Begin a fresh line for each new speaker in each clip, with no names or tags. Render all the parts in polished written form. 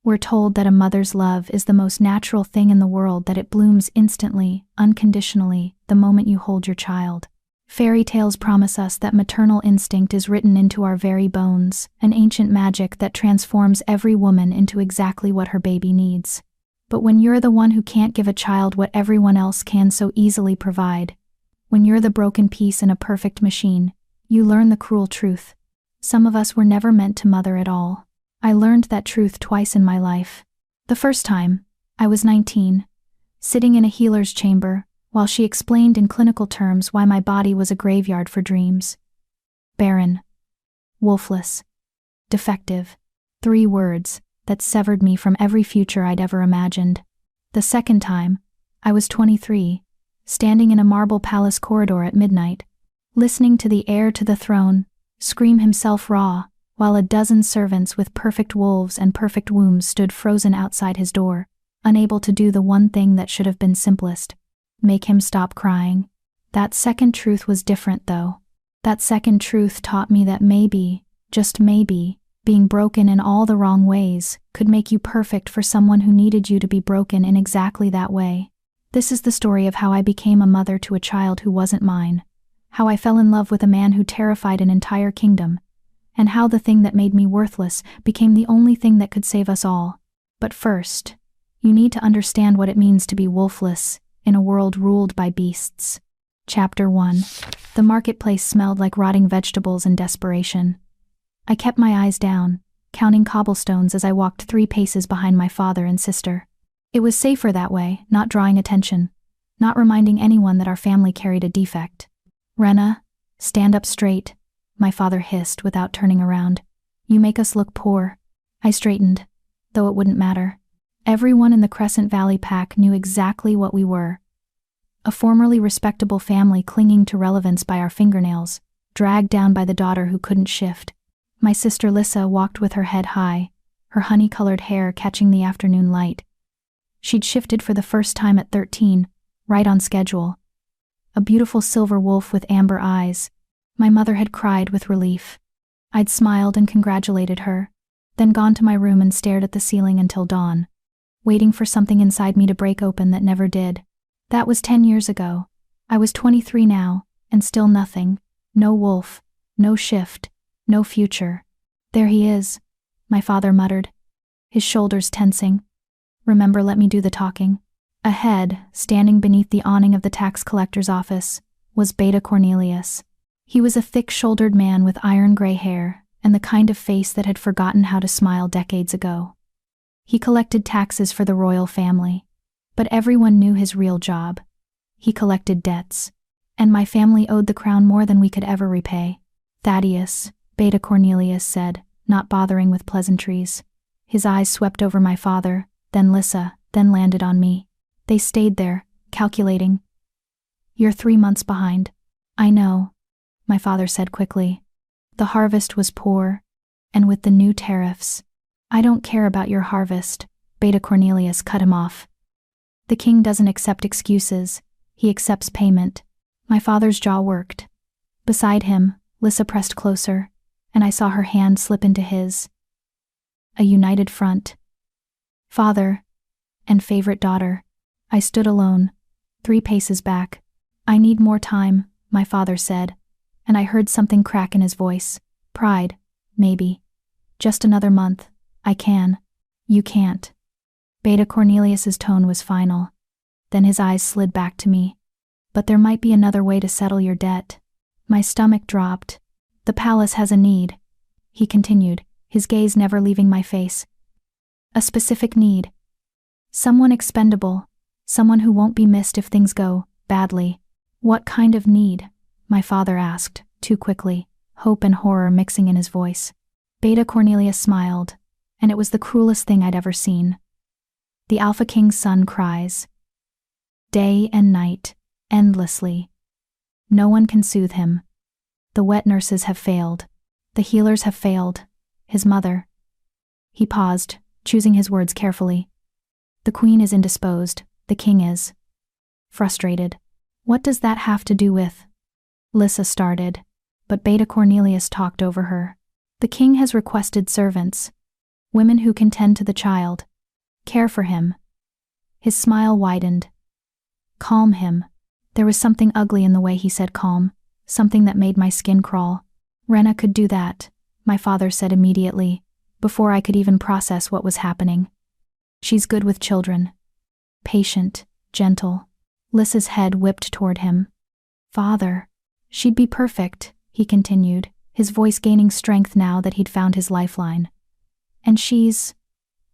We're told that a mother's love is the most natural thing in the world, that it blooms instantly, unconditionally, the moment you hold your child. Fairy tales promise us that maternal instinct is written into our very bones, an ancient magic that transforms every woman into exactly what her baby needs. But when you're the one who can't give a child what everyone else can so easily provide, when you're the broken piece in a perfect machine, you learn the cruel truth. Some of us were never meant to mother at all. I learned that truth twice in my life. The first time, I was 19, sitting in a healer's chamber, while she explained in clinical terms why my body was a graveyard for dreams. Barren. Wolfless. Defective. 3 words that severed me from every future I'd ever imagined. The second time, I was 23, standing in a marble palace corridor at midnight, listening to the heir to the throne scream himself raw, while a dozen servants with perfect wolves and perfect wombs stood frozen outside his door, unable to do the one thing that should have been simplest: make him stop crying. That second truth was different, though. That second truth taught me that maybe, just maybe, being broken in all the wrong ways could make you perfect for someone who needed you to be broken in exactly that way. This is the story of how I became a mother to a child who wasn't mine, how I fell in love with a man who terrified an entire kingdom, and how the thing that made me worthless became the only thing that could save us all. But first, you need to understand what it means to be wolfless in a world ruled by beasts. Chapter 1. The marketplace smelled like rotting vegetables and desperation. I kept my eyes down, counting cobblestones as I walked 3 paces behind my father and sister. It was safer that way, not drawing attention, not reminding anyone that our family carried a defect. "Rena, stand up straight," my father hissed without turning around. "You make us look poor." I straightened, though it wouldn't matter. Everyone in the Crescent Valley pack knew exactly what we were. A formerly respectable family clinging to relevance by our fingernails, dragged down by the daughter who couldn't shift. My sister Lissa walked with her head high, her honey-colored hair catching the afternoon light. She'd shifted for the first time at 13, right on schedule. A beautiful silver wolf with amber eyes. My mother had cried with relief. I'd smiled and congratulated her, then gone to my room and stared at the ceiling until dawn, waiting for something inside me to break open that never did. That was 10 years ago. I was 23 now, and still nothing. No wolf, no shift, no future. "There he is," my father muttered, his shoulders tensing. "Remember, let me do the talking." Ahead, standing beneath the awning of the tax collector's office, was Beta Cornelius. He was a thick-shouldered man with iron-gray hair and the kind of face that had forgotten how to smile decades ago. He collected taxes for the royal family, but everyone knew his real job. He collected debts, and my family owed the crown more than we could ever repay. "Thaddeus," Beta Cornelius said, not bothering with pleasantries. His eyes swept over my father, then Lissa, then landed on me. They stayed there, calculating. "You're 3 months behind." "I know," my father said quickly. "The harvest was poor, and with the new tariffs—" "I don't care about your harvest," Beta Cornelius cut him off. "The king doesn't accept excuses, he accepts payment." My father's jaw worked. Beside him, Lissa pressed closer, and I saw her hand slip into his. A united front. Father and favorite daughter. I stood alone, 3 paces back. "I need more time," my father said, and I heard something crack in his voice. "Pride, maybe. Just another month. I can." "You can't." Beta Cornelius's tone was final. Then his eyes slid back to me. "But there might be another way to settle your debt." My stomach dropped. "The palace has a need," he continued, his gaze never leaving my face. "A specific need. Someone expendable, someone who won't be missed if things go badly." "What kind of need?" my father asked, too quickly, hope and horror mixing in his voice. Beta Cornelius smiled, and it was the cruelest thing I'd ever seen. "The Alpha King's son cries. Day and night, endlessly. No one can soothe him. The wet nurses have failed. The healers have failed. His mother." He paused, choosing his words carefully. "The queen is indisposed, the king is. Frustrated." "What does that have to do with?" Lissa started, but Beta Cornelius talked over her. "The king has requested servants. Women who can tend to the child. Care for him. His smile widened. Calm him. There was something ugly in the way he said calm, something that made my skin crawl. Rena could do that, my father said immediately, before I could even process what was happening. She's good with children. Patient, gentle. Lissa's head whipped toward him. Father. She'd be perfect, he continued, his voice gaining strength now that he'd found his lifeline. And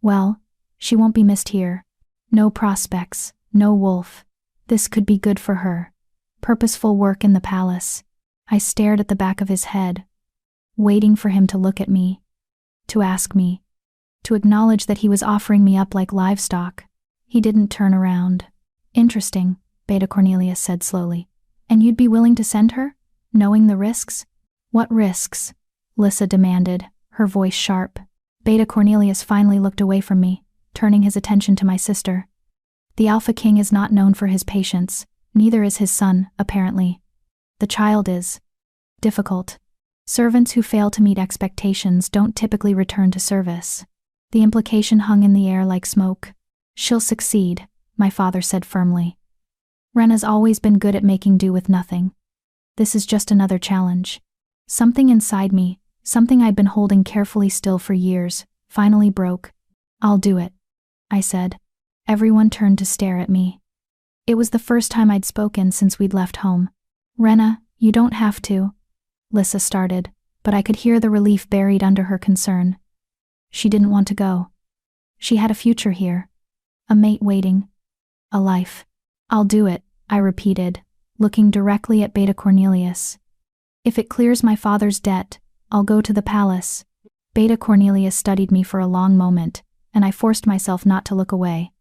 well, she won't be missed here. No prospects, no Wolf. This could be good for her. Purposeful work in the palace. I stared at the back of his head, waiting for him to look at me, to ask me, to acknowledge that he was offering me up like livestock. He didn't turn around. Interesting, Beta Cornelius said slowly. And you'd be willing to send her, knowing the risks? What risks? Lissa demanded, her voice sharp. Beta Cornelius finally looked away from me, turning his attention to my sister. The Alpha King is not known for his patience, neither is his son, apparently. The child is difficult. Servants who fail to meet expectations don't typically return to service. The implication hung in the air like smoke. She'll succeed, my father said firmly. Rena's always been good at making do with nothing. This is just another challenge. Something inside me, something I'd been holding carefully still for years, finally broke. I'll do it, I said. Everyone turned to stare at me. It was the first time I'd spoken since we'd left home. Rena, you don't have to, Lissa started, but I could hear the relief buried under her concern. She didn't want to go. She had a future here. A mate waiting. A life. I'll do it, I repeated, looking directly at Beta Cornelius. If it clears my father's debt, I'll go to the palace. Beta Cornelius studied me for a long moment, and I forced myself not to look away.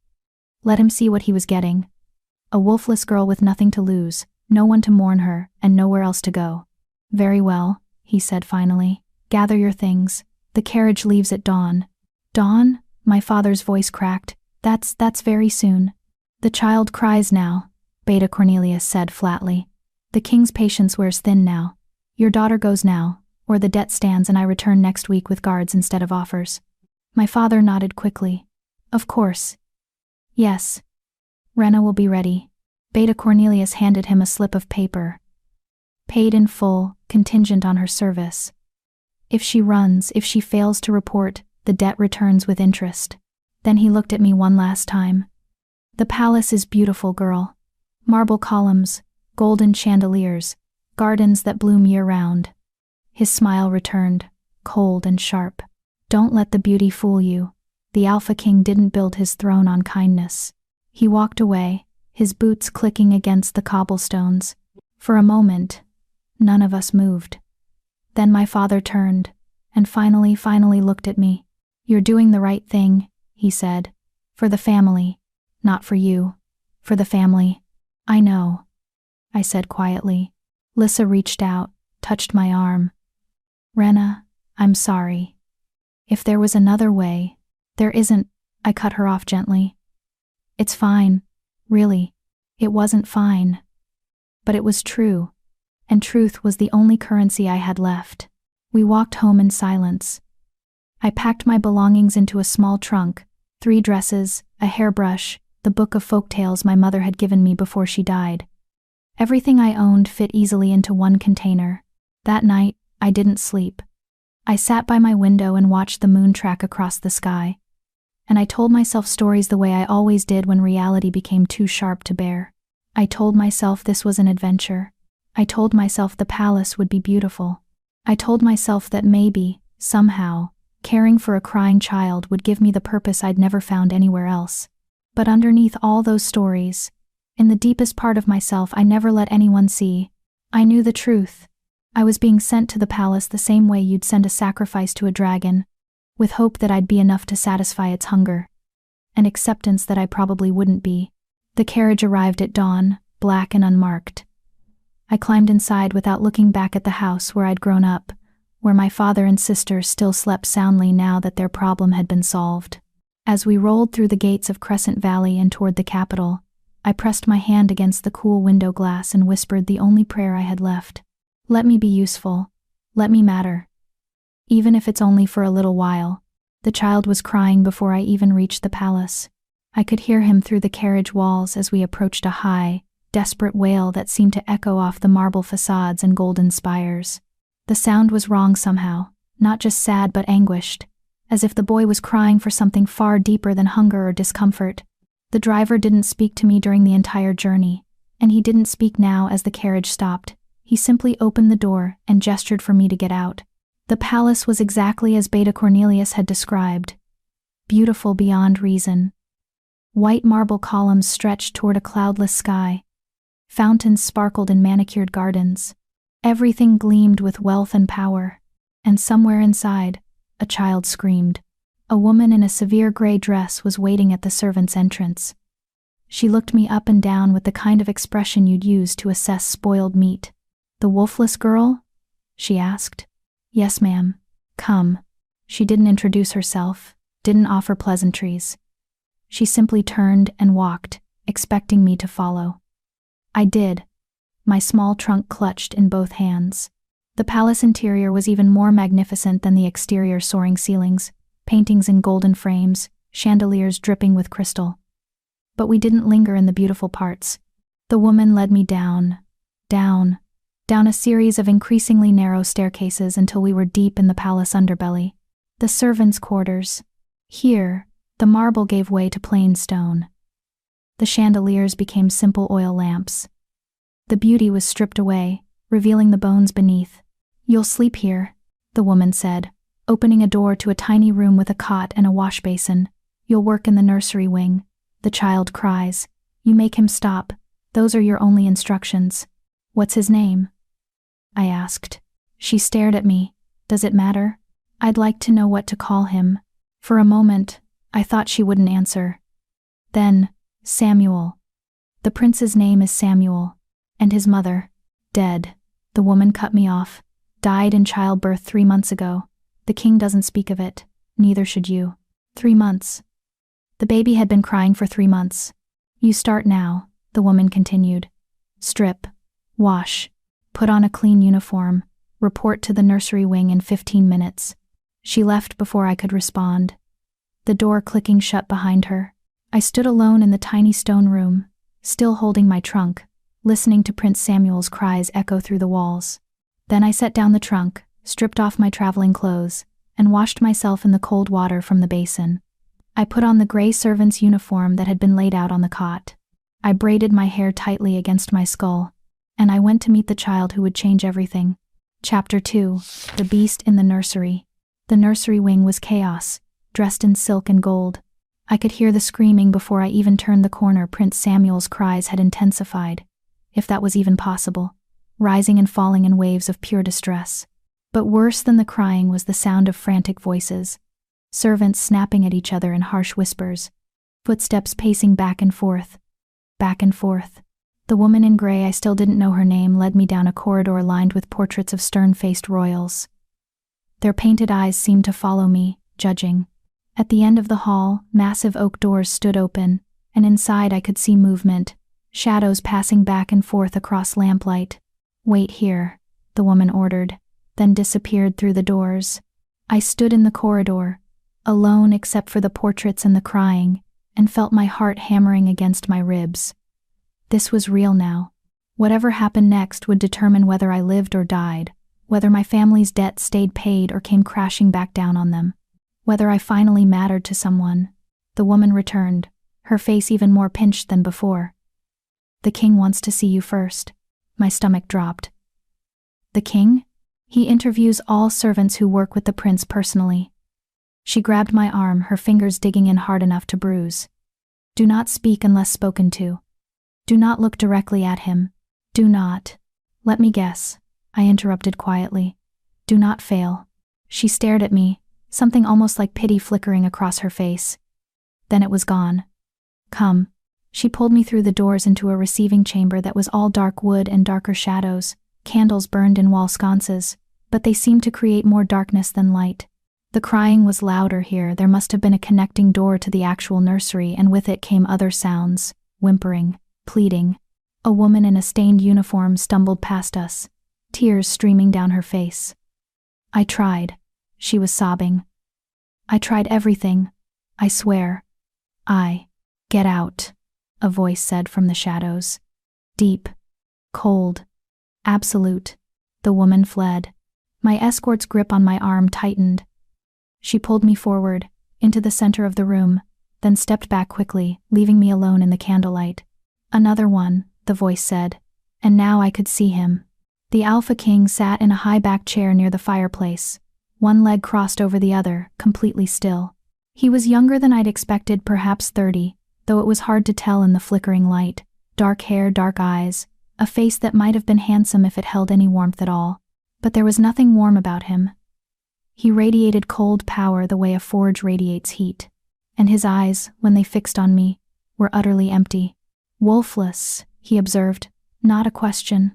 Let him see what he was getting. A wolfless girl with nothing to lose, no one to mourn her, and nowhere else to go. Very well, he said finally. Gather your things. The carriage leaves at dawn. Dawn? My father's voice cracked. That's very soon. The child cries now, Beta Cornelius said flatly. The king's patience wears thin now. Your daughter goes now, or the debt stands and I return next week with guards instead of offers. My father nodded quickly. Of course. Yes. Rena will be ready. Beta Cornelius handed him a slip of paper. Paid in full, contingent on her service. If she runs, if she fails to report, the debt returns with interest. Then he looked at me one last time. The palace is beautiful, girl. Marble columns, golden chandeliers, gardens that bloom year-round. His smile returned, cold and sharp. Don't let the beauty fool you. The Alpha King didn't build his throne on kindness. He walked away, his boots clicking against the cobblestones. For a moment, none of us moved. Then my father turned, and finally looked at me. You're doing the right thing, he said. For the family. Not for you. For the family. I know, I said quietly. Lissa reached out, touched my arm. Rena, I'm sorry. If there was another way. There isn't, I cut her off gently. It's fine. Really. It wasn't fine. But it was true. And truth was the only currency I had left. We walked home in silence. I packed my belongings into a small trunk, 3 dresses, a hairbrush, the book of folk tales my mother had given me before she died. Everything I owned fit easily into one container. That night, I didn't sleep. I sat by my window and watched the moon track across the sky. And I told myself stories the way I always did when reality became too sharp to bear. I told myself this was an adventure. I told myself the palace would be beautiful. I told myself that maybe, somehow, caring for a crying child would give me the purpose I'd never found anywhere else. But underneath all those stories, in the deepest part of myself I never let anyone see, I knew the truth. I was being sent to the palace the same way you'd send a sacrifice to a dragon, with hope that I'd be enough to satisfy its hunger, and acceptance that I probably wouldn't be. The carriage arrived at dawn, black and unmarked. I climbed inside without looking back at the house where I'd grown up, where my father and sister still slept soundly now that their problem had been solved. As we rolled through the gates of Crescent Valley and toward the capital, I pressed my hand against the cool window glass and whispered the only prayer I had left. Let me be useful. Let me matter. Even if it's only for a little while. The child was crying before I even reached the palace. I could hear him through the carriage walls as we approached a high, desperate wail that seemed to echo off the marble facades and golden spires. The sound was wrong somehow, not just sad but anguished, as if the boy was crying for something far deeper than hunger or discomfort. The driver didn't speak to me during the entire journey, and he didn't speak now as the carriage stopped. He simply opened the door and gestured for me to get out. The palace was exactly as Beta Cornelius had described. Beautiful beyond reason. White marble columns stretched toward a cloudless sky. Fountains sparkled in manicured gardens. Everything gleamed with wealth and power. And somewhere inside, a child screamed. A woman in a severe gray dress was waiting at the servants' entrance. She looked me up and down with the kind of expression you'd use to assess spoiled meat. "The Wolfless girl?" she asked. "Yes, ma'am. Come." She didn't introduce herself, didn't offer pleasantries. She simply turned and walked, expecting me to follow. I did, my small trunk clutched in both hands. The palace interior was even more magnificent than the exterior soaring ceilings, paintings in golden frames, chandeliers dripping with crystal. But we didn't linger in the beautiful parts. The woman led me down a series of increasingly narrow staircases until we were deep in the palace underbelly. The servants' quarters. Here, the marble gave way to plain stone. The chandeliers became simple oil lamps. The beauty was stripped away, revealing the bones beneath. "You'll sleep here," the woman said, opening a door to a tiny room with a cot and a wash basin. "You'll work in the nursery wing. The child cries. You make him stop. Those are your only instructions." "What's his name?" I asked. She stared at me. "Does it matter? I'd like to know what to call him." For a moment, I thought she wouldn't answer. Then, "Samuel. The prince's name is Samuel. And his mother, dead." The woman cut me off. "Died in childbirth 3 months ago. The king doesn't speak of it. Neither should you." 3 months. The baby had been crying for 3 months. "You start now," the woman continued. "Strip. Wash. Put on a clean uniform. Report to the nursery wing in 15 minutes. She left before I could respond. The door clicking shut behind her. I stood alone in the tiny stone room, still holding my trunk, listening to Prince Samuel's cries echo through the walls. Then I set down the trunk, stripped off my traveling clothes, and washed myself in the cold water from the basin. I put on the gray servant's uniform that had been laid out on the cot. I braided my hair tightly against my skull, and I went to meet the child who would change everything. Chapter 2. The Beast in the Nursery. The nursery wing was chaos, dressed in silk and gold. I could hear the screaming before I even turned the corner. Prince Samuel's cries had intensified, if that was even possible, rising and falling in waves of pure distress. But worse than the crying was the sound of frantic voices, servants snapping at each other in harsh whispers, footsteps pacing back and forth. Back and forth. The woman in gray, I still didn't know her name, led me down a corridor lined with portraits of stern-faced royals. Their painted eyes seemed to follow me, judging. At the end of the hall, massive oak doors stood open, and inside I could see movement, shadows passing back and forth across lamplight. "Wait here," the woman ordered, then disappeared through the doors. I stood in the corridor, alone except for the portraits and the crying, and felt my heart hammering against my ribs. This was real now. Whatever happened next would determine whether I lived or died, whether my family's debt stayed paid or came crashing back down on them, whether I finally mattered to someone. The woman returned, her face even more pinched than before. "The king wants to see you first." My stomach dropped. "The king? He interviews all servants who work with the prince personally." She grabbed my arm, her fingers digging in hard enough to bruise. "Do not speak unless spoken to. Do not look directly at him. Do not." "Let me guess," I interrupted quietly. "Do not fail." She stared at me, something almost like pity flickering across her face. Then it was gone. "Come." She pulled me through the doors into a receiving chamber that was all dark wood and darker shadows. Candles burned in wall sconces, but they seemed to create more darkness than light. The crying was louder here. There must have been a connecting door to the actual nursery, and with it came other sounds, whimpering, pleading. A woman in a stained uniform stumbled past us, tears streaming down her face. I tried. She was sobbing. I tried everything. I swear. Get out, a voice said from the shadows. Deep. Cold. Absolute. The woman fled. My escort's grip on my arm tightened. She pulled me forward, into the center of the room, then stepped back quickly, leaving me alone in the candlelight. Another one, the voice said, and now I could see him. The Alpha King sat in a high-backed chair near the fireplace, one leg crossed over the other, completely still. He was younger than I'd expected, perhaps 30, though it was hard to tell in the flickering light. Dark hair, dark eyes, a face that might have been handsome if it held any warmth at all. But there was nothing warm about him. He radiated cold power the way a forge radiates heat, and his eyes, when they fixed on me, were utterly empty. Wolfless, he observed, not a question.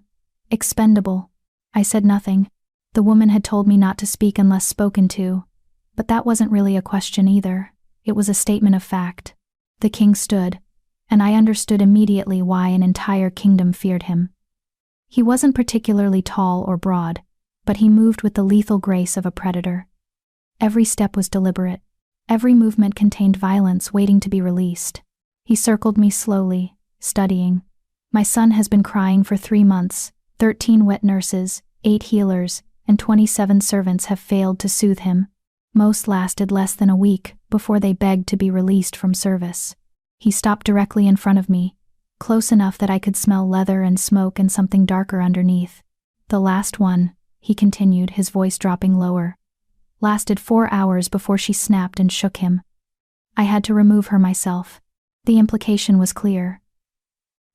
Expendable. I said nothing. The woman had told me not to speak unless spoken to, but that wasn't really a question either. It was a statement of fact. The king stood, and I understood immediately why an entire kingdom feared him. He wasn't particularly tall or broad, but he moved with the lethal grace of a predator. Every step was deliberate. Every movement contained violence waiting to be released. He circled me slowly, studying. My son has been crying for 3 months. 13 wet nurses, 8 healers, and 27 servants have failed to soothe him. Most lasted less than a week before they begged to be released from service. He stopped directly in front of me, close enough that I could smell leather and smoke and something darker underneath. The last one, he continued, his voice dropping lower, lasted 4 hours before she snapped and shook him. I had to remove her myself. The implication was clear.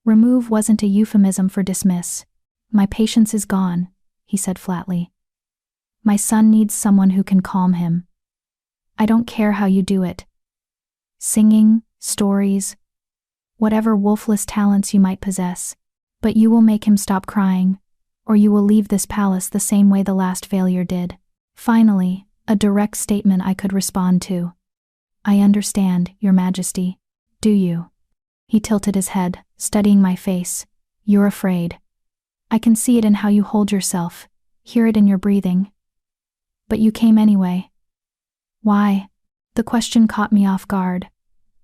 Remove wasn't a euphemism for dismiss. My patience is gone, he said flatly. My son needs someone who can calm him. I don't care how you do it. Singing, stories, whatever wolfless talents you might possess, but you will make him stop crying, or you will leave this palace the same way the last failure did. Finally, a direct statement I could respond to. I understand, Your Majesty. Do you? He tilted his head, studying my face. You're afraid. I can see it in how you hold yourself, hear it in your breathing. But you came anyway. Why? The question caught me off guard.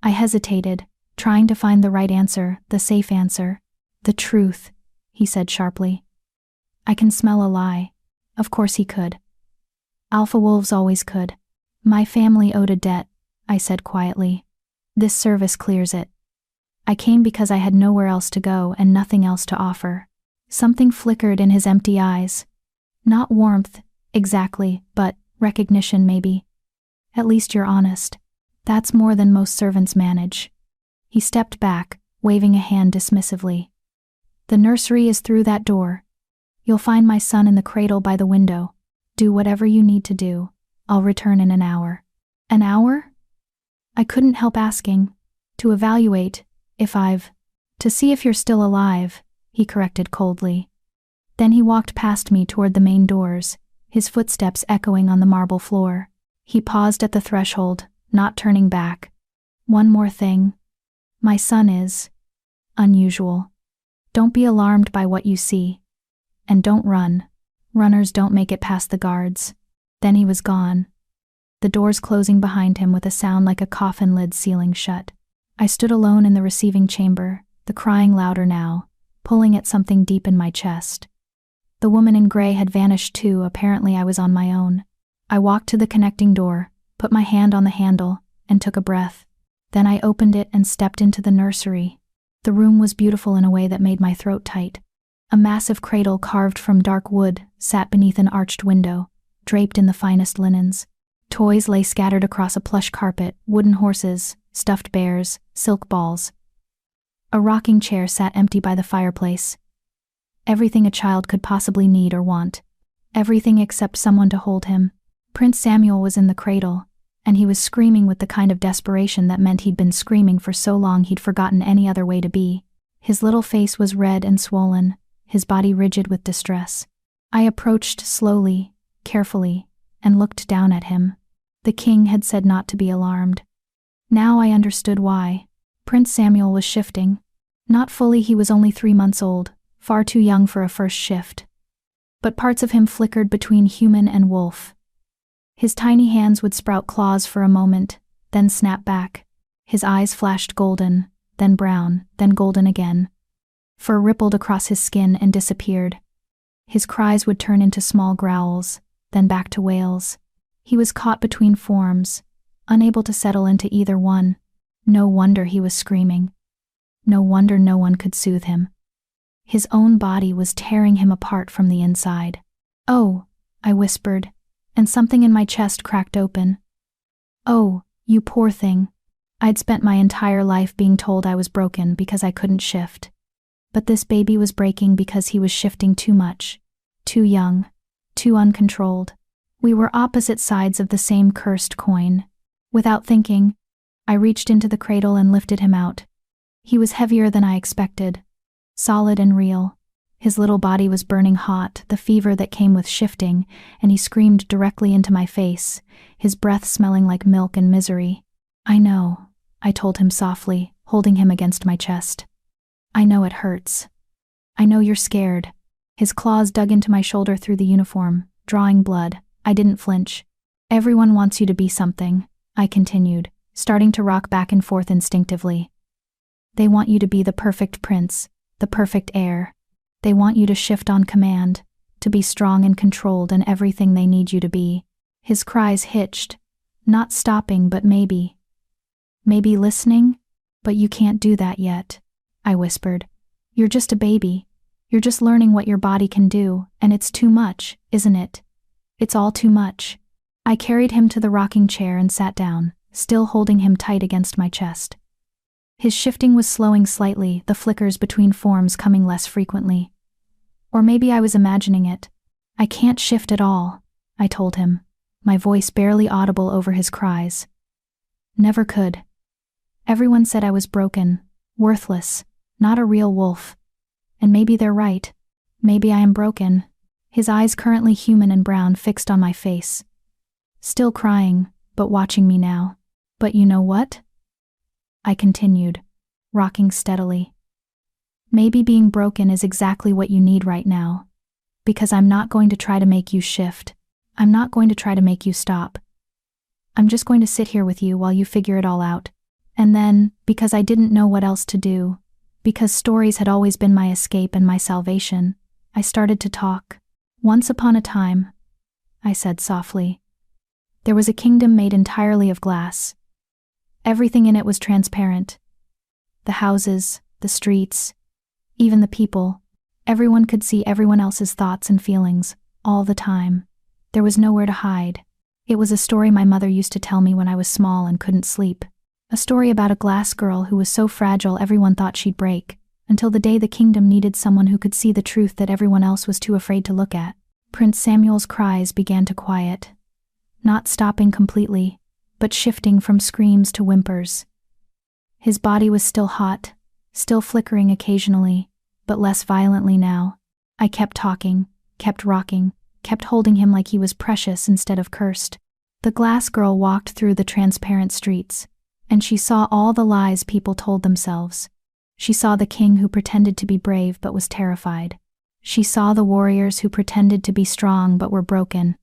I hesitated, trying to find the right answer, the safe answer. The truth, he said sharply. I can smell a lie. Of course he could. Alpha wolves always could. My family owed a debt, I said quietly. This service clears it. I came because I had nowhere else to go and nothing else to offer. Something flickered in his empty eyes. Not warmth, exactly, but recognition maybe. At least you're honest. That's more than most servants manage. He stepped back, waving a hand dismissively. The nursery is through that door. You'll find my son in the cradle by the window. Do whatever you need to do. I'll return in an hour. An hour? I couldn't help asking. To evaluate, to see if you're still alive, he corrected coldly. Then he walked past me toward the main doors, his footsteps echoing on the marble floor. He paused at the threshold, not turning back. One more thing. My son is unusual. Don't be alarmed by what you see. And don't run. Runners don't make it past the guards. Then he was gone. The doors closing behind him with a sound like a coffin lid sealing shut. I stood alone in the receiving chamber, the crying louder now, pulling at something deep in my chest. The woman in gray had vanished too. Apparently I was on my own. I walked to the connecting door, put my hand on the handle, and took a breath. Then I opened it and stepped into the nursery. The room was beautiful in a way that made my throat tight. A massive cradle carved from dark wood sat beneath an arched window, draped in the finest linens. Toys lay scattered across a plush carpet, wooden horses, stuffed bears, silk balls. A rocking chair sat empty by the fireplace. Everything a child could possibly need or want. Everything except someone to hold him. Prince Samuel was in the cradle, and he was screaming with the kind of desperation that meant he'd been screaming for so long he'd forgotten any other way to be. His little face was red and swollen, his body rigid with distress. I approached slowly, carefully, and looked down at him. The king had said not to be alarmed. Now I understood why. Prince Samuel was shifting. Not fully, he was only 3 months old, far too young for a first shift. But parts of him flickered between human and wolf. His tiny hands would sprout claws for a moment, then snap back. His eyes flashed golden, then brown, then golden again. Fur rippled across his skin and disappeared. His cries would turn into small growls, then back to wails. He was caught between forms, unable to settle into either one. No wonder he was screaming. No wonder no one could soothe him. His own body was tearing him apart from the inside. "Oh," I whispered, and something in my chest cracked open. "Oh, you poor thing." I'd spent my entire life being told I was broken because I couldn't shift. But this baby was breaking because he was shifting too much, too young, too uncontrolled. We were opposite sides of the same cursed coin. Without thinking, I reached into the cradle and lifted him out. He was heavier than I expected, solid and real. His little body was burning hot, the fever that came with shifting, and he screamed directly into my face, his breath smelling like milk and misery. "I know," I told him softly, holding him against my chest. "I know it hurts. I know you're scared." His claws dug into my shoulder through the uniform, drawing blood. I didn't flinch. "Everyone wants you to be something," I continued, starting to rock back and forth instinctively. "They want you to be the perfect prince, the perfect heir. They want you to shift on command, to be strong and controlled and everything they need you to be." His cries hitched, not stopping but maybe listening. "But you can't do that yet," I whispered. "You're just a baby. You're just learning what your body can do, and it's too much, isn't it? It's all too much." I carried him to the rocking chair and sat down, still holding him tight against my chest. His shifting was slowing slightly, the flickers between forms coming less frequently. Or maybe I was imagining it. "I can't shift at all," I told him, my voice barely audible over his cries. "Never could. Everyone said I was broken, worthless, not a real wolf. And maybe they're right. Maybe I am broken." His eyes, currently human and brown, fixed on my face. Still crying, but watching me now. "But you know what?" I continued, rocking steadily. "Maybe being broken is exactly what you need right now. Because I'm not going to try to make you shift. I'm not going to try to make you stop. I'm just going to sit here with you while you figure it all out." And then, because I didn't know what else to do, because stories had always been my escape and my salvation, I started to talk. "Once upon a time," I said softly, "there was a kingdom made entirely of glass. Everything in it was transparent. The houses, the streets, even the people. Everyone could see everyone else's thoughts and feelings, all the time. There was nowhere to hide. It was a story my mother used to tell me when I was small and couldn't sleep. A story about a glass girl who was so fragile everyone thought she'd break, until the day the kingdom needed someone who could see the truth that everyone else was too afraid to look at." Prince Samuel's cries began to quiet, not stopping completely, but shifting from screams to whimpers. His body was still hot, still flickering occasionally, but less violently now. I kept talking, kept rocking, kept holding him like he was precious instead of cursed. The glass girl walked through the transparent streets, and she saw all the lies people told themselves. She saw the king who pretended to be brave but was terrified. She saw the warriors who pretended to be strong but were broken.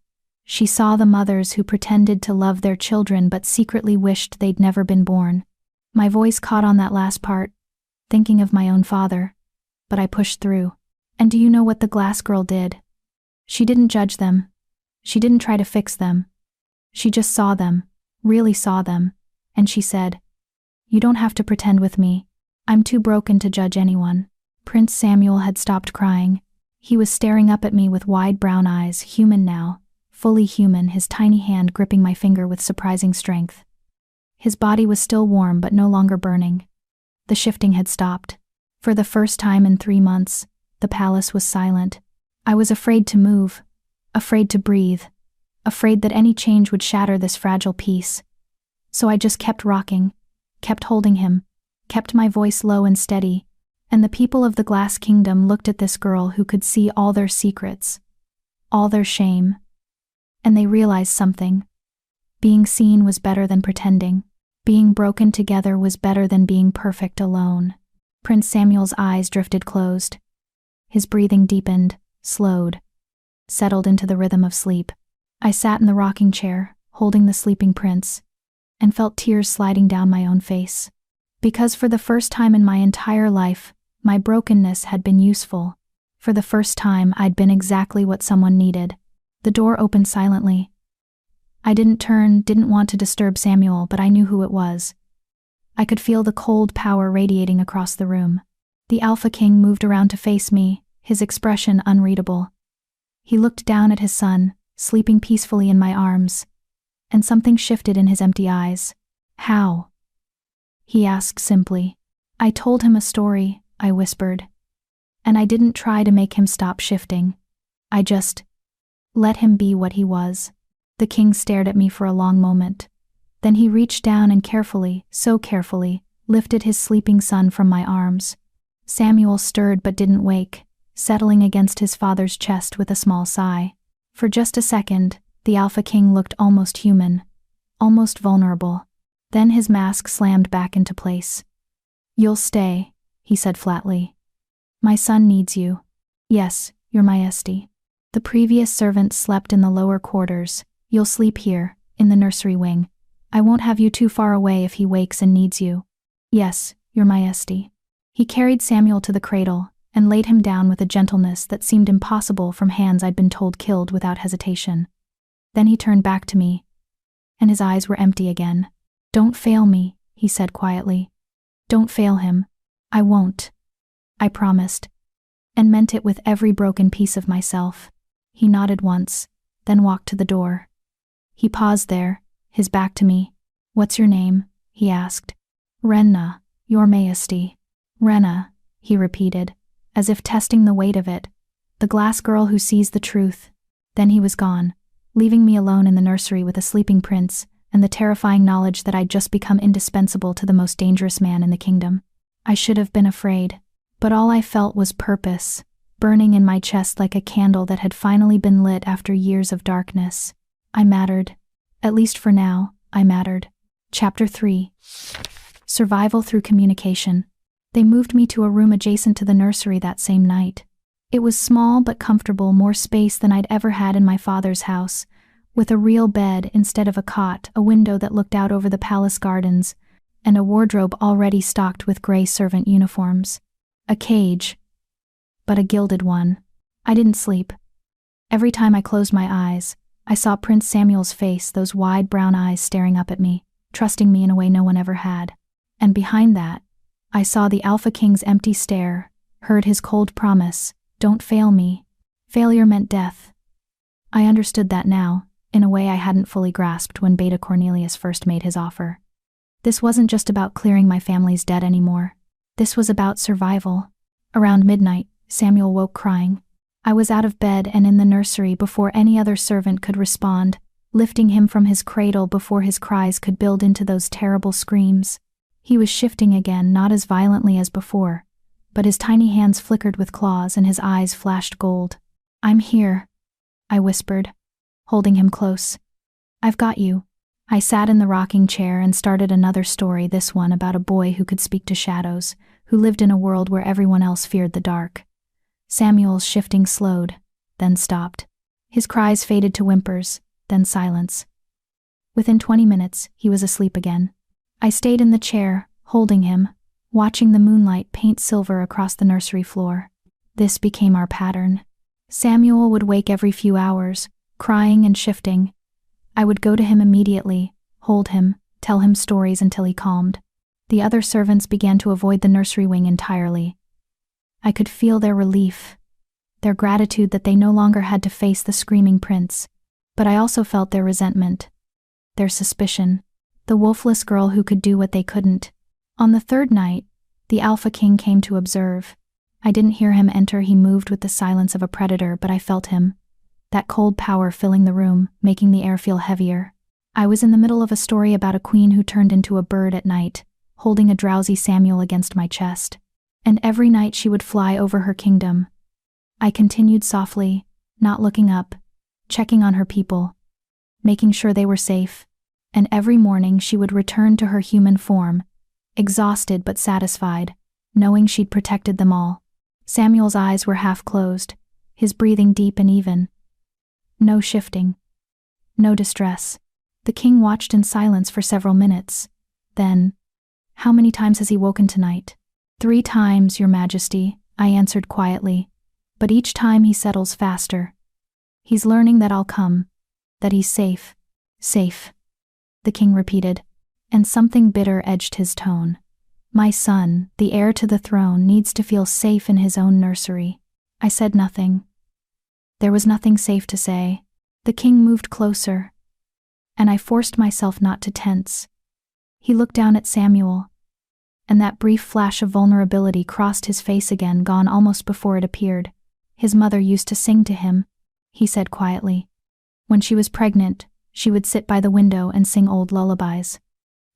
She saw the mothers who pretended to love their children but secretly wished they'd never been born. My voice caught on that last part, thinking of my own father, but I pushed through. And do you know what the glass girl did? She didn't judge them. She didn't try to fix them. She just saw them, really saw them, and she said, "You don't have to pretend with me. I'm too broken to judge anyone." Prince Samuel had stopped crying. He was staring up at me with wide brown eyes, human now, fully human, his tiny hand gripping my finger with surprising strength. His body was still warm but no longer burning. The shifting had stopped. For the first time in 3 months, the palace was silent. I was afraid to move, afraid to breathe, afraid that any change would shatter this fragile peace. So I just kept rocking, kept holding him, kept my voice low and steady, and the people of the Glass Kingdom looked at this girl who could see all their secrets, all their shame, and they realized something. Being seen was better than pretending. Being broken together was better than being perfect alone. Prince Samuel's eyes drifted closed. His breathing deepened, slowed, settled into the rhythm of sleep. I sat in the rocking chair, holding the sleeping prince, and felt tears sliding down my own face. Because for the first time in my entire life, my brokenness had been useful. For the first time, I'd been exactly what someone needed. The door opened silently. I didn't turn, didn't want to disturb Samuel, but I knew who it was. I could feel the cold power radiating across the room. The Alpha King moved around to face me, his expression unreadable. He looked down at his son, sleeping peacefully in my arms, and something shifted in his empty eyes. "How?" he asked simply. I told him a story, I whispered. And I didn't try to make him stop shifting. I just let him be what he was. The king stared at me for a long moment. Then he reached down and carefully, so carefully, lifted his sleeping son from my arms. Samuel stirred but didn't wake, settling against his father's chest with a small sigh. For just a second, the Alpha King looked almost human, almost vulnerable. Then his mask slammed back into place. "You'll stay," he said flatly. "My son needs you." "Yes, Your Majesty." The previous servant slept in the lower quarters. "You'll sleep here, in the nursery wing. I won't have you too far away if he wakes and needs you." "Yes, Your Majesty." He carried Samuel to the cradle and laid him down with a gentleness that seemed impossible from hands I'd been told killed without hesitation. Then he turned back to me, and his eyes were empty again. "Don't fail me," he said quietly. "Don't fail him." "I won't," I promised, and meant it with every broken piece of myself. He nodded once, then walked to the door. He paused there, his back to me. "What's your name?" he asked. "Renna, Your Majesty." "Renna," he repeated, as if testing the weight of it. "The glass girl who sees the truth." Then he was gone, leaving me alone in the nursery with a sleeping prince and the terrifying knowledge that I'd just become indispensable to the most dangerous man in the kingdom. I should have been afraid, but all I felt was purpose, burning in my chest like a candle that had finally been lit after years of darkness. I mattered. At least for now, I mattered. Chapter 3. Survival through communication. They moved me to a room adjacent to the nursery that same night. It was small but comfortable, more space than I'd ever had in my father's house, with a real bed instead of a cot, a window that looked out over the palace gardens, and a wardrobe already stocked with gray servant uniforms. A cage, but a gilded one. I didn't sleep. Every time I closed my eyes, I saw Prince Samuel's face, those wide brown eyes staring up at me, trusting me in a way no one ever had. And behind that, I saw the Alpha King's empty stare, heard his cold promise, "Don't fail me." Failure meant death. I understood that now, in a way I hadn't fully grasped when Beta Cornelius first made his offer. This wasn't just about clearing my family's debt anymore. This was about survival. Around midnight, Samuel woke crying. I was out of bed and in the nursery before any other servant could respond, lifting him from his cradle before his cries could build into those terrible screams. He was shifting again, not as violently as before, but his tiny hands flickered with claws and his eyes flashed gold. "I'm here," I whispered, holding him close. "I've got you." I sat in the rocking chair and started another story, this one about a boy who could speak to shadows, who lived in a world where everyone else feared the dark. Samuel's shifting slowed, then stopped. His cries faded to whimpers, then silence. Within 20 minutes, he was asleep again. I stayed in the chair, holding him, watching the moonlight paint silver across the nursery floor. This became our pattern. Samuel would wake every few hours, crying and shifting. I would go to him immediately, hold him, tell him stories until he calmed. The other servants began to avoid the nursery wing entirely. I could feel their relief, their gratitude that they no longer had to face the screaming prince. But I also felt their resentment, their suspicion, the wolfless girl who could do what they couldn't. On the third night, the Alpha King came to observe. I didn't hear him enter, he moved with the silence of a predator, but I felt him. That cold power filling the room, making the air feel heavier. I was in the middle of a story about a queen who turned into a bird at night, holding a drowsy Samuel against my chest. And every night she would fly over her kingdom. I continued softly, not looking up, checking on her people, making sure they were safe. And every morning she would return to her human form, exhausted but satisfied, knowing she'd protected them all. Samuel's eyes were half closed, his breathing deep and even. No shifting. No distress. The king watched in silence for several minutes. Then, "How many times has he woken tonight?" "3 times, your majesty," I answered quietly. "But each time he settles faster. He's learning that I'll come, that he's safe." "Safe," the king repeated, and something bitter edged his tone. "My son, the heir to the throne, needs to feel safe in his own nursery." I said nothing. There was nothing safe to say. The king moved closer, and I forced myself not to tense. He looked down at Samuel, and that brief flash of vulnerability crossed his face again, gone almost before it appeared. "His mother used to sing to him," he said quietly. "When she was pregnant, she would sit by the window and sing old lullabies.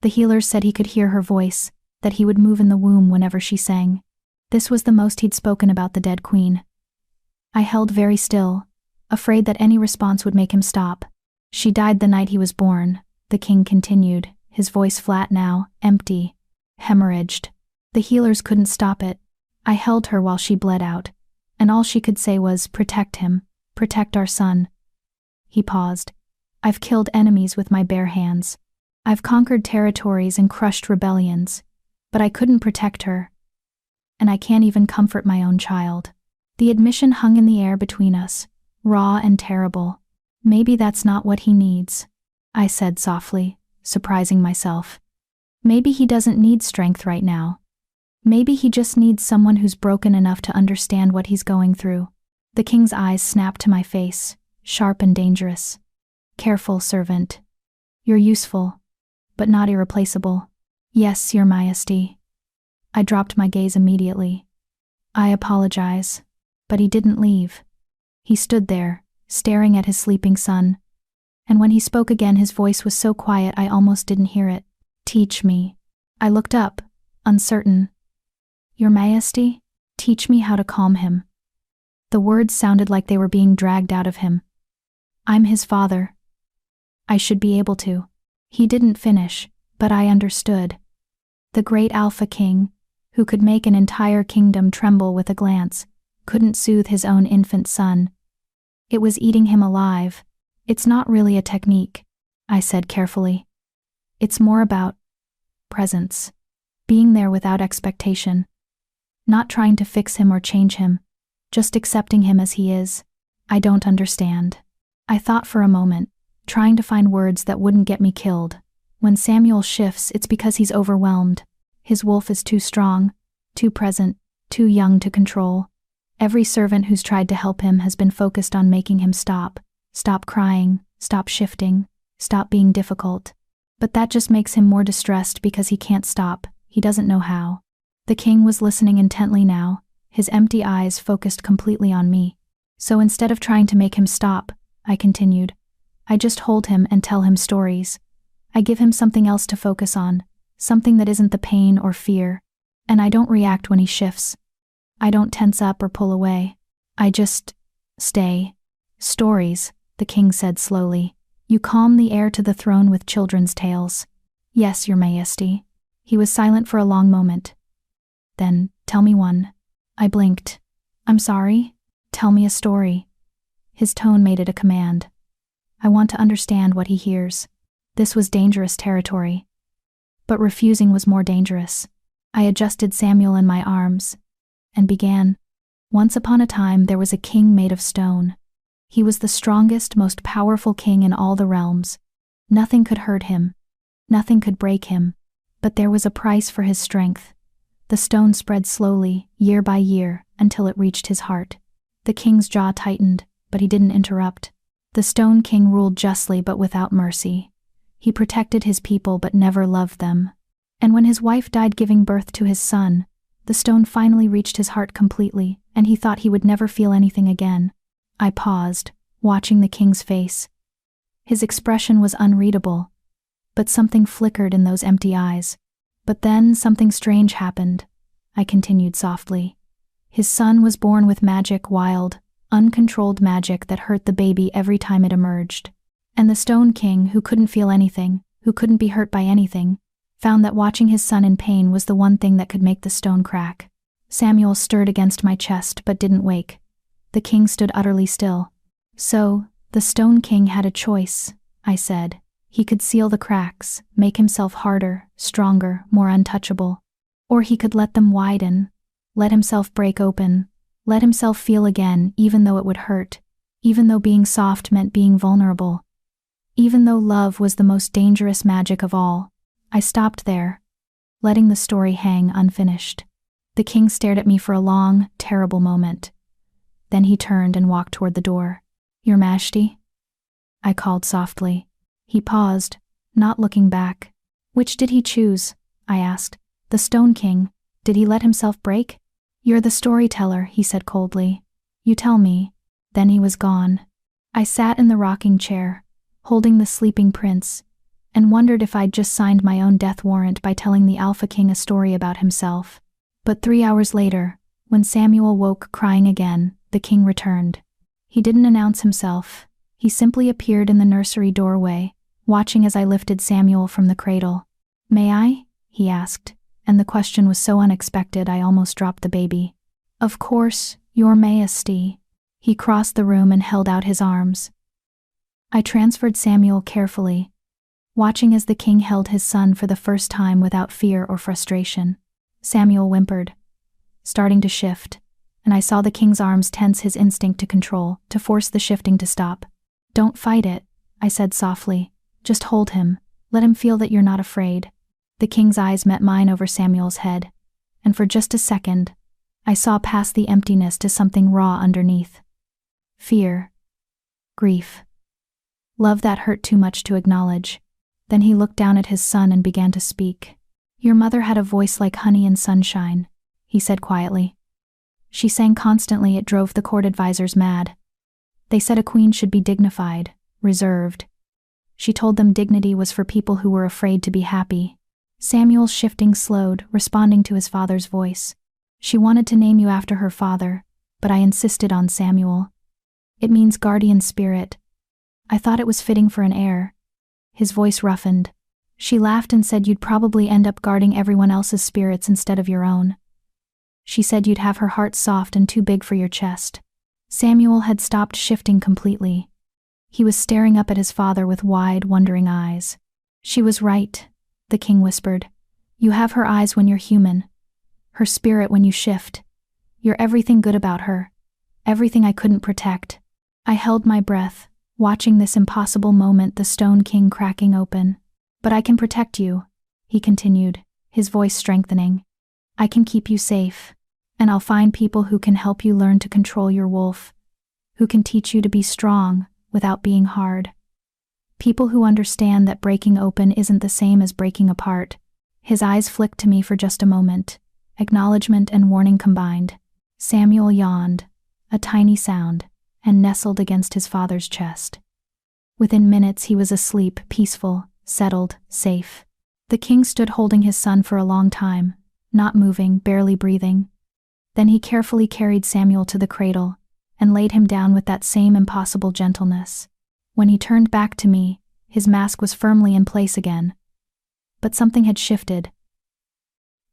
The healers said he could hear her voice, that he would move in the womb whenever she sang." This was the most he'd spoken about the dead queen. I held very still, afraid that any response would make him stop. "She died the night he was born," the king continued, his voice flat now, empty, hemorrhaged. "The healers couldn't stop it. I held her while she bled out, and all she could say was, 'Protect him, protect our son.'" He paused. "I've killed enemies with my bare hands. I've conquered territories and crushed rebellions, but I couldn't protect her. And I can't even comfort my own child." The admission hung in the air between us, raw and terrible. "Maybe that's not what he needs," I said softly, surprising myself. "Maybe he doesn't need strength right now. Maybe he just needs someone who's broken enough to understand what he's going through." The king's eyes snapped to my face, sharp and dangerous. "Careful, servant. You're useful, but not irreplaceable." "Yes, your majesty." I dropped my gaze immediately. "I apologize." But he didn't leave. He stood there, staring at his sleeping son. And when he spoke again, his voice was so quiet I almost didn't hear it. "Teach me." I looked up, uncertain. "Your majesty? Teach me how to calm him." The words sounded like they were being dragged out of him. "I'm his father. I should be able to." He didn't finish, but I understood. The great Alpha King, who could make an entire kingdom tremble with a glance, couldn't soothe his own infant son. It was eating him alive. "It's not really a technique," I said carefully. "It's more about presence. Being there without expectation. Not trying to fix him or change him, just accepting him as he is." "I don't understand." I thought for a moment, trying to find words that wouldn't get me killed. "When Samuel shifts, it's because he's overwhelmed. His wolf is too strong, too present, too young to control. Every servant who's tried to help him has been focused on making him stop crying, stop shifting, stop being difficult. But that just makes him more distressed because he can't stop, he doesn't know how." The king was listening intently now, his empty eyes focused completely on me. "So instead of trying to make him stop," I continued, "I just hold him and tell him stories. I give him something else to focus on, something that isn't the pain or fear. And I don't react when he shifts. I don't tense up or pull away. I just stay." "Stories," the king said slowly. "You calm the heir to the throne with children's tales." "Yes, your majesty." He was silent for a long moment. "Then, tell me one." I blinked. "I'm sorry?" "Tell me a story." His tone made it a command. "I want to understand what he hears." This was dangerous territory. But refusing was more dangerous. I adjusted Samuel in my arms and began. "Once upon a time there was a king made of stone. He was the strongest, most powerful king in all the realms. Nothing could hurt him. Nothing could break him. But there was a price for his strength. The stone spread slowly, year by year, until it reached his heart." The king's jaw tightened, but he didn't interrupt. "The Stone King ruled justly but without mercy. He protected his people but never loved them. And when his wife died giving birth to his son, the stone finally reached his heart completely, and he thought he would never feel anything again." I paused, watching the king's face. His expression was unreadable, but something flickered in those empty eyes. "But then something strange happened," I continued softly. "His son was born with magic, wild, uncontrolled magic that hurt the baby every time it emerged. And the Stone King, who couldn't feel anything, who couldn't be hurt by anything, found that watching his son in pain was the one thing that could make the stone crack." Samuel stirred against my chest but didn't wake. The king stood utterly still. "So, the Stone King had a choice," I said. He could seal the cracks, make himself harder, stronger, more untouchable. Or he could let them widen, let himself break open, let himself feel again even though it would hurt, even though being soft meant being vulnerable. Even though love was the most dangerous magic of all. I stopped there, letting the story hang unfinished. The king stared at me for a long, terrible moment. Then he turned and walked toward the door. "Your Majesty?" I called softly. He paused, not looking back. "Which did he choose?" I asked. "The Stone King? Did he let himself break?" "You're the storyteller," he said coldly. "You tell me." Then he was gone. I sat in the rocking chair, holding the sleeping prince, and wondered if I'd just signed my own death warrant by telling the Alpha King a story about himself. But 3 hours later, when Samuel woke crying again, the king returned. He didn't announce himself. He simply appeared in the nursery doorway, watching as I lifted Samuel from the cradle. "May I?" he asked, and the question was so unexpected I almost dropped the baby. "Of course, Your Majesty." He crossed the room and held out his arms. I transferred Samuel carefully, watching as the king held his son for the first time without fear or frustration. Samuel whimpered, starting to shift, and I saw the king's arms tense, his instinct to control, to force the shifting to stop. "Don't fight it," I said softly. "Just hold him. Let him feel that you're not afraid." The king's eyes met mine over Samuel's head, and for just a second, I saw past the emptiness to something raw underneath. Fear. Grief. Love that hurt too much to acknowledge. Then he looked down at his son and began to speak. "Your mother had a voice like honey and sunshine," he said quietly. "She sang constantly. It drove the court advisors mad. They said a queen should be dignified, reserved. She told them dignity was for people who were afraid to be happy." Samuel's shifting slowed, responding to his father's voice. "She wanted to name you after her father, but I insisted on Samuel. It means guardian spirit. I thought it was fitting for an heir." His voice roughened. "She laughed and said you'd probably end up guarding everyone else's spirits instead of your own. She said you'd have her heart soft and too big for your chest." Samuel had stopped shifting completely. He was staring up at his father with wide, wondering eyes. "She was right," the king whispered. "You have her eyes when you're human, her spirit when you shift. You're everything good about her, everything I couldn't protect." I held my breath, watching this impossible moment, the Stone King cracking open. "But I can protect you," he continued, his voice strengthening. "I can keep you safe, and I'll find people who can help you learn to control your wolf, who can teach you to be strong without being hard. People who understand that breaking open isn't the same as breaking apart." His eyes flicked to me for just a moment, acknowledgement and warning combined. Samuel yawned, a tiny sound, and nestled against his father's chest. Within minutes he was asleep, peaceful, settled, safe. The king stood holding his son for a long time, not moving, barely breathing. Then he carefully carried Samuel to the cradle and laid him down with that same impossible gentleness. When he turned back to me, his mask was firmly in place again. But something had shifted.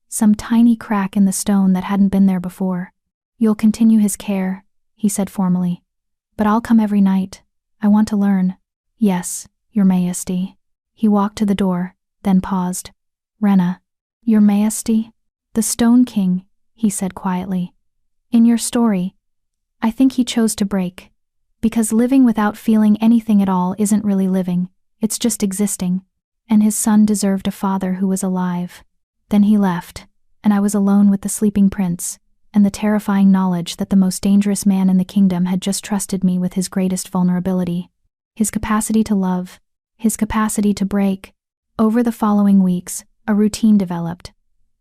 Some tiny crack in the stone that hadn't been there before. "You'll continue his care," he said formally. "But I'll come every night. I want to learn." "Yes, Your Majesty." He walked to the door, then paused. "Rena." "Your Majesty?" "The Stone King," he said quietly. "In your story, I think he chose to break. Because living without feeling anything at all isn't really living, it's just existing. And his son deserved a father who was alive." Then he left, and I was alone with the sleeping prince, and the terrifying knowledge that the most dangerous man in the kingdom had just trusted me with his greatest vulnerability. His capacity to love, his capacity to break. Over the following weeks, a routine developed.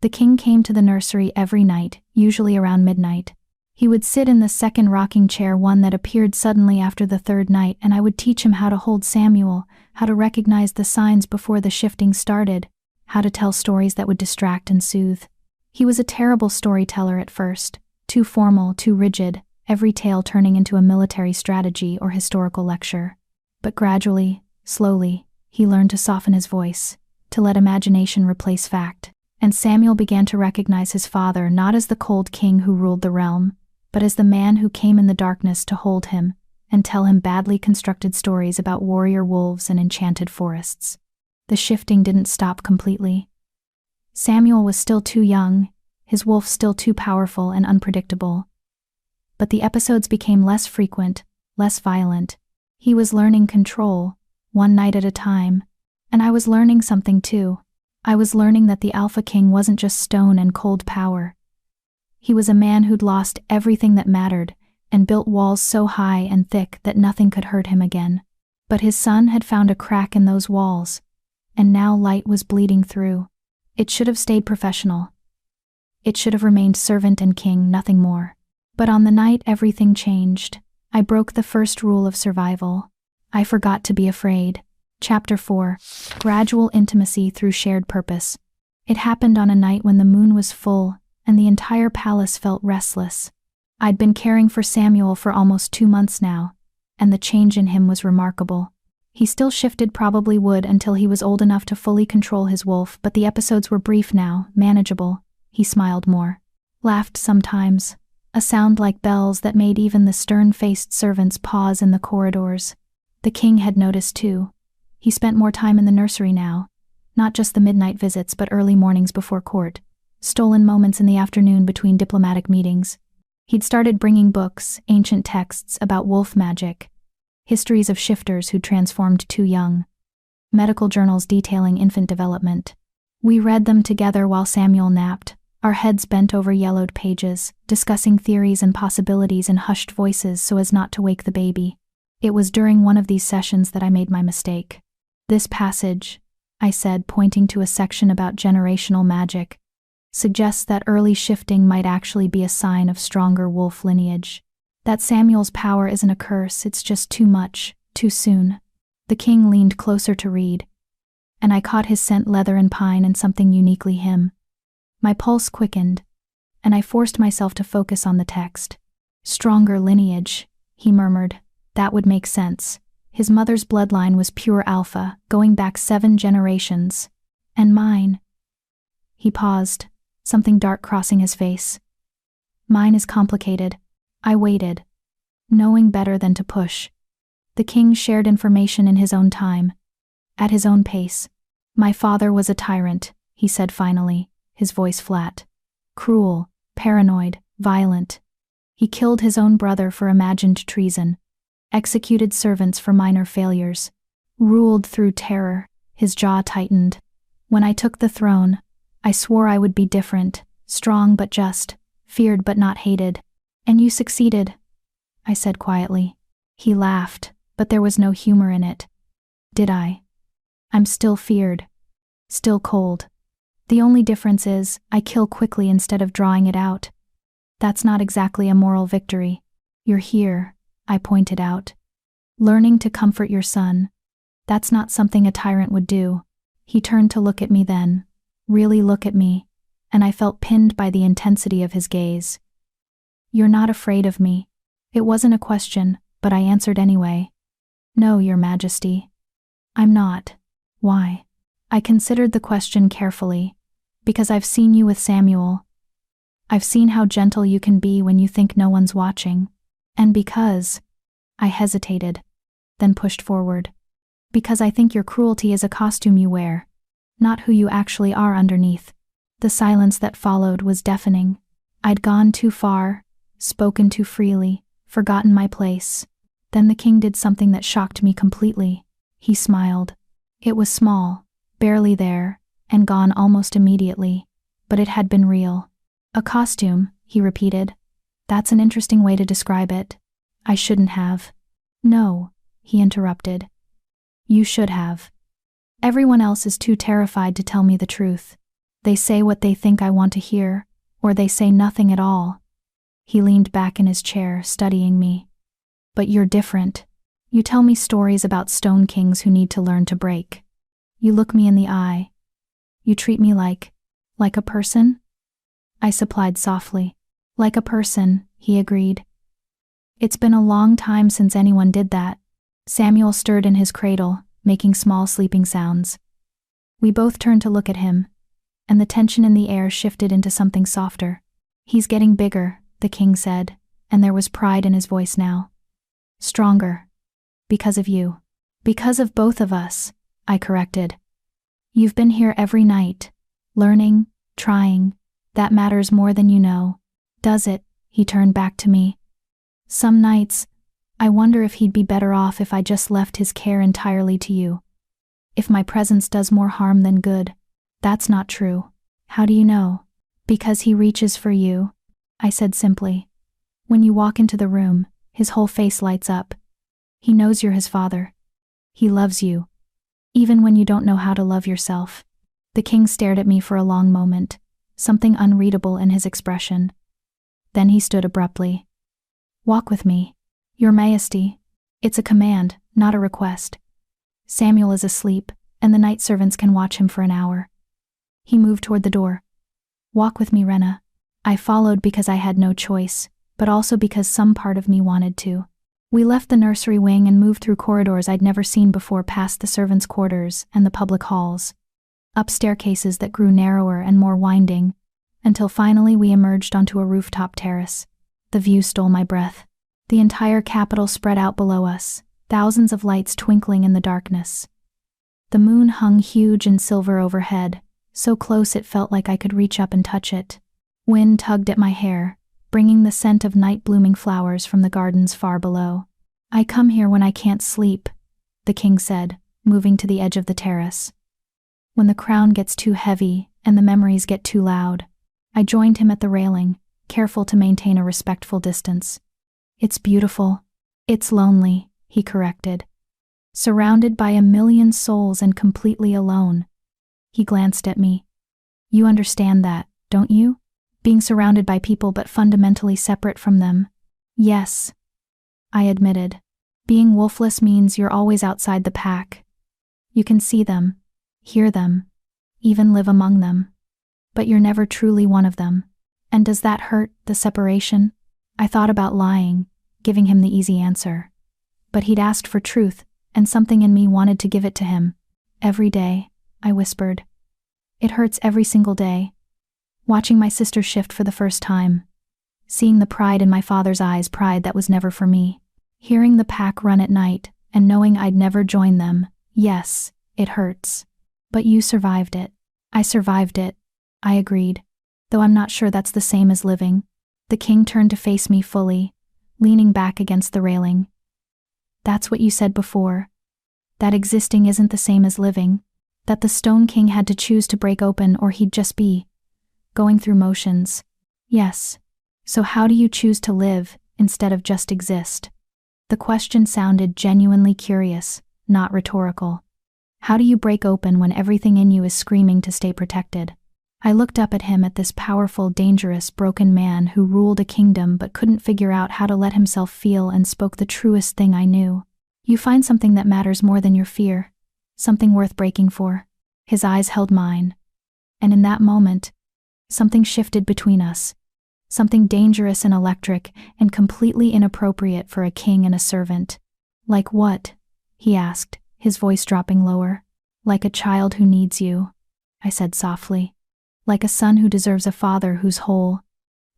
The king came to the nursery every night, usually around midnight. He would sit in the second rocking chair, one that appeared suddenly after the third night, and I would teach him how to hold Samuel, how to recognize the signs before the shifting started, how to tell stories that would distract and soothe. He was a terrible storyteller at first, too formal, too rigid, every tale turning into a military strategy or historical lecture. But gradually, slowly, he learned to soften his voice, to let imagination replace fact. And Samuel began to recognize his father not as the cold king who ruled the realm, but as the man who came in the darkness to hold him, and tell him badly constructed stories about warrior wolves and enchanted forests. The shifting didn't stop completely. Samuel was still too young, his wolf still too powerful and unpredictable. But the episodes became less frequent, less violent. He was learning control, one night at a time, and I was learning something too. I was learning that the Alpha King wasn't just stone and cold power. He was a man who'd lost everything that mattered and built walls so high and thick that nothing could hurt him again. But his son had found a crack in those walls, and now light was bleeding through. It should have stayed professional. It should have remained servant and king, nothing more. But on the night everything changed. I broke the first rule of survival. I forgot to be afraid. Chapter 4. Gradual intimacy through shared purpose. It happened on a night when the moon was full, and the entire palace felt restless. I'd been caring for Samuel for almost 2 months now, and the change in him was remarkable. He still shifted, probably would until he was old enough to fully control his wolf, but the episodes were brief now, manageable. He smiled more, laughed sometimes, a sound like bells that made even the stern-faced servants pause in the corridors. The king had noticed too. He spent more time in the nursery now, not just the midnight visits but early mornings before court, stolen moments in the afternoon between diplomatic meetings. He'd started bringing books, ancient texts about wolf magic, histories of shifters who'd transformed too young, medical journals detailing infant development. We read them together while Samuel napped, our heads bent over yellowed pages, discussing theories and possibilities in hushed voices so as not to wake the baby. It was during one of these sessions that I made my mistake. "This passage," I said, pointing to a section about generational magic, "suggests that early shifting might actually be a sign of stronger wolf lineage. That Samuel's power isn't a curse, it's just too much, too soon." The king leaned closer to read, and I caught his scent leather and pine and something uniquely him. My pulse quickened, and I forced myself to focus on the text. "Stronger lineage," he murmured. That would make sense. His mother's bloodline was pure alpha, going back 7 generations. And mine. He paused, something dark crossing his face. "Mine is complicated." I waited, knowing better than to push. The king shared information in his own time, at his own pace. "My father was a tyrant," he said finally, his voice flat. "Cruel, paranoid, violent. He killed his own brother for imagined treason, executed servants for minor failures, ruled through terror." His jaw tightened. "When I took the throne, I swore I would be different, strong but just, feared but not hated. And you succeeded," I said quietly. He laughed, but there was no humor in it. "Did I? I'm still feared. Still cold. The only difference is, I kill quickly instead of drawing it out. That's not exactly a moral victory. You're here," I pointed out, "learning to comfort your son. That's not something a tyrant would do." He turned to look at me then, really look at me, and I felt pinned by the intensity of his gaze. "You're not afraid of me." It wasn't a question, but I answered anyway. "No, Your Majesty. I'm not." "Why?" I considered the question carefully. "Because I've seen you with Samuel. I've seen how gentle you can be when you think no one's watching. And because..." I hesitated, then pushed forward. "Because I think your cruelty is a costume you wear, not who you actually are underneath." The silence that followed was deafening. I'd gone too far, spoken too freely, forgotten my place. Then the king did something that shocked me completely. He smiled. It was small, barely there, and gone almost immediately, but it had been real. "A costume," he repeated. "That's an interesting way to describe it." I shouldn't have. "No," he interrupted. "You should have. Everyone else is too terrified to tell me the truth. They say what they think I want to hear, or they say nothing at all." He leaned back in his chair, studying me. "But you're different. You tell me stories about stone kings who need to learn to break. You look me in the eye. You treat me like a person?" I supplied softly. "Like a person," he agreed. "It's been a long time since anyone did that." Samuel stirred in his cradle, making small sleeping sounds. We both turned to look at him, and the tension in the air shifted into something softer. "He's getting bigger," the king said, and there was pride in his voice now. Stronger. Because of you. Because of both of us, I corrected. You've been here every night. Learning, trying. That matters more than you know. Does it? He turned back to me. Some nights, I wonder if he'd be better off if I just left his care entirely to you. If my presence does more harm than good. That's not true. How do you know? Because he reaches for you, I said simply. When you walk into the room, his whole face lights up. He knows you're his father. He loves you. Even when you don't know how to love yourself. The king stared at me for a long moment, something unreadable in his expression. Then he stood abruptly. Walk with me. Your Majesty. It's a command, not a request. Samuel is asleep, and the night servants can watch him for an hour. He moved toward the door. Walk with me, Rena. I followed because I had no choice, but also because some part of me wanted to. We left the nursery wing and moved through corridors I'd never seen before, past the servants' quarters and the public halls, up staircases that grew narrower and more winding, until finally we emerged onto a rooftop terrace. The view stole my breath. The entire capital spread out below us, thousands of lights twinkling in the darkness. The moon hung huge and silver overhead, so close it felt like I could reach up and touch it. Wind tugged at my hair, bringing the scent of night-blooming flowers from the gardens far below. I come here when I can't sleep, the king said, moving to the edge of the terrace. When the crown gets too heavy and the memories get too loud. I joined him at the railing, careful to maintain a respectful distance. It's beautiful. It's lonely, he corrected. Surrounded by a million souls and completely alone. He glanced at me. You understand that, don't you? Being surrounded by people but fundamentally separate from them. Yes, I admitted. Being wolfless means you're always outside the pack. You can see them, hear them, even live among them. But you're never truly one of them. And does that hurt, the separation? I thought about lying, giving him the easy answer. But he'd asked for truth, and something in me wanted to give it to him. Every day, I whispered. It hurts every single day. Watching my sister shift for the first time. Seeing the pride in my father's eyes, pride that was never for me. Hearing the pack run at night, and knowing I'd never join them. Yes, it hurts. But you survived it. I survived it, I agreed. Though I'm not sure that's the same as living. The king turned to face me fully, leaning back against the railing. That's what you said before. That existing isn't the same as living. That the Stone King had to choose to break open or he'd just be going through motions. Yes. So how do you choose to live, instead of just exist? The question sounded genuinely curious, not rhetorical. How do you break open when everything in you is screaming to stay protected? I looked up at him, at this powerful, dangerous, broken man who ruled a kingdom but couldn't figure out how to let himself feel, and spoke the truest thing I knew. You find something that matters more than your fear. Something worth breaking for. His eyes held mine. And in that moment, something shifted between us. Something dangerous and electric, and completely inappropriate for a king and a servant. Like what? He asked, his voice dropping lower. Like a child who needs you, I said softly. Like a son who deserves a father who's whole,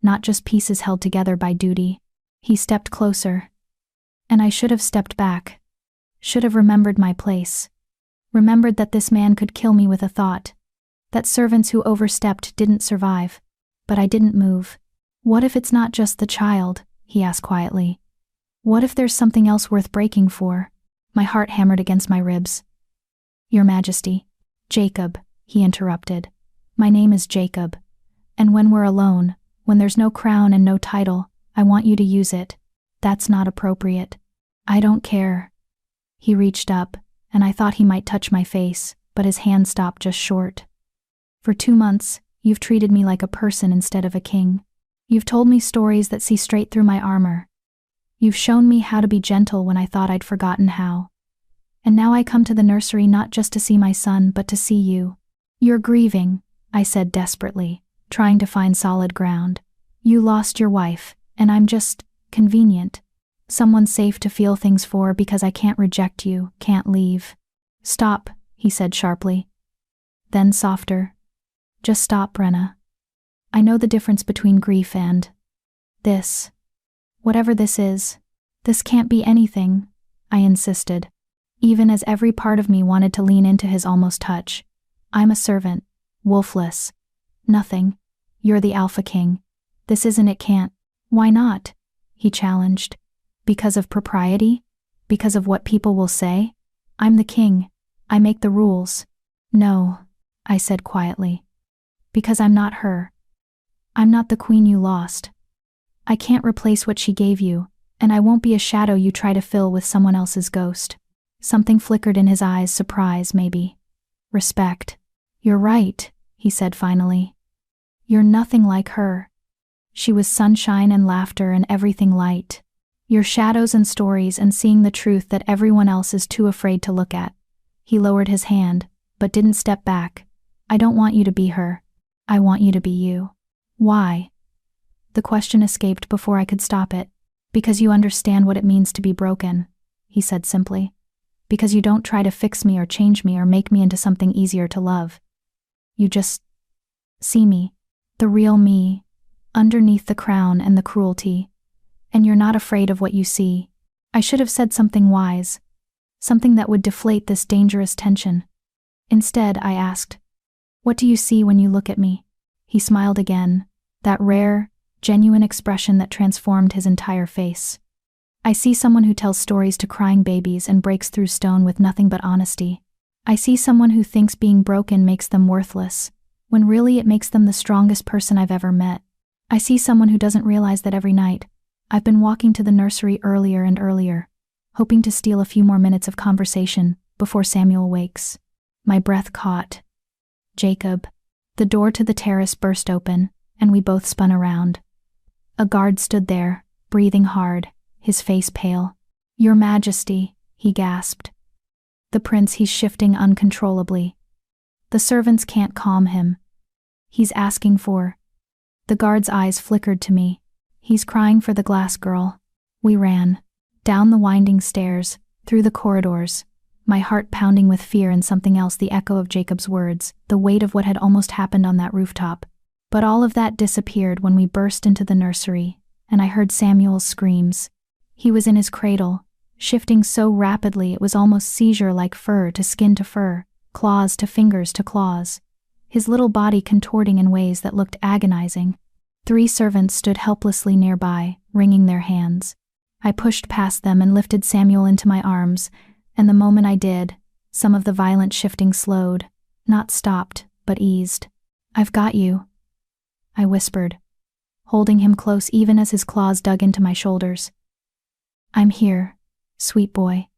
not just pieces held together by duty. He stepped closer. And I should have stepped back. Should have remembered my place. Remembered that this man could kill me with a thought. That servants who overstepped didn't survive. But I didn't move. What if it's not just the child? He asked quietly. What if there's something else worth breaking for? My heart hammered against my ribs. Your Majesty. Jacob, he interrupted. My name is Jacob. And when we're alone, when there's no crown and no title, I want you to use it. That's not appropriate. I don't care. He reached up, and I thought he might touch my face, but his hand stopped just short. For 2 months, you've treated me like a person instead of a king. You've told me stories that see straight through my armor. You've shown me how to be gentle when I thought I'd forgotten how. And now I come to the nursery not just to see my son, but to see you. You're grieving, I said desperately, trying to find solid ground. You lost your wife, and I'm just convenient. Someone safe to feel things for because I can't reject you, can't leave. Stop, he said sharply. Then softer. Just stop, Rena. I know the difference between grief and this. Whatever this is, This can't be anything, I insisted, even as every part of me wanted to lean into his almost touch. I'm a servant, Wolfless. Nothing. You're the Alpha King. This isn't it can't. Why not? He challenged. Because of propriety? Because of what people will say? I'm the king. I make the rules. No, I said quietly. Because I'm not her. I'm not the queen you lost. I can't replace what she gave you, and I won't be a shadow you try to fill with someone else's ghost. Something flickered in his eyes, surprise, maybe. Respect. You're right, he said finally. You're nothing like her. She was sunshine and laughter and everything light. Your shadows and stories and seeing the truth that everyone else is too afraid to look at. He lowered his hand, but didn't step back. I don't want you to be her. I want you to be you. Why? The question escaped before I could stop it. Because you understand what it means to be broken, he said simply. Because you don't try to fix me or change me or make me into something easier to love. You just see me, the real me, underneath the crown and the cruelty. And you're not afraid of what you see. I should have said something wise, something that would deflate this dangerous tension. Instead, I asked, what do you see when you look at me? He smiled again, that rare, genuine expression that transformed his entire face. I see someone who tells stories to crying babies and breaks through stone with nothing but honesty. I see someone who thinks being broken makes them worthless, when really it makes them the strongest person I've ever met. I see someone who doesn't realize that every night, I've been walking to the nursery earlier and earlier, hoping to steal a few more minutes of conversation before Samuel wakes. My breath caught. Jacob. The door to the terrace burst open, and we both spun around. A guard stood there, breathing hard, his face pale. Your Majesty, he gasped. The prince, he's shifting uncontrollably. The servants can't calm him. He's asking for. The guard's eyes flickered to me. He's crying for the glass girl. We ran. Down the winding stairs, through the corridors, my heart pounding with fear and something else, the echo of Jacob's words, the weight of what had almost happened on that rooftop. But all of that disappeared when we burst into the nursery, and I heard Samuel's screams. He was in his cradle, shifting so rapidly it was almost seizure-like, fur to skin to fur, claws to fingers to claws, his little body contorting in ways that looked agonizing. 3 servants stood helplessly nearby, wringing their hands. I pushed past them and lifted Samuel into my arms, and the moment I did, some of the violent shifting slowed, not stopped, but eased. I've got you, I whispered, holding him close even as his claws dug into my shoulders. I'm here, sweet boy.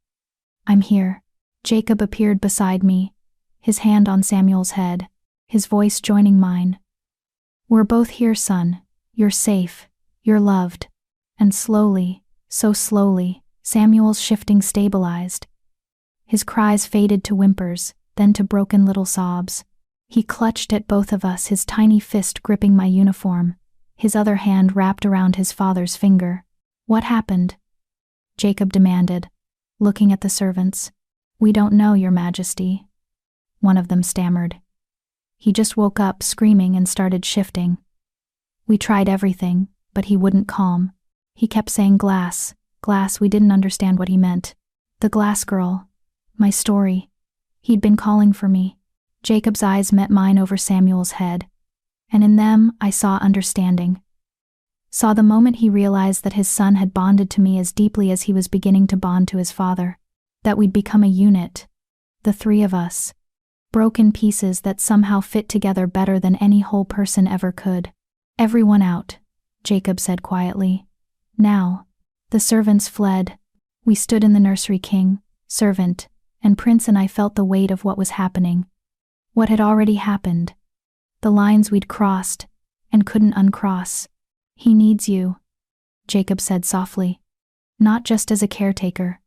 I'm here. Jacob appeared beside me, his hand on Samuel's head, his voice joining mine. We're both here, son. You're safe. You're loved. And slowly, so slowly, Samuel's shifting stabilized. His cries faded to whimpers, then to broken little sobs. He clutched at both of us, his tiny fist gripping my uniform, his other hand wrapped around his father's finger. What happened? Jacob demanded, looking at the servants. We don't know, Your Majesty. One of them stammered. He just woke up screaming and started shifting. We tried everything, but he wouldn't calm. He kept saying glass, glass. We didn't understand what he meant. The glass girl. My story. He'd been calling for me. Jacob's eyes met mine over Samuel's head, and in them I saw understanding. Saw the moment he realized that his son had bonded to me as deeply as he was beginning to bond to his father. That we'd become a unit. The 3 of us. Broken pieces that somehow fit together better than any whole person ever could. Everyone out, Jacob said quietly. Now. The servants fled. We stood in the nursery, king, servant, and prince, and I felt the weight of what was happening. What had already happened. The lines we'd crossed, and couldn't uncross. He needs you, Jacob said softly. Not just as a caretaker.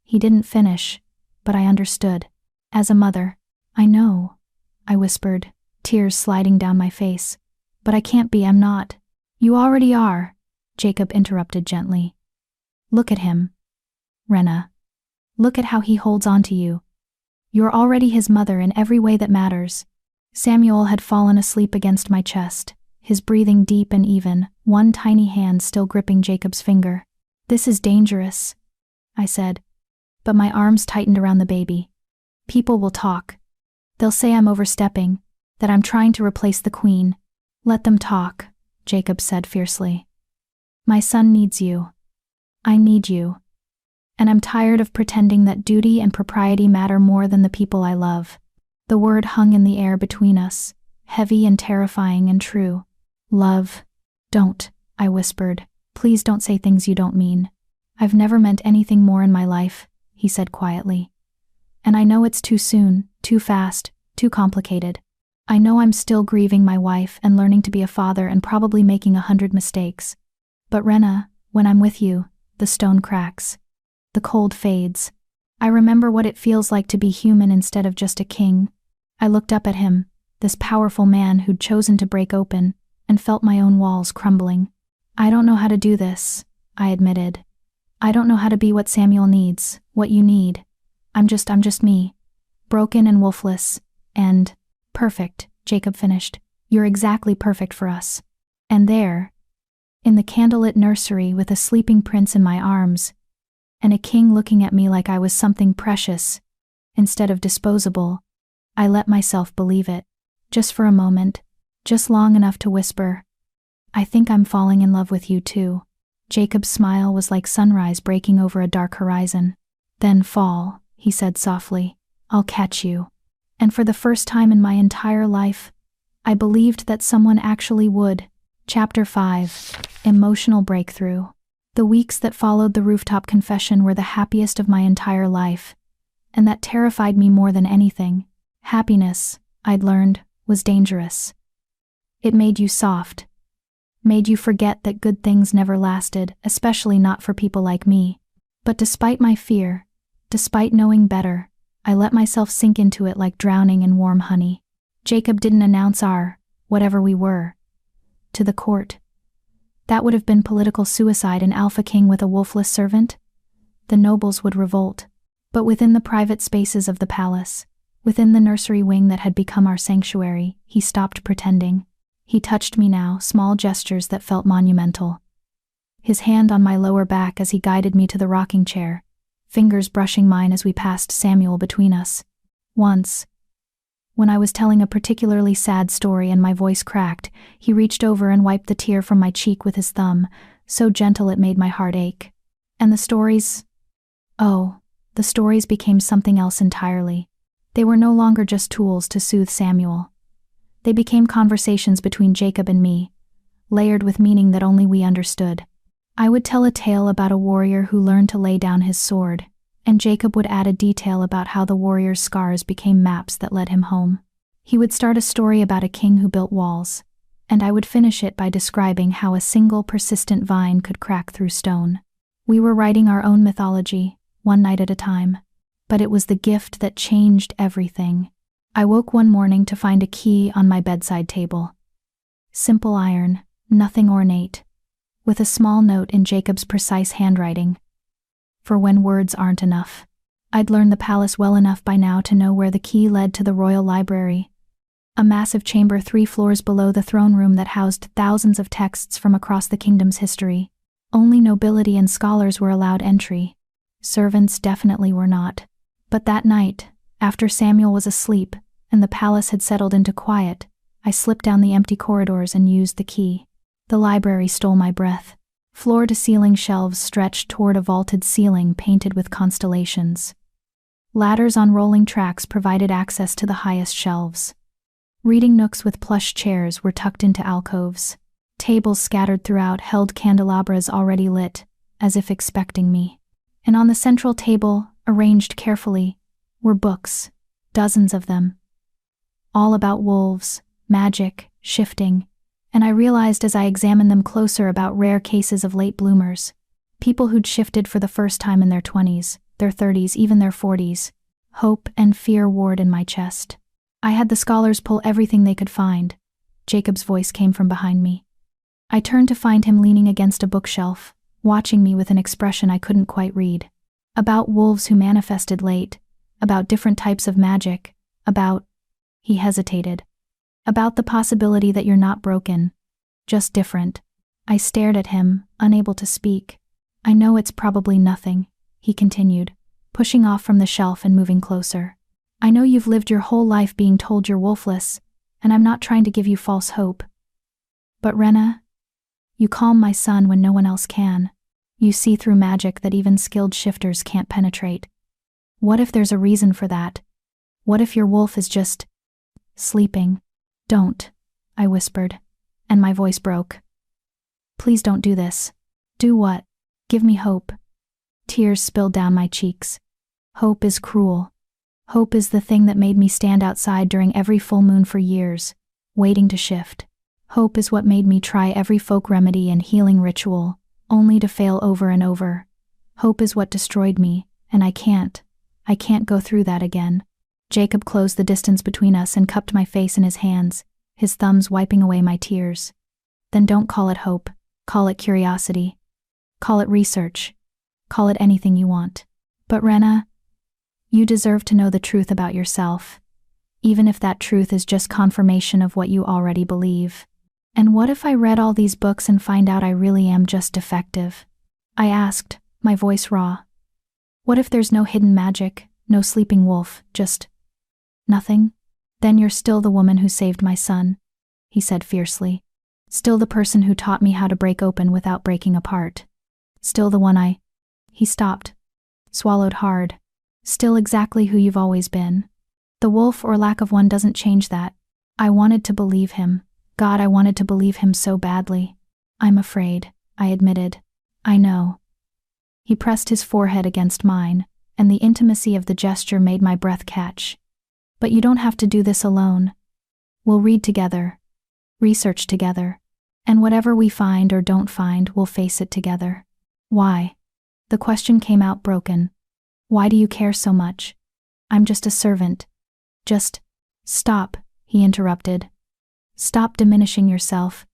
He didn't finish, but I understood. As a mother. I know, I whispered, tears sliding down my face. But I can't be, I'm not. You already are, Jacob interrupted gently. Look at him. Rena. Look at how he holds on to you. You're already his mother in every way that matters. Samuel had fallen asleep against my chest, his breathing deep and even, one tiny hand still gripping Jacob's finger. "This is dangerous," I said, but my arms tightened around the baby. "People will talk. They'll say I'm overstepping, that I'm trying to replace the queen." "Let them talk," Jacob said fiercely. "My son needs you. I need you. And I'm tired of pretending that duty and propriety matter more than the people I love." The word hung in the air between us, heavy and terrifying and true. "Love. Don't," I whispered. "Please don't say things you don't mean." "I've never meant anything more in my life," he said quietly. "And I know it's too soon, too fast, too complicated. I know I'm still grieving my wife and learning to be a father and probably making 100 mistakes. But Rena, when I'm with you, the stone cracks. The cold fades. I remember what it feels like to be human instead of just a king." I looked up at him, this powerful man who'd chosen to break open, and felt my own walls crumbling. "I don't know how to do this," I admitted. "I don't know how to be what Samuel needs, what you need. I'm just me. Broken and wolfless, and perfect," Jacob finished. "You're exactly perfect for us." And there, in the candlelit nursery with a sleeping prince in my arms, and a king looking at me like I was something precious, instead of disposable, I let myself believe it. Just for a moment, just long enough to whisper, "I think I'm falling in love with you too." Jacob's smile was like sunrise breaking over a dark horizon. "Then fall," he said softly. "I'll catch you." And for the first time in my entire life, I believed that someone actually would. Chapter 5. Emotional Breakthrough. The weeks that followed the rooftop confession were the happiest of my entire life, and that terrified me more than anything. Happiness, I'd learned, was dangerous. It made you soft, made you forget that good things never lasted, especially not for people like me. But despite my fear, despite knowing better, I let myself sink into it like drowning in warm honey. Jacob didn't announce our, whatever we were, to the court. That would have been political suicide, an alpha king with a wolfless servant. The nobles would revolt. But within the private spaces of the palace, within the nursery wing that had become our sanctuary, he stopped pretending. He touched me now, small gestures that felt monumental. His hand on my lower back as he guided me to the rocking chair, fingers brushing mine as we passed Samuel between us. Once, when I was telling a particularly sad story and my voice cracked, he reached over and wiped the tear from my cheek with his thumb, so gentle it made my heart ache. And the stories became something else entirely. They were no longer just tools to soothe Samuel. They became conversations between Jacob and me, layered with meaning that only we understood. I would tell a tale about a warrior who learned to lay down his sword, and Jacob would add a detail about how the warrior's scars became maps that led him home. He would start a story about a king who built walls, and I would finish it by describing how a single persistent vine could crack through stone. We were writing our own mythology, one night at a time, but it was the gift that changed everything. I woke one morning to find a key on my bedside table. Simple iron, nothing ornate, with a small note in Jacob's precise handwriting. For when words aren't enough. I'd learned the palace well enough by now to know where the key led to the royal library, a massive chamber 3 floors below the throne room that housed thousands of texts from across the kingdom's history. Only nobility and scholars were allowed entry. Servants definitely were not. But that night, after Samuel was asleep and the palace had settled into quiet, I slipped down the empty corridors and used the key. The library stole my breath. Floor-to-ceiling shelves stretched toward a vaulted ceiling painted with constellations. Ladders on rolling tracks provided access to the highest shelves. Reading nooks with plush chairs were tucked into alcoves. Tables scattered throughout held candelabras already lit, as if expecting me. And on the central table, arranged carefully, were books, dozens of them. All about wolves, magic, shifting, and I realized as I examined them closer about rare cases of late bloomers, people who'd shifted for the first time in their 20s, their 30s, even their 40s. Hope and fear warred in my chest. I had the scholars pull everything they could find. Jacob's voice came from behind me. I turned to find him leaning against a bookshelf, watching me with an expression I couldn't quite read. About wolves who manifested late, about different types of magic, he hesitated. About the possibility that you're not broken, just different. I stared at him, unable to speak. I know it's probably nothing, he continued, pushing off from the shelf and moving closer. I know you've lived your whole life being told you're wolfless, and I'm not trying to give you false hope. But Rena, you calm my son when no one else can. You see through magic that even skilled shifters can't penetrate. What if there's a reason for that? What if your wolf is just sleeping? Don't, I whispered, and my voice broke. Please don't do this. Do what? Give me hope. Tears spilled down my cheeks. Hope is cruel. Hope is the thing that made me stand outside during every full moon for years, waiting to shift. Hope is what made me try every folk remedy and healing ritual, only to fail over and over. Hope is what destroyed me, and I can't go through that again. Jacob closed the distance between us and cupped my face in his hands, his thumbs wiping away my tears. Then don't call it hope, call it curiosity. Call it research. Call it anything you want. But Rena, you deserve to know the truth about yourself, even if that truth is just confirmation of what you already believe. And what if I read all these books and find out I really am just defective? I asked, my voice raw. What if there's no hidden magic, no sleeping wolf, just nothing? Then you're still the woman who saved my son, he said fiercely. Still the person who taught me how to break open without breaking apart. Still the one He stopped, swallowed hard. Still exactly who you've always been. The wolf or lack of one doesn't change that. I wanted to believe him. God, I wanted to believe him so badly. I'm afraid, I admitted. I know. He pressed his forehead against mine, and the intimacy of the gesture made my breath catch. But you don't have to do this alone. We'll read together, research together, and whatever we find or don't find, we'll face it together. Why? The question came out broken. Why do you care so much? I'm just a servant. Just stop, he interrupted. Stop diminishing yourself.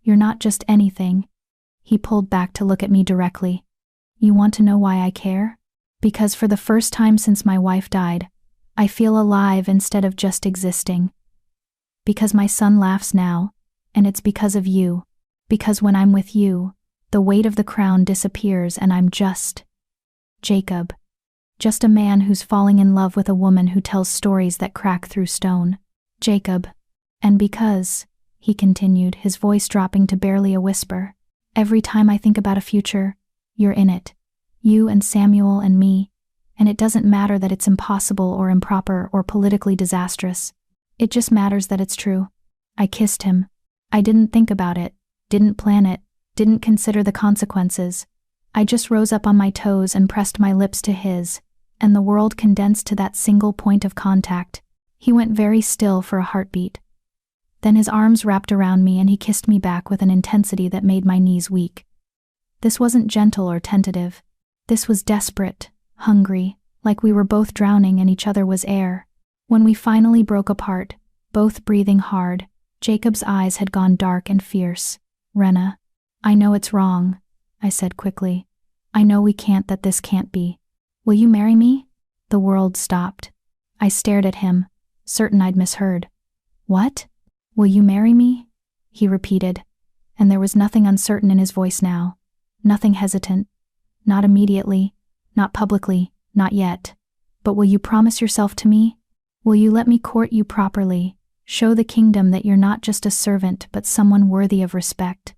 You're not just anything. He pulled back to look at me directly. You want to know why I care? Because for the first time since my wife died, I feel alive instead of just existing. Because my son laughs now, and it's because of you. Because when I'm with you, the weight of the crown disappears and I'm just Jacob. Just a man who's falling in love with a woman who tells stories that crack through stone. Jacob. And because, he continued, his voice dropping to barely a whisper, every time I think about a future, you're in it. You and Samuel and me. And it doesn't matter that it's impossible or improper or politically disastrous. It just matters that it's true. I kissed him. I didn't think about it, didn't plan it, didn't consider the consequences. I just rose up on my toes and pressed my lips to his, and the world condensed to that single point of contact. He went very still for a heartbeat. Then his arms wrapped around me and he kissed me back with an intensity that made my knees weak. This wasn't gentle or tentative. This was desperate, hungry, like we were both drowning and each other was air. When we finally broke apart, both breathing hard, Jacob's eyes had gone dark and fierce. Rena, I know it's wrong, I said quickly. I know we can't, that this can't be. Will you marry me? The world stopped. I stared at him, certain I'd misheard. What? Will you marry me? He repeated, and there was nothing uncertain in his voice now, nothing hesitant. Not immediately, not publicly, not yet. But will you promise yourself to me? Will you let me court you properly, show the kingdom that you're not just a servant but someone worthy of respect?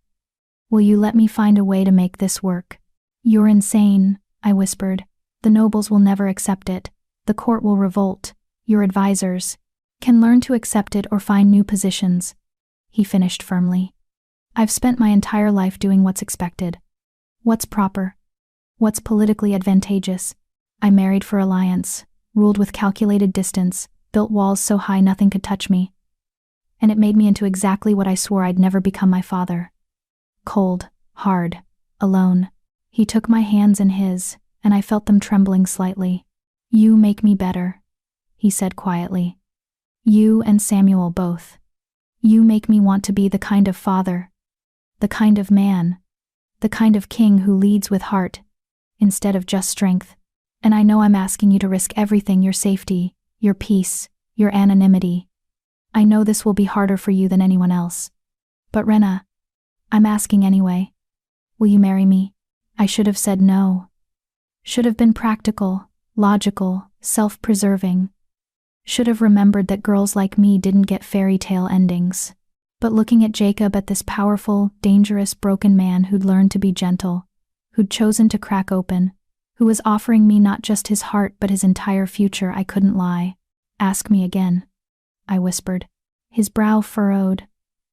Will you let me find a way to make this work? You're insane, I whispered. The nobles will never accept it. The court will revolt. Your advisors can learn to accept it or find new positions. He finished firmly. I've spent my entire life doing what's expected. What's proper? What's politically advantageous? I married for alliance, ruled with calculated distance, built walls so high nothing could touch me. And it made me into exactly what I swore I'd never become: my father. Cold, hard, alone. He took my hands in his, and I felt them trembling slightly. You make me better, he said quietly. You and Samuel both. You make me want to be the kind of father, the kind of man, the kind of king who leads with heart, instead of just strength. And I know I'm asking you to risk everything: your safety, your peace, your anonymity. I know this will be harder for you than anyone else. But Rena, I'm asking anyway. Will you marry me? I should have said no. Should have been practical, logical, self-preserving. Should have remembered that girls like me didn't get fairy tale endings. But looking at Jacob, at this powerful, dangerous, broken man who'd learned to be gentle, who'd chosen to crack open, who was offering me not just his heart but his entire future, I couldn't lie. Ask me again, I whispered. His brow furrowed.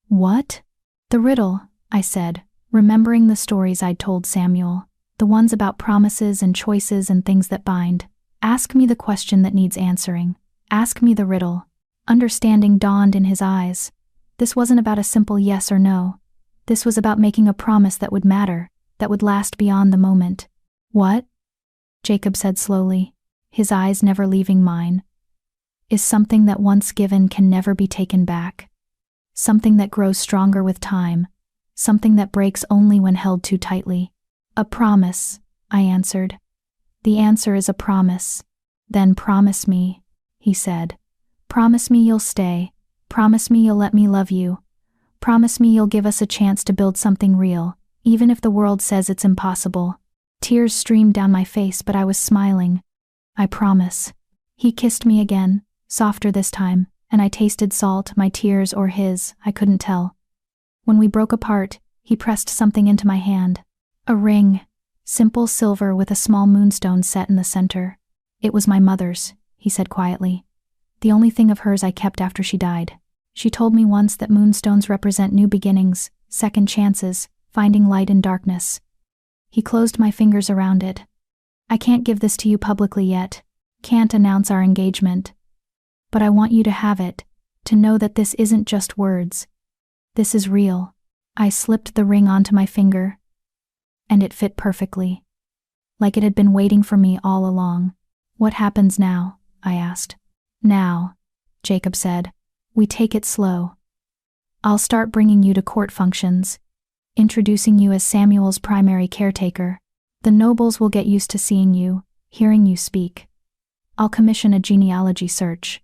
What? The riddle, I said, remembering the stories I'd told Samuel, the ones about promises and choices and things that bind. Ask me the question that needs answering. Ask me the riddle. Understanding dawned in his eyes. This wasn't about a simple yes or no. This was about making a promise that would matter, that would last beyond the moment. What? Jacob said slowly, his eyes never leaving mine. Is something that once given can never be taken back. Something that grows stronger with time. Something that breaks only when held too tightly. A promise, I answered. The answer is a promise. Then promise me, he said. Promise me you'll stay. Promise me you'll let me love you. Promise me you'll give us a chance to build something real, even if the world says it's impossible. Tears streamed down my face, but I was smiling. I promise. He kissed me again, softer this time, and I tasted salt, my tears or his, I couldn't tell. When we broke apart, he pressed something into my hand. A ring, simple silver with a small moonstone set in the center. It was my mother's, he said quietly. The only thing of hers I kept after she died. She told me once that moonstones represent new beginnings, second chances, finding light in darkness. He closed my fingers around it. I can't give this to you publicly yet, can't announce our engagement. But I want you to have it, to know that this isn't just words. This is real. I slipped the ring onto my finger, and it fit perfectly. Like it had been waiting for me all along. What happens now? I asked. Now, Jacob said, we take it slow. I'll start bringing you to court functions, introducing you as Samuel's primary caretaker. The nobles will get used to seeing you, hearing you speak. I'll commission a genealogy search.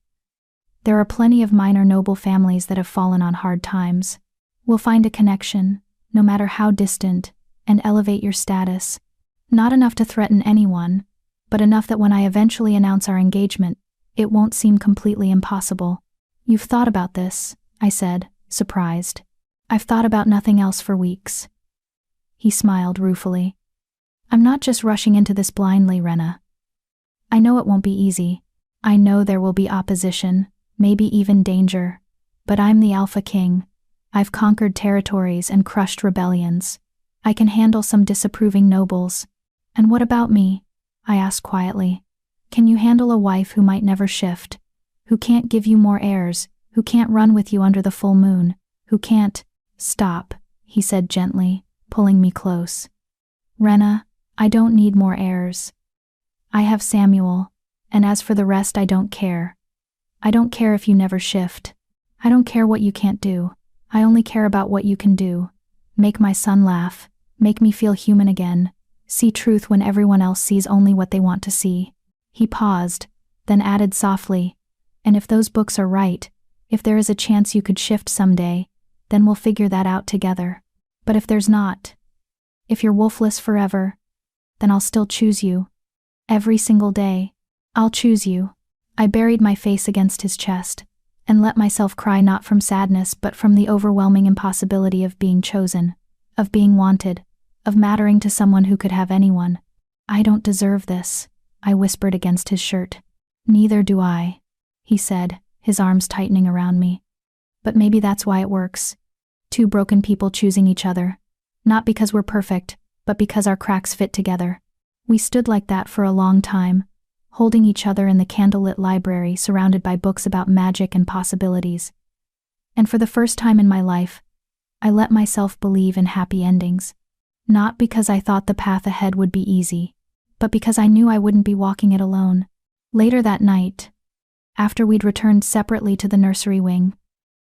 There are plenty of minor noble families that have fallen on hard times. We'll find a connection, no matter how distant, and elevate your status. Not enough to threaten anyone, but enough that when I eventually announce our engagement, it won't seem completely impossible. You've thought about this, I said, surprised. I've thought about nothing else for weeks. He smiled ruefully. I'm not just rushing into this blindly, Rena. I know it won't be easy. I know there will be opposition, maybe even danger. But I'm the Alpha King. I've conquered territories and crushed rebellions. I can handle some disapproving nobles. And what about me? I asked quietly. Can you handle a wife who might never shift? Who can't give you more heirs? Who can't run with you under the full moon? Who can't... Stop, he said gently, pulling me close. Rena, I don't need more heirs. I have Samuel, and as for the rest, I don't care. I don't care if you never shift. I don't care what you can't do. I only care about what you can do. Make my son laugh. Make me feel human again. See truth when everyone else sees only what they want to see. He paused, then added softly, and if those books are right, if there is a chance you could shift someday, then we'll figure that out together. But if there's not, if you're wolfless forever, then I'll still choose you. Every single day, I'll choose you. I buried my face against his chest, and let myself cry not from sadness but from the overwhelming impossibility of being chosen, of being wanted, of mattering to someone who could have anyone. I don't deserve this, I whispered against his shirt. Neither do I, he said, his arms tightening around me. But maybe that's why it works. Two broken people choosing each other. Not because we're perfect, but because our cracks fit together. We stood like that for a long time, holding each other in the candlelit library surrounded by books about magic and possibilities. And for the first time in my life, I let myself believe in happy endings. Not because I thought the path ahead would be easy, but because I knew I wouldn't be walking it alone. Later that night, after we'd returned separately to the nursery wing,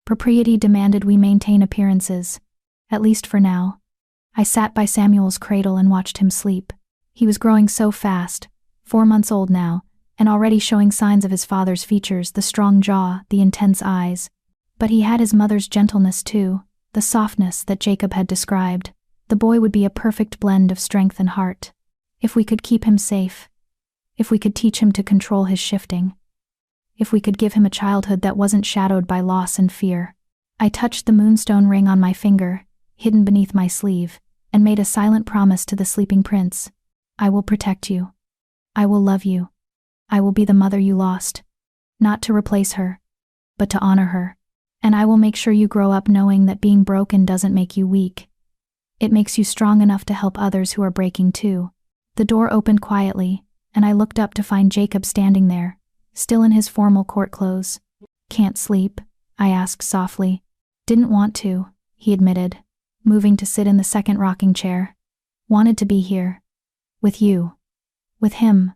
propriety demanded we maintain appearances, at least for now. I sat by Samuel's cradle and watched him sleep. He was growing so fast, 4 months old now, and already showing signs of his father's features, the strong jaw, the intense eyes. But he had his mother's gentleness too, the softness that Jacob had described, the The boy would be a perfect blend of strength and heart. If we could keep him safe. If we could teach him to control his shifting. If we could give him a childhood that wasn't shadowed by loss and fear. I touched the moonstone ring on my finger, hidden beneath my sleeve, and made a silent promise to the sleeping prince. I will protect you. I will love you. I will be the mother you lost. Not to replace her, but to honor her. And I will make sure you grow up knowing that being broken doesn't make you weak. It makes you strong enough to help others who are breaking too. The door opened quietly, and I looked up to find Jacob standing there, still in his formal court clothes. "Can't sleep?" I asked softly. "Didn't want to," he admitted, moving to sit in the second rocking chair. "Wanted to be here. With you. With him.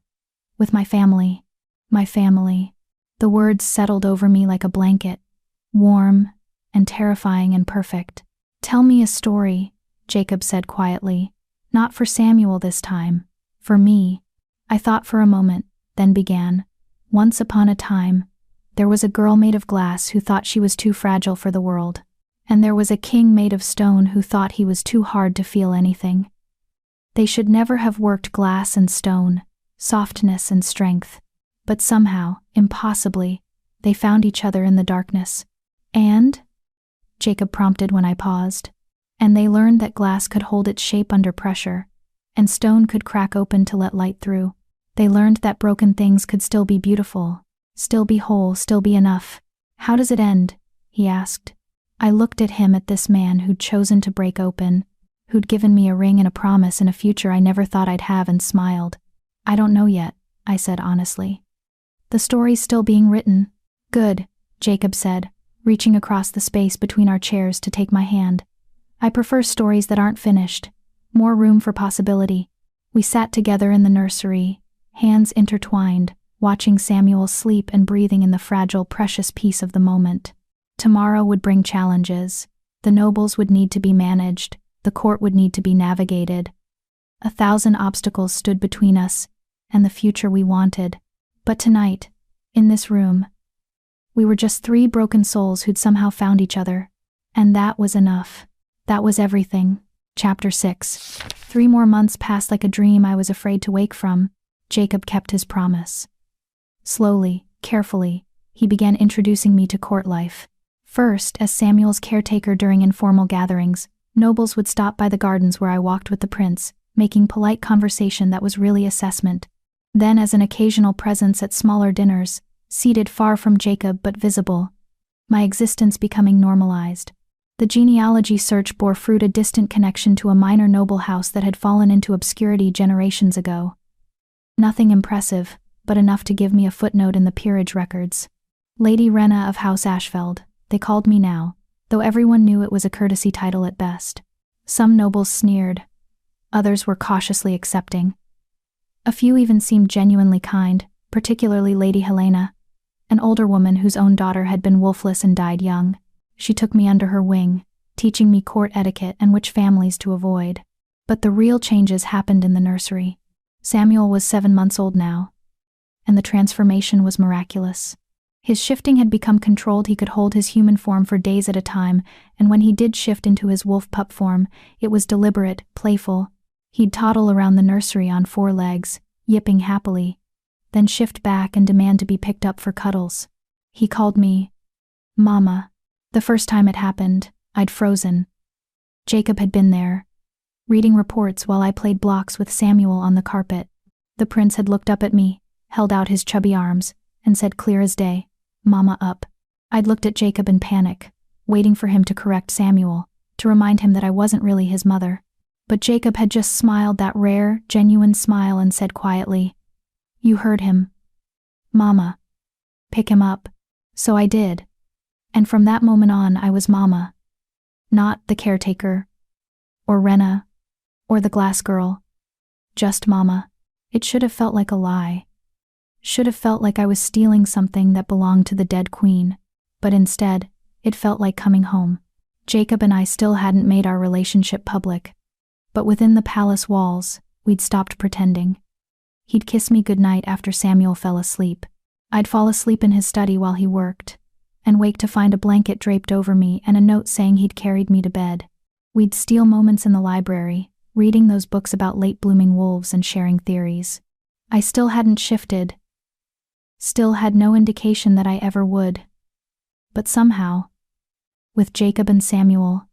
With my family. My family." The words settled over me like a blanket, warm and terrifying and perfect. "Tell me a story," Jacob said quietly. "Not for Samuel this time. For me." I thought for a moment, then began. "Once upon a time, there was a girl made of glass who thought she was too fragile for the world. And there was a king made of stone who thought he was too hard to feel anything. They should never have worked glass and stone, softness and strength. But somehow, impossibly, they found each other in the darkness. And?" Jacob prompted when I paused. "And they learned that glass could hold its shape under pressure, and stone could crack open to let light through. They learned that broken things could still be beautiful, still be whole, still be enough." "How does it end?" he asked. I looked at him, at this man who'd chosen to break open, who'd given me a ring and a promise and a future I never thought I'd have, and smiled. "I don't know yet," I said honestly. "The story's still being written." "Good," Jacob said, reaching across the space between our chairs to take my hand. "I prefer stories that aren't finished. More room for possibility." We sat together in the nursery, hands intertwined, watching Samuel sleep and breathing in the fragile, precious peace of the moment. Tomorrow would bring challenges. The nobles would need to be managed. The court would need to be navigated. 1,000 obstacles stood between us and the future we wanted. But tonight, in this room, we were just 3 broken souls who'd somehow found each other. And that was enough. That was everything. Chapter 6. 3 more months passed like a dream I was afraid to wake from. Jacob kept his promise. Slowly, carefully, he began introducing me to court life. First, as Samuel's caretaker during informal gatherings, nobles would stop by the gardens where I walked with the prince, making polite conversation that was really assessment. Then as an occasional presence at smaller dinners, seated far from Jacob but visible, my existence becoming normalized. The genealogy search bore fruit, a distant connection to a minor noble house that had fallen into obscurity generations ago. Nothing impressive, but enough to give me a footnote in the peerage records. Lady Rena of House Ashfeld, they called me now, though everyone knew it was a courtesy title at best. Some nobles sneered. Others were cautiously accepting. A few even seemed genuinely kind, particularly Lady Helena, an older woman whose own daughter had been wolfless and died young. She took me under her wing, teaching me court etiquette and which families to avoid. But the real changes happened in the nursery. Samuel was 7 months old now, and the transformation was miraculous. His shifting had become controlled. He could hold his human form for days at a time, and when he did shift into his wolf pup form, it was deliberate, playful. He'd toddle around the nursery on 4 legs, yipping happily, then shift back and demand to be picked up for cuddles. He called me Mama. The first time it happened, I'd frozen. Jacob had been there, reading reports while I played blocks with Samuel on the carpet. The prince had looked up at me, held out his chubby arms, and said clear as day, "Mama up." I'd looked at Jacob in panic, waiting for him to correct Samuel, to remind him that I wasn't really his mother. But Jacob had just smiled that rare, genuine smile and said quietly, "You heard him. Mama. Pick him up." So I did. And from that moment on, I was Mama. Not the caretaker, or Rena, or the glass girl. Just Mama. It should have felt like a lie. Should have felt like I was stealing something that belonged to the dead queen. But instead, it felt like coming home. Jacob and I still hadn't made our relationship public. But within the palace walls, we'd stopped pretending. He'd kiss me goodnight after Samuel fell asleep. I'd fall asleep in his study while he worked, and wake to find a blanket draped over me and a note saying he'd carried me to bed. We'd steal moments in the library, reading those books about late-blooming wolves and sharing theories. I still hadn't shifted. Still had no indication that I ever would. But somehow, with Jacob and Samuel,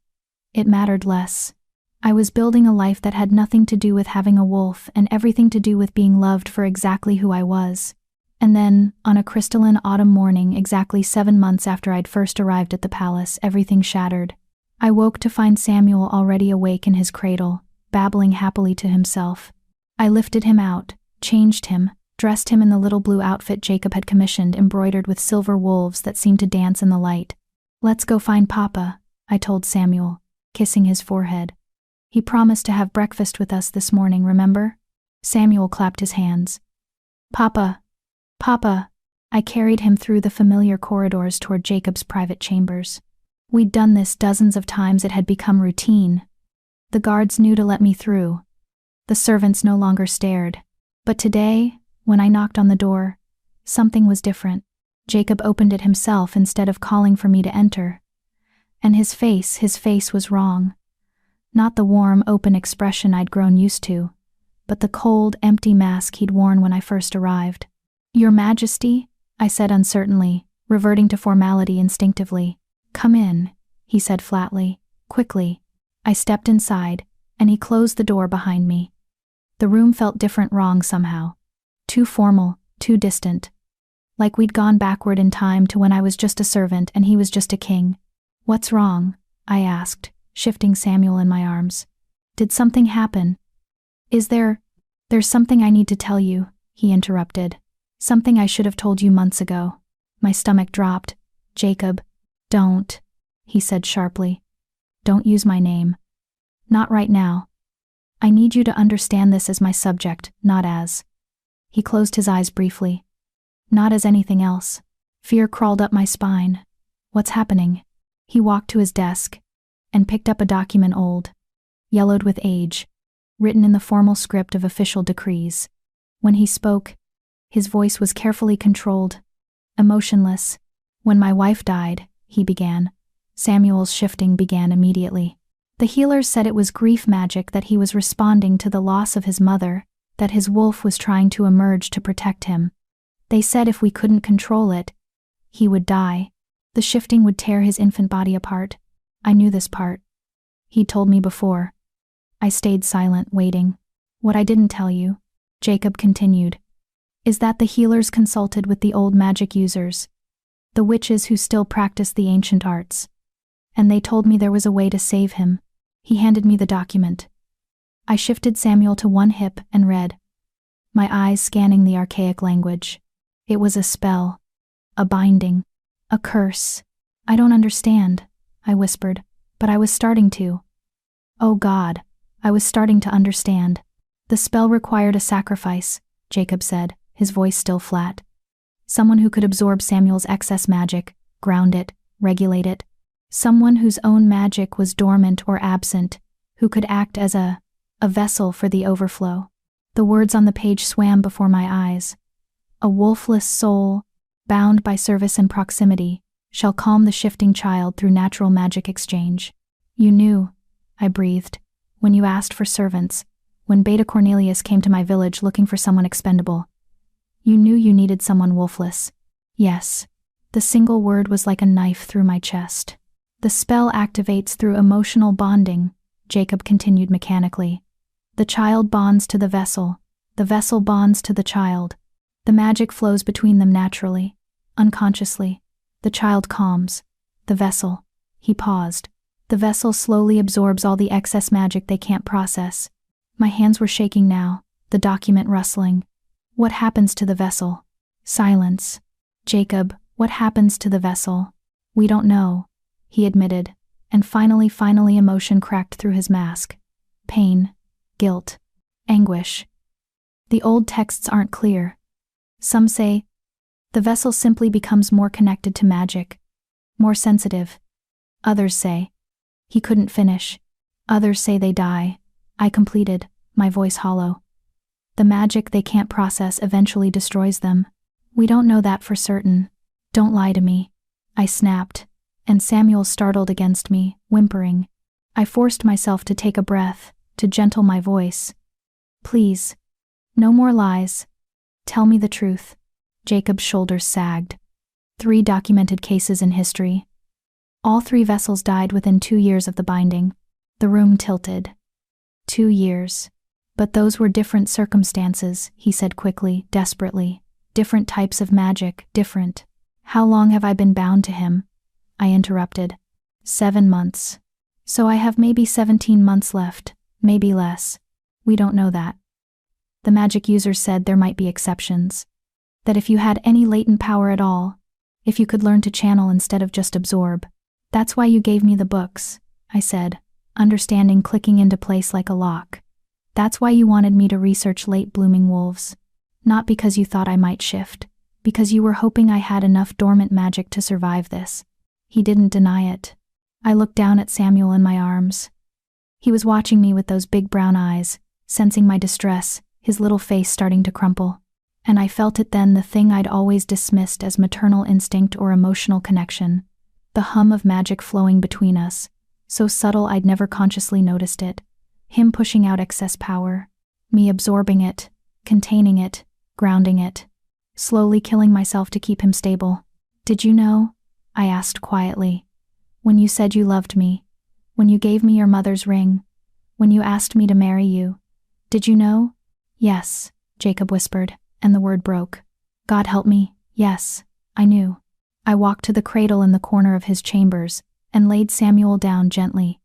it mattered less. I was building a life that had nothing to do with having a wolf and everything to do with being loved for exactly who I was. And then, on a crystalline autumn morning exactly 7 months after I'd first arrived at the palace, everything shattered. I woke to find Samuel already awake in his cradle, babbling happily to himself. I lifted him out, changed him, dressed him in the little blue outfit Jacob had commissioned, embroidered with silver wolves that seemed to dance in the light. "Let's go find Papa," I told Samuel, kissing his forehead. "He promised to have breakfast with us this morning, remember?" Samuel clapped his hands. "Papa! Papa!" I carried him through the familiar corridors toward Jacob's private chambers. We'd done this dozens of times. It had become routine. The guards knew to let me through. The servants no longer stared. But today, when I knocked on the door, something was different. Jacob opened it himself instead of calling for me to enter. And his face was wrong. Not the warm, open expression I'd grown used to, but the cold, empty mask he'd worn when I first arrived. "Your Majesty?" I said uncertainly, reverting to formality instinctively. "Come in," he said flatly, quickly. I stepped inside, and he closed the door behind me. The room felt different, wrong somehow. Too formal, too distant. Like we'd gone backward in time to when I was just a servant and he was just a king. "What's wrong?" I asked, shifting Samuel in my arms. "Did something happen?" There's something I need to tell you," he interrupted. "Something I should have told you months ago." My stomach dropped. "Jacob, don't," he said sharply. "Don't use my name. Not right now. I need you to understand this as my subject, not as..." He closed his eyes briefly. "Not as anything else." Fear crawled up my spine. "What's happening?" He walked to his desk and picked up a document, old, yellowed with age, written in the formal script of official decrees. When he spoke, his voice was carefully controlled, emotionless. "When my wife died," he began. Samuel's shifting began immediately. "The healers said it was grief magic, that he was responding to the loss of his mother, that his wolf was trying to emerge to protect him. They said if we couldn't control it, he would die. The shifting would tear his infant body apart. I knew this part. He'd told me before." I stayed silent, waiting. "What I didn't tell you," Jacob continued, "is that the healers consulted with the old magic users, the witches who still practiced the ancient arts. And they told me there was a way to save him." He handed me the document. I shifted Samuel to one hip and read, my eyes scanning the archaic language. It was a spell, a binding, a curse. "I don't understand," I whispered, but I was starting to. Oh God, I was starting to understand. "The spell required a sacrifice," Jacob said, his voice still flat. "Someone who could absorb Samuel's excess magic, ground it, regulate it. Someone whose own magic was dormant or absent, who could act as a vessel for the overflow." The words on the page swam before my eyes. "A wolfless soul, bound by service and proximity, shall calm the shifting child through natural magic exchange." "You knew," I breathed, "when you asked for servants, when Beta Cornelius came to my village looking for someone expendable. You knew you needed someone wolfless." "Yes." The single word was like a knife through my chest. "The spell activates through emotional bonding," Jacob continued mechanically. "The child bonds to the vessel bonds to the child. The magic flows between them naturally, unconsciously. The child calms. The vessel..." He paused. "The vessel slowly absorbs all the excess magic they can't process." My hands were shaking now, the document rustling. "What happens to the vessel?" Silence. "Jacob, what happens to the vessel?" "We don't know," he admitted, and finally emotion cracked through his mask. Pain, guilt, anguish. "The old texts aren't clear. Some say the vessel simply becomes more connected to magic, more sensitive. Others say..." He couldn't finish. "Others say they die," I completed, my voice hollow. "The magic they can't process eventually destroys them. We don't know that for certain." "Don't lie to me," I snapped, and Samuel startled against me, whimpering. I forced myself to take a breath, to gentle my voice. Please. No more lies. Tell me the truth. Jacob's shoulders sagged. 3 documented cases in history. All 3 vessels died within 2 years of the binding. The room tilted. 2 years. But those were different circumstances, he said quickly, desperately. Different types of magic, different. How long have I been bound to him? I interrupted. 7 months. So I have maybe 17 months left, maybe less. We don't know that. The magic users said there might be exceptions. That if you had any latent power at all, if you could learn to channel instead of just absorb. That's why you gave me the books, I said, understanding clicking into place like a lock. That's why you wanted me to research late-blooming wolves. Not because you thought I might shift, because you were hoping I had enough dormant magic to survive this. He didn't deny it. I looked down at Samuel in my arms. He was watching me with those big brown eyes, sensing my distress, his little face starting to crumple. And I felt it then, the thing I'd always dismissed as maternal instinct or emotional connection. The hum of magic flowing between us, so subtle I'd never consciously noticed it. Him pushing out excess power, me absorbing it, containing it, grounding it, slowly killing myself to keep him stable. Did you know? I asked quietly. When you said you loved me, when you gave me your mother's ring, when you asked me to marry you, did you know? Yes, Jacob whispered, and the word broke. God help me, yes, I knew. I walked to the cradle in the corner of his chambers and laid Samuel down gently.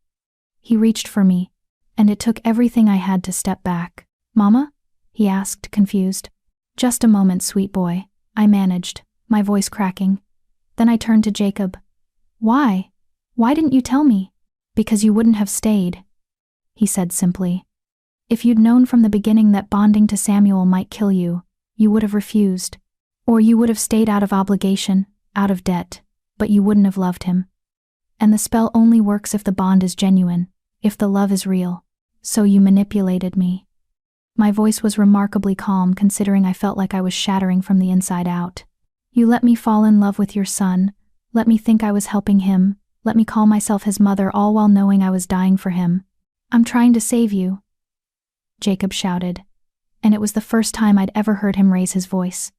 He reached for me, and it took everything I had to step back. Mama? He asked, confused. Just a moment, sweet boy, I managed, my voice cracking. Then I turned to Jacob. Why? Why didn't you tell me? Because you wouldn't have stayed, he said simply. If you'd known from the beginning that bonding to Samuel might kill you, you would have refused. Or you would have stayed out of obligation, out of debt, but you wouldn't have loved him. And the spell only works if the bond is genuine, if the love is real. So you manipulated me. My voice was remarkably calm considering I felt like I was shattering from the inside out. You let me fall in love with your son, let me think I was helping him, let me call myself his mother, all while knowing I was dying for him. I'm trying to save you, Jacob shouted, and it was the first time I'd ever heard him raise his voice.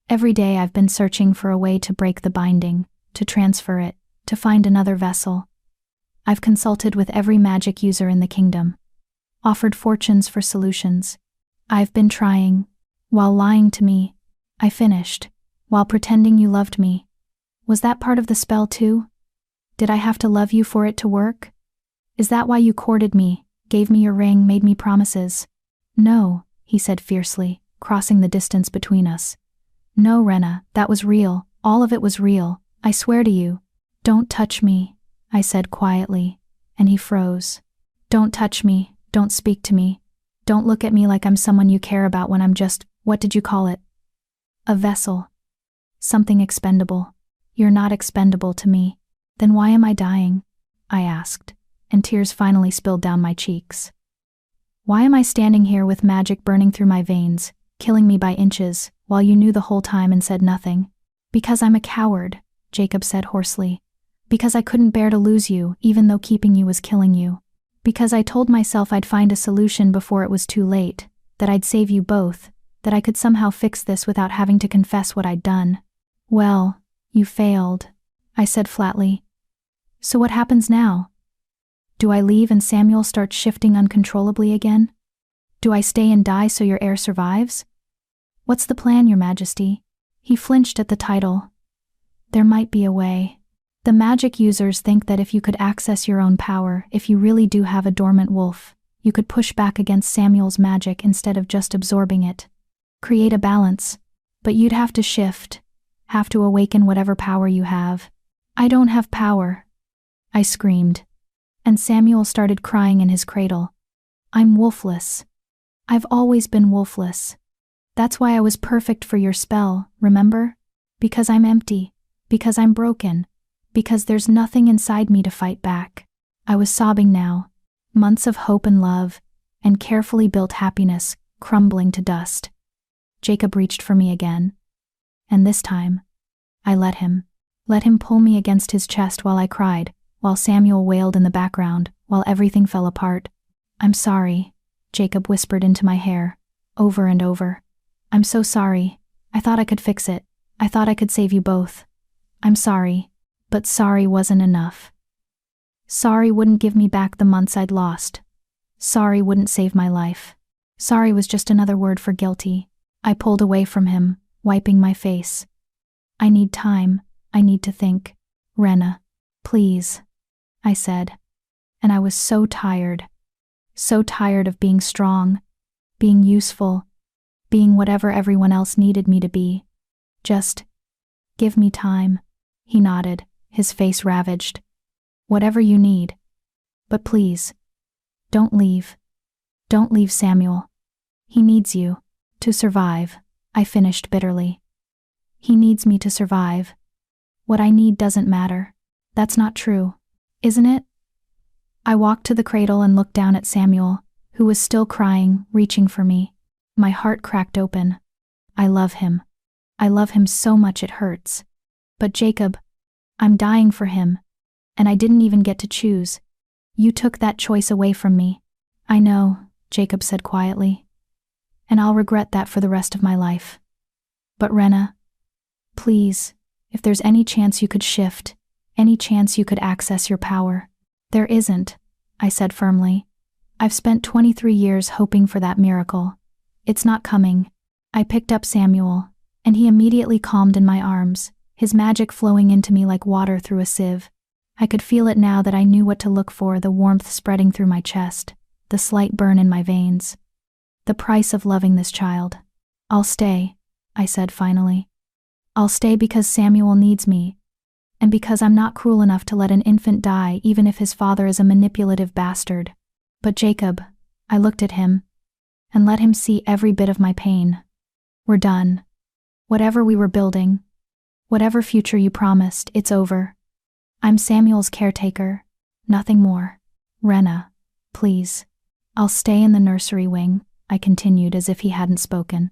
Every day I've been searching for a way to break the binding, to transfer it, to find another vessel. I've consulted with every magic user in the kingdom, offered fortunes for solutions. I've been trying, while lying to me. I finished, while pretending you loved me. Was that part of the spell too? Did I have to love you for it to work? Is that why you courted me, gave me your ring, made me promises? No, he said fiercely, crossing the distance between us. No, Rena, that was real, all of it was real, I swear to you. Don't touch me, I said quietly, and he froze. Don't touch me, don't speak to me. Don't look at me like I'm someone you care about when I'm just, what did you call it? A vessel. Something expendable. You're not expendable to me. Then why am I dying? I asked, and tears finally spilled down my cheeks. Why am I standing here with magic burning through my veins, killing me by inches, while you knew the whole time and said nothing? Because I'm a coward, Jacob said hoarsely. Because I couldn't bear to lose you, even though keeping you was killing you. Because I told myself I'd find a solution before it was too late, that I'd save you both, that I could somehow fix this without having to confess what I'd done. Well, you failed, I said flatly. So what happens now? Do I leave and Samuel starts shifting uncontrollably again? Do I stay and die so your heir survives? What's the plan, Your Majesty? He flinched at the title. There might be a way. The magic users think that if you could access your own power, if you really do have a dormant wolf, you could push back against Samuel's magic instead of just absorbing it. Create a balance. But you'd have to shift, have to awaken whatever power you have. I don't have power, I screamed. And Samuel started crying in his cradle. I'm wolfless. I've always been wolfless. That's why I was perfect for your spell, remember? Because I'm empty, because I'm broken, because there's nothing inside me to fight back. I was sobbing now, months of hope and love, and carefully built happiness crumbling to dust. Jacob reached for me again. And this time, I let him pull me against his chest while I cried, while Samuel wailed in the background, while while everything fell apart. "I'm sorry," Jacob whispered into my hair, over and over. "I'm so sorry. I thought I could fix it. I thought I could save you both. I'm sorry." But sorry wasn't enough. Sorry wouldn't give me back the months I'd lost. Sorry wouldn't save my life. Sorry was just another word for guilty. I pulled away from him, wiping my face. "I need time. I need to think. Rena, please," I said. And I was so tired. So tired of being strong, being useful, being whatever everyone else needed me to be. "Just give me time." He nodded, his face ravaged. "Whatever you need. But please, don't leave. Don't leave Samuel. He needs you to survive," I finished bitterly. "He needs me to survive. What I need doesn't matter." "That's not true, isn't it?" I walked to the cradle and looked down at Samuel, who was still crying, reaching for me. My heart cracked open. I love him. I love him so much it hurts. But Jacob, I'm dying for him. And I didn't even get to choose. You took that choice away from me. "I know," Jacob said quietly. "And I'll regret that for the rest of my life. But Rena, please, if there's any chance you could shift, any chance you could access your power." "There isn't," I said firmly. "I've spent 23 years hoping for that miracle. It's not coming." I picked up Samuel, and he immediately calmed in my arms, his magic flowing into me like water through a sieve. I could feel it now that I knew what to look for, the warmth spreading through my chest, the slight burn in my veins. The price of loving this child. "I'll stay," I said finally. "I'll stay because Samuel needs me, and because I'm not cruel enough to let an infant die even if his father is a manipulative bastard." "But Jacob," I looked at him, and let him see every bit of my pain. "We're done. Whatever we were building, whatever future you promised, it's over. I'm Samuel's caretaker, nothing more. Rena, please. I'll stay in the nursery wing," I continued as if he hadn't spoken.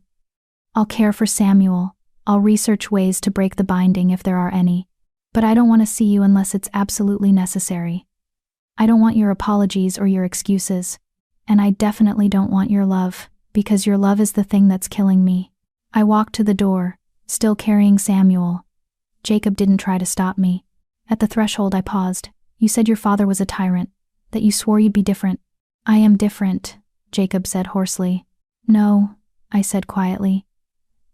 "I'll care for Samuel. I'll research ways to break the binding if there are any. But I don't want to see you unless it's absolutely necessary. I don't want your apologies or your excuses. And I definitely don't want your love, because your love is the thing that's killing me." I walked to the door, still carrying Samuel. Jacob didn't try to stop me. At the threshold I paused. "You said your father was a tyrant, that you swore you'd be different." "I am different," Jacob said hoarsely. "No," I said quietly.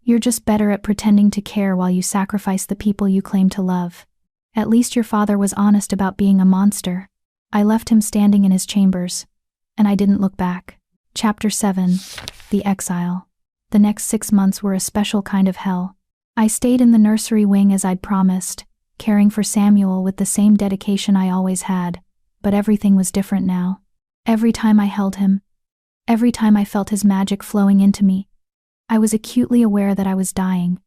"You're just better at pretending to care while you sacrifice the people you claim to love. At least your father was honest about being a monster." I left him standing in his chambers, and I didn't look back. Chapter 7. The Exile. The next 6 months were a special kind of hell. I stayed in the nursery wing as I'd promised, caring for Samuel with the same dedication I always had, but everything was different now. Every time I held him, every time I felt his magic flowing into me, I was acutely aware that I was dying,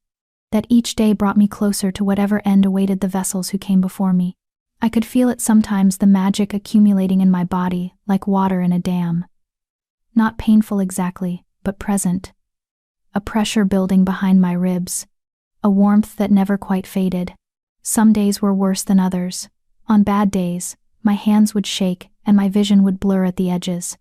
that each day brought me closer to whatever end awaited the vessels who came before me. I could feel it sometimes, the magic accumulating in my body like water in a dam. Not painful exactly, but present. A pressure building behind my ribs, a warmth that never quite faded. Some days were worse than others. On bad days, my hands would shake and my vision would blur at the edges.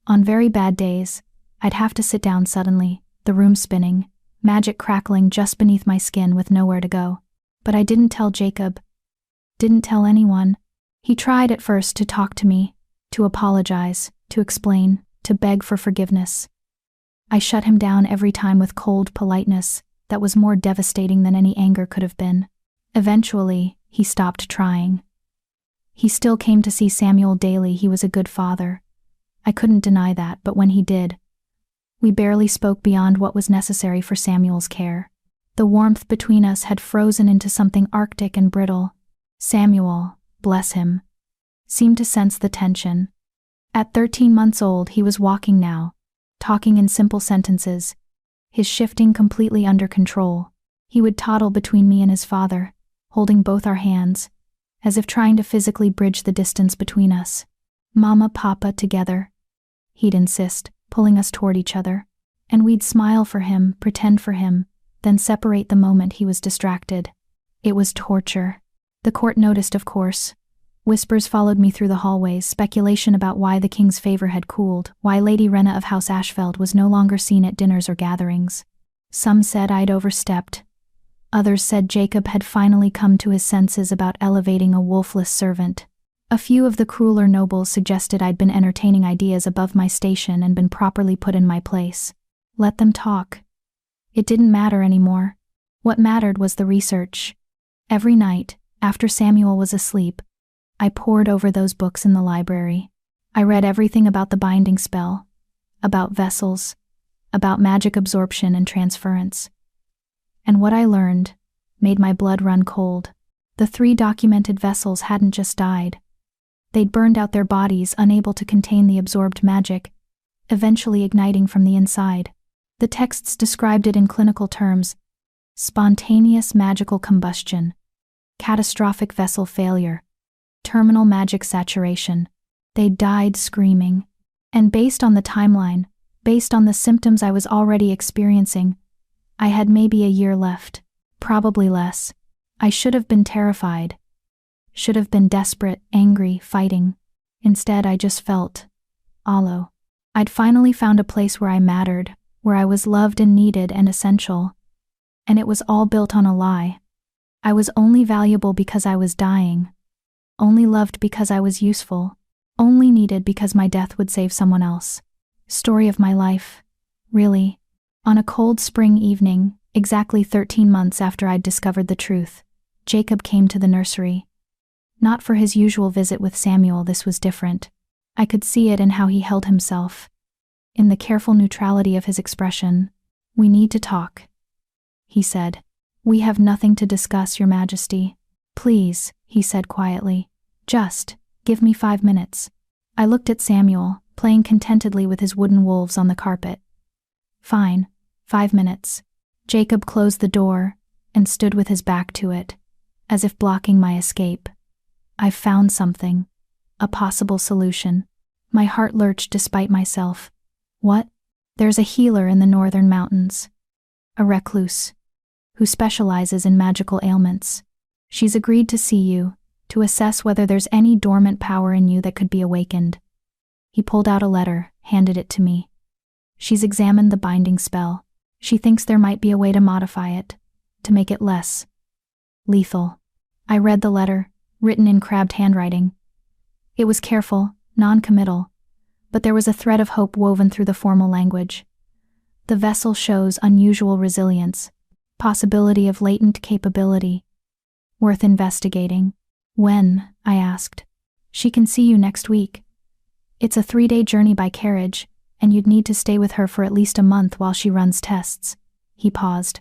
On very bad days, I'd have to sit down suddenly, the room spinning, magic crackling just beneath my skin with nowhere to go. But I didn't tell Jacob. Didn't tell anyone. He tried at first to talk to me, to apologize, to explain, to beg for forgiveness. I shut him down every time with cold politeness that was more devastating than any anger could have been. Eventually, he stopped trying. He still came to see Samuel daily. He was a good father. I couldn't deny that, but when he did, we barely spoke beyond what was necessary for Samuel's care. The warmth between us had frozen into something arctic and brittle. Samuel, bless him, seemed to sense the tension. At 13 months old, he was walking now, talking in simple sentences, his shifting completely under control. He would toddle between me and his father, holding both our hands, as if trying to physically bridge the distance between us. "Mama, Papa, together," he'd insist, pulling us toward each other. And we'd smile for him, pretend for him, then separate the moment he was distracted. It was torture. The court noticed, of course. Whispers followed me through the hallways, speculation about why the king's favor had cooled, why Lady Rena of House Ashfeld was no longer seen at dinners or gatherings. Some said I'd overstepped. Others said Jacob had finally come to his senses about elevating a wolfless servant. A few of the crueler nobles suggested I'd been entertaining ideas above my station and been properly put in my place. Let them talk. It didn't matter anymore. What mattered was the research. Every night, after Samuel was asleep, I pored over those books in the library. I read everything about the binding spell, about vessels, about magic absorption and transference. And what I learned made my blood run cold. The 3 documented vessels hadn't just died. They'd burned out their bodies, unable to contain the absorbed magic, eventually igniting from the inside. The texts described it in clinical terms: spontaneous magical combustion, catastrophic vessel failure, terminal magic saturation. They died screaming. And based on the timeline, based on the symptoms I was already experiencing, I had maybe a year left, probably less. I should have been terrified. Should have been desperate, angry, fighting. Instead, I just felt hollow. I'd finally found a place where I mattered, where I was loved and needed and essential. And it was all built on a lie. I was only valuable because I was dying. Only loved because I was useful. Only needed because my death would save someone else. Story of my life. Really. On a cold spring evening, exactly 13 months after I'd discovered the truth, Jacob came to the nursery. Not for his usual visit with Samuel, this was different. I could see it in how he held himself. In the careful neutrality of his expression. "We need to talk," he said. "We have nothing to discuss, Your Majesty." "Please," he said quietly. "Just give me 5 minutes." I looked at Samuel, playing contentedly with his wooden wolves on the carpet. "Fine, 5 minutes." Jacob closed the door and stood with his back to it, as if blocking my escape. "I've found something. A possible solution." My heart lurched despite myself. "What?" "There's a healer in the northern mountains. A recluse, who specializes in magical ailments. She's agreed to see you, to assess whether there's any dormant power in you that could be awakened." He pulled out a letter, handed it to me. "She's examined the binding spell. She thinks there might be a way to modify it, to make it less lethal." I read the letter, written in crabbed handwriting. It was careful, non-committal, but there was a thread of hope woven through the formal language. "The vessel shows unusual resilience, possibility of latent capability. Worth investigating." "When?" I asked. "She can see you next week. It's a 3-day journey by carriage, and you'd need to stay with her for at least a month while she runs tests." He paused.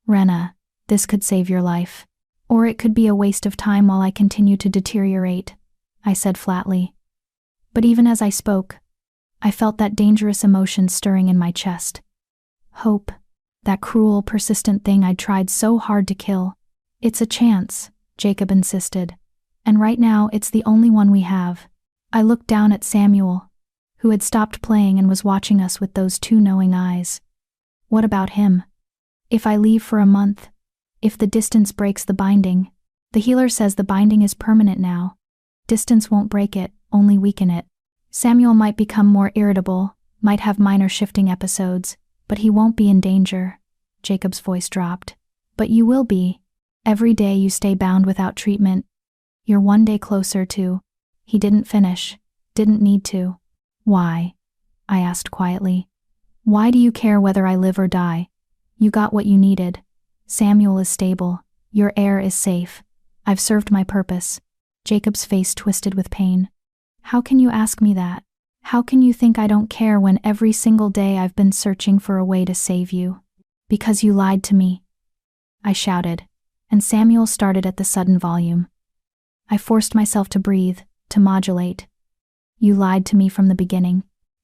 "Rena, this could save your life. Or it could be a waste of time while I continue to deteriorate," I said flatly. But even as I spoke, I felt that dangerous emotion stirring in my chest. Hope, that cruel, persistent thing I'd tried so hard to kill. "It's a chance," Jacob insisted. "And right now it's the only one we have." I looked down at Samuel, who had stopped playing and was watching us with those 2 knowing eyes. "What about him? If I leave for a month, if the distance breaks the binding?" "The healer says the binding is permanent now. Distance won't break it, only weaken it. Samuel might become more irritable, might have minor shifting episodes, but he won't be in danger." Jacob's voice dropped. "But you will be. Every day you stay bound without treatment, you're 1 day closer to—" He didn't finish, didn't need to. "Why?" I asked quietly. "Why do you care whether I live or die? You got what you needed. Samuel is stable. Your heir is safe. I've served my purpose." Jacob's face twisted with pain. "How can you ask me that? How can you think I don't care when every single day I've been searching for a way to save you? Because you lied to me," I shouted, and Samuel started at the sudden volume. I forced myself to breathe, to modulate. "You lied to me from the beginning.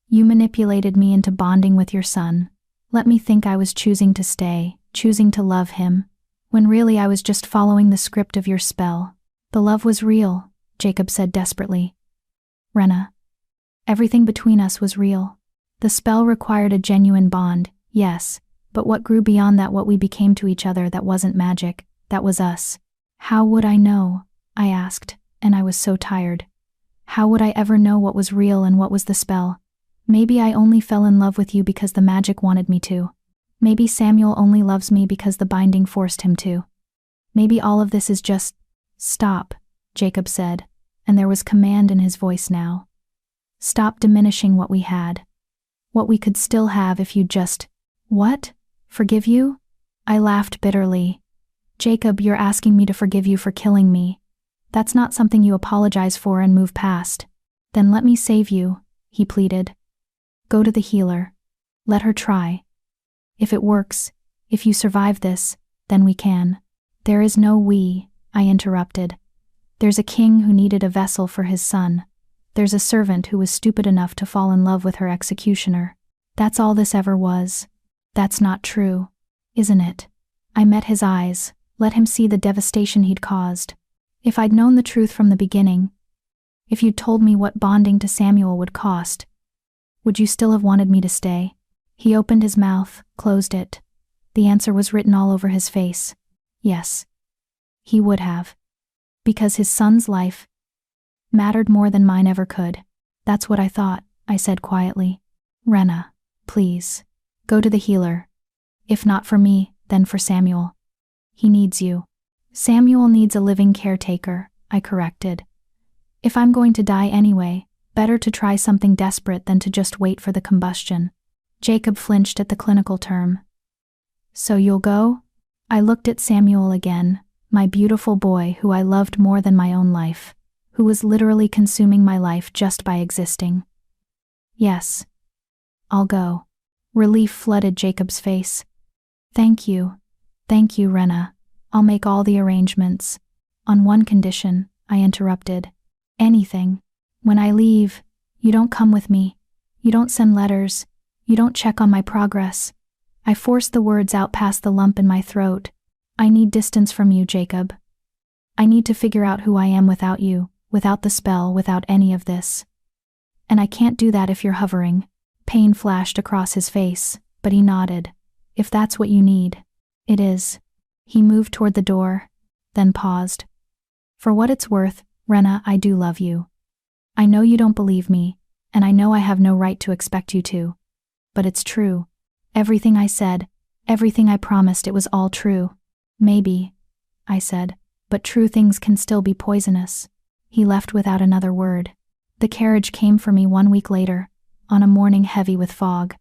You manipulated me into bonding with your son. Let me think I was choosing to stay, choosing to love him, when really I was just following the script of your spell. The love was real," Jacob said desperately. "Rena, everything between us was real. The spell required a genuine bond, yes, but what grew beyond that, what we became to each other, that wasn't magic, that was us." "How would I know?" I asked, and I was so tired. How would I ever know what was real and what was the spell? Maybe I only fell in love with you because the magic wanted me to. Maybe Samuel only loves me because the binding forced him to. Maybe all of this is just— Stop, Jacob said, and there was command in his voice now. Stop diminishing what we had. What we could still have if you just— What? Forgive you? I laughed bitterly. Jacob, you're asking me to forgive you for killing me. That's not something you apologize for and move past. Then let me save you, he pleaded. Go to the healer. Let her try. If it works, if you survive this, then we can. There is no we, I interrupted. There's a king who needed a vessel for his son. There's a servant who was stupid enough to fall in love with her executioner. That's all this ever was. That's not true, isn't it? I met his eyes, let him see the devastation he'd caused. If I'd known the truth from the beginning, if you'd told me what bonding to Samuel would cost, would you still have wanted me to stay? He opened his mouth, closed it. The answer was written all over his face. Yes. He would have. Because his son's life mattered more than mine ever could. That's what I thought, I said quietly. Rena, please, go to the healer. If not for me, then for Samuel. He needs you. Samuel needs a living caretaker, I corrected. If I'm going to die anyway, better to try something desperate than to just wait for the combustion. Jacob flinched at the clinical term. So you'll go? I looked at Samuel again, my beautiful boy who I loved more than my own life, who was literally consuming my life just by existing. Yes. I'll go. Relief flooded Jacob's face. Thank you, Rena. I'll make all the arrangements. On one condition, I interrupted. Anything. When I leave, you don't come with me. You don't send letters. You don't check on my progress. I forced the words out past the lump in my throat. I need distance from you, Jacob. I need to figure out who I am without you, without the spell, without any of this. And I can't do that if you're hovering. Pain flashed across his face, but he nodded. If that's what you need, it is. He moved toward the door, then paused. For what it's worth, Rena, I do love you. I know you don't believe me, and I know I have no right to expect you to. But it's true. Everything I said, everything I promised, it was all true. Maybe, I said, but true things can still be poisonous. He left without another word. The carriage came for me 1 week later, on a morning heavy with fog.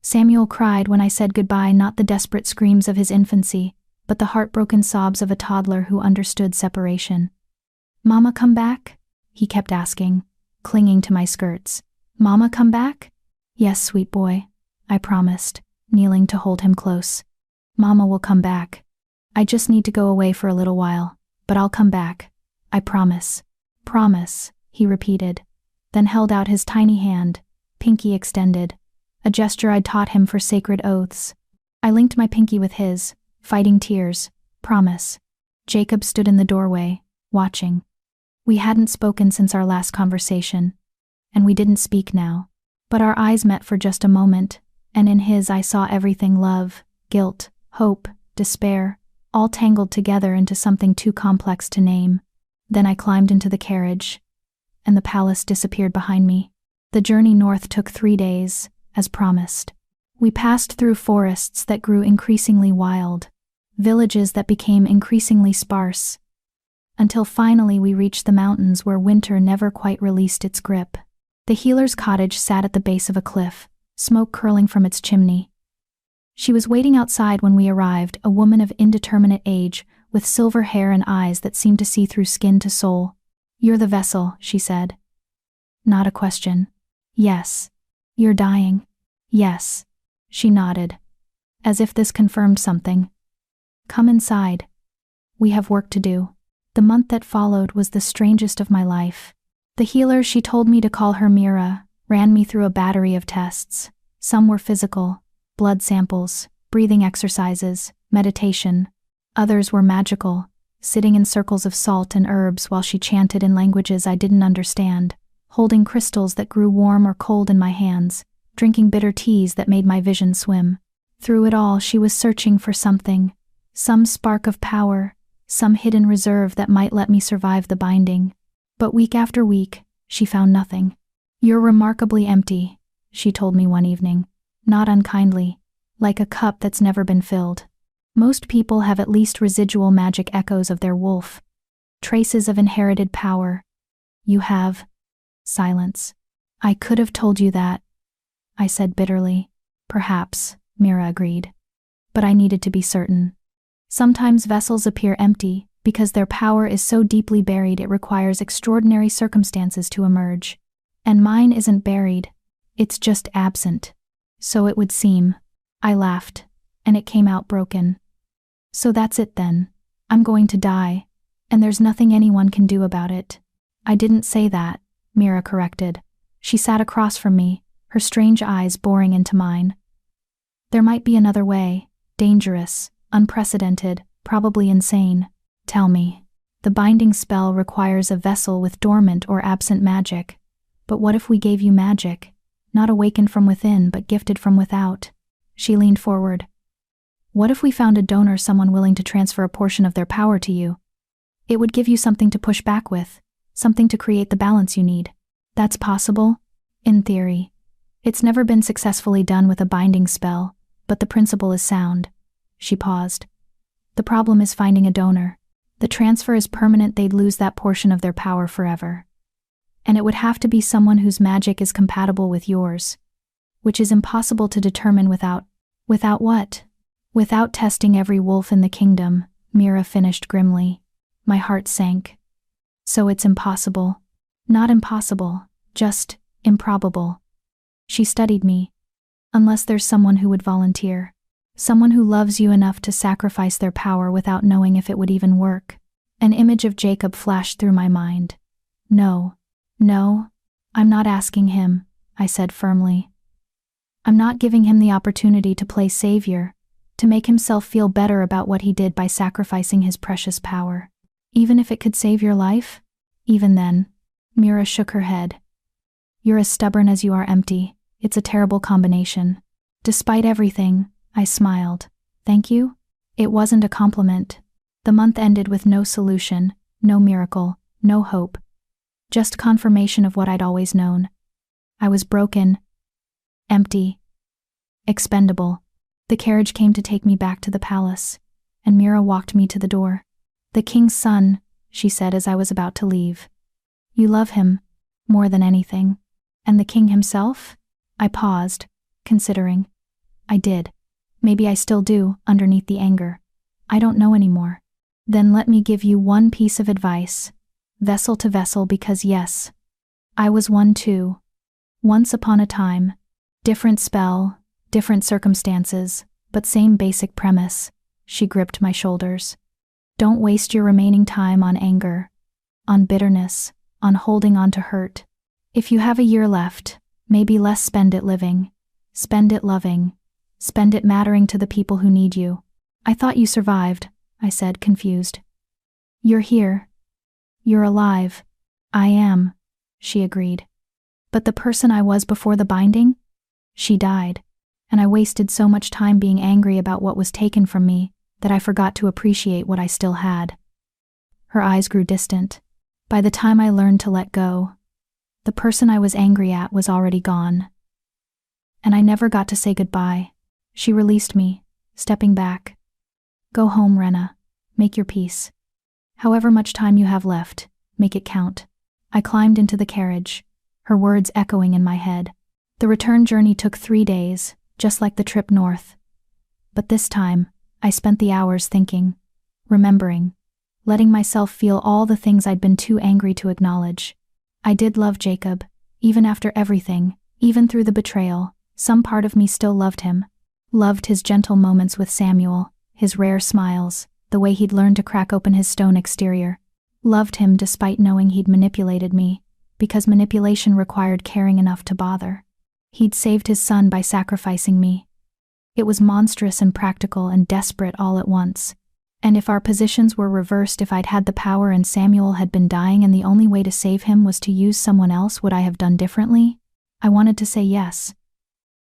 Samuel cried when I said goodbye, not the desperate screams of his infancy, but the heartbroken sobs of a toddler who understood separation. Mama, come back? He kept asking, clinging to my skirts. Mama, come back? Yes, sweet boy, I promised, kneeling to hold him close. Mama will come back. I just need to go away for a little while, but I'll come back. I promise. Promise, he repeated, then held out his tiny hand, pinky extended, a gesture I'd taught him for sacred oaths. I linked my pinky with his, fighting tears. Promise. Jacob stood in the doorway, watching. We hadn't spoken since our last conversation, and we didn't speak now. But our eyes met for just a moment, and in his I saw everything: love, guilt, hope, despair, all tangled together into something too complex to name. Then I climbed into the carriage, and the palace disappeared behind me. The journey north took 3 days, as promised. We passed through forests that grew increasingly wild, villages that became increasingly sparse, until finally we reached the mountains where winter never quite released its grip. The healer's cottage sat at the base of a cliff, smoke curling from its chimney. She was waiting outside when we arrived, a woman of indeterminate age, with silver hair and eyes that seemed to see through skin to soul. You're the vessel, she said. Not a question. Yes. You're dying. Yes. She nodded, as if this confirmed something. Come inside. We have work to do. The month that followed was the strangest of my life. The healer, she told me to call her Mira, ran me through a battery of tests. Some were physical, blood samples, breathing exercises, meditation. Others were magical, sitting in circles of salt and herbs while she chanted in languages I didn't understand, holding crystals that grew warm or cold in my hands, drinking bitter teas that made my vision swim. Through it all, she was searching for something, some spark of power, some hidden reserve that might let me survive the binding. But week after week, she found nothing. "You're remarkably empty," she told me one evening, not unkindly, like a cup that's never been filled. "Most people have at least residual magic echoes of their wolf, traces of inherited power. You have..." Silence. "I could have told you that," I said bitterly. "Perhaps," Mira agreed. "But I needed to be certain. Sometimes vessels appear empty because their power is so deeply buried it requires extraordinary circumstances to emerge. And mine isn't buried, it's just absent. So it would seem." I laughed, and it came out broken. "So that's it then. I'm going to die, and there's nothing anyone can do about it." "I didn't say that," Mira corrected. She sat across from me, her strange eyes boring into mine. "There might be another way, dangerous, unprecedented, probably insane. Tell me." "The binding spell requires a vessel with dormant or absent magic. But what if we gave you magic, not awakened from within but gifted from without?" She leaned forward. "What if we found a donor, someone willing to transfer a portion of their power to you? It would give you something to push back with, something to create the balance you need." "That's possible? In theory. It's never been successfully done with a binding spell, but the principle is sound." She paused. "The problem is finding a donor. The transfer is permanent, they'd lose that portion of their power forever. And it would have to be someone whose magic is compatible with yours, which is impossible to determine without..." "Without what?" "Without testing every wolf in the kingdom," Mira finished grimly. My heart sank. "So it's impossible." "Not impossible, just improbable." She studied me. "Unless there's someone who would volunteer. Someone who loves you enough to sacrifice their power without knowing if it would even work." An image of Jacob flashed through my mind. "No, I'm not asking him," I said firmly. "I'm not giving him the opportunity to play savior, to make himself feel better about what he did by sacrificing his precious power. Even if it could save your life? Even then." Mira shook her head. "You're as stubborn as you are empty. It's a terrible combination." "Despite everything," I smiled. "Thank you?" It wasn't a compliment. The month ended with no solution, no miracle, no hope. Just confirmation of what I'd always known. I was broken, empty, expendable. The carriage came to take me back to the palace, and Mira walked me to the door. "The king's son," she said as I was about to leave. "You love him, more than anything. And the king himself?" I paused, considering. I did. Maybe I still do, underneath the anger. I don't know anymore. "Then let me give you one piece of advice. Vessel to vessel, because yes, I was one too. Once upon a time. Different spell, different circumstances, but same basic premise." She gripped my shoulders. "Don't waste your remaining time on anger, on bitterness, on holding on to hurt. If you have a year left, maybe less, spend it living. Spend it loving. Spend it mattering to the people who need you." "I thought you survived," I said, confused. "You're here. You're alive." "I am," she agreed. "But the person I was before the binding? She died, and I wasted so much time being angry about what was taken from me that I forgot to appreciate what I still had." Her eyes grew distant. "By the time I learned to let go, the person I was angry at was already gone. And I never got to say goodbye." She released me, stepping back. "Go home, Rena. Make your peace. However much time you have left, make it count." I climbed into the carriage, her words echoing in my head. The return journey took 3 days, just like the trip north. But this time, I spent the hours thinking, remembering, letting myself feel all the things I'd been too angry to acknowledge. I did love Jacob, even after everything, even through the betrayal. Some part of me still loved him. Loved his gentle moments with Samuel, his rare smiles, the way he'd learned to crack open his stone exterior. Loved him despite knowing he'd manipulated me, because manipulation required caring enough to bother. He'd saved his son by sacrificing me. It was monstrous and practical and desperate all at once. And if our positions were reversed, if I'd had the power and Samuel had been dying and the only way to save him was to use someone else, would I have done differently? I wanted to say yes.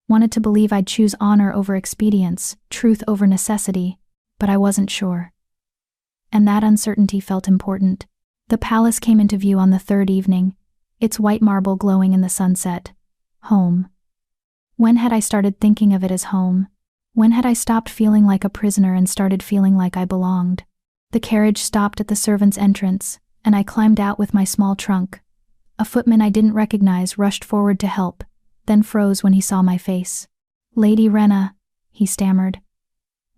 Wanted to believe I'd choose honor over expedience, truth over necessity, but I wasn't sure. And that uncertainty felt important. The palace came into view on the third evening, its white marble glowing in the sunset. Home. When had I started thinking of it as home? When had I stopped feeling like a prisoner and started feeling like I belonged? The carriage stopped at the servants' entrance, and I climbed out with my small trunk. A footman I didn't recognize rushed forward to help, then froze when he saw my face. "Lady Rena," he stammered.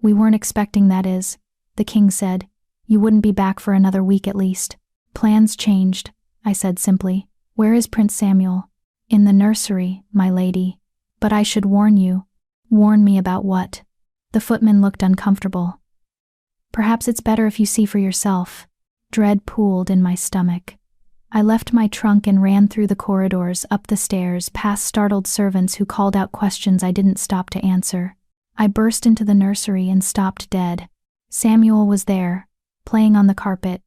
"We weren't expecting, that is," the king said. "You wouldn't be back for another week at least." "Plans changed," I said simply. "Where is Prince Samuel?" "In the nursery, my lady. But I should warn you." "Warn me about what?" The footman looked uncomfortable. "Perhaps it's better if you see for yourself." Dread pooled in my stomach. I left my trunk and ran through the corridors, up the stairs, past startled servants who called out questions I didn't stop to answer. I burst into the nursery and stopped dead. Samuel was there, playing on the carpet.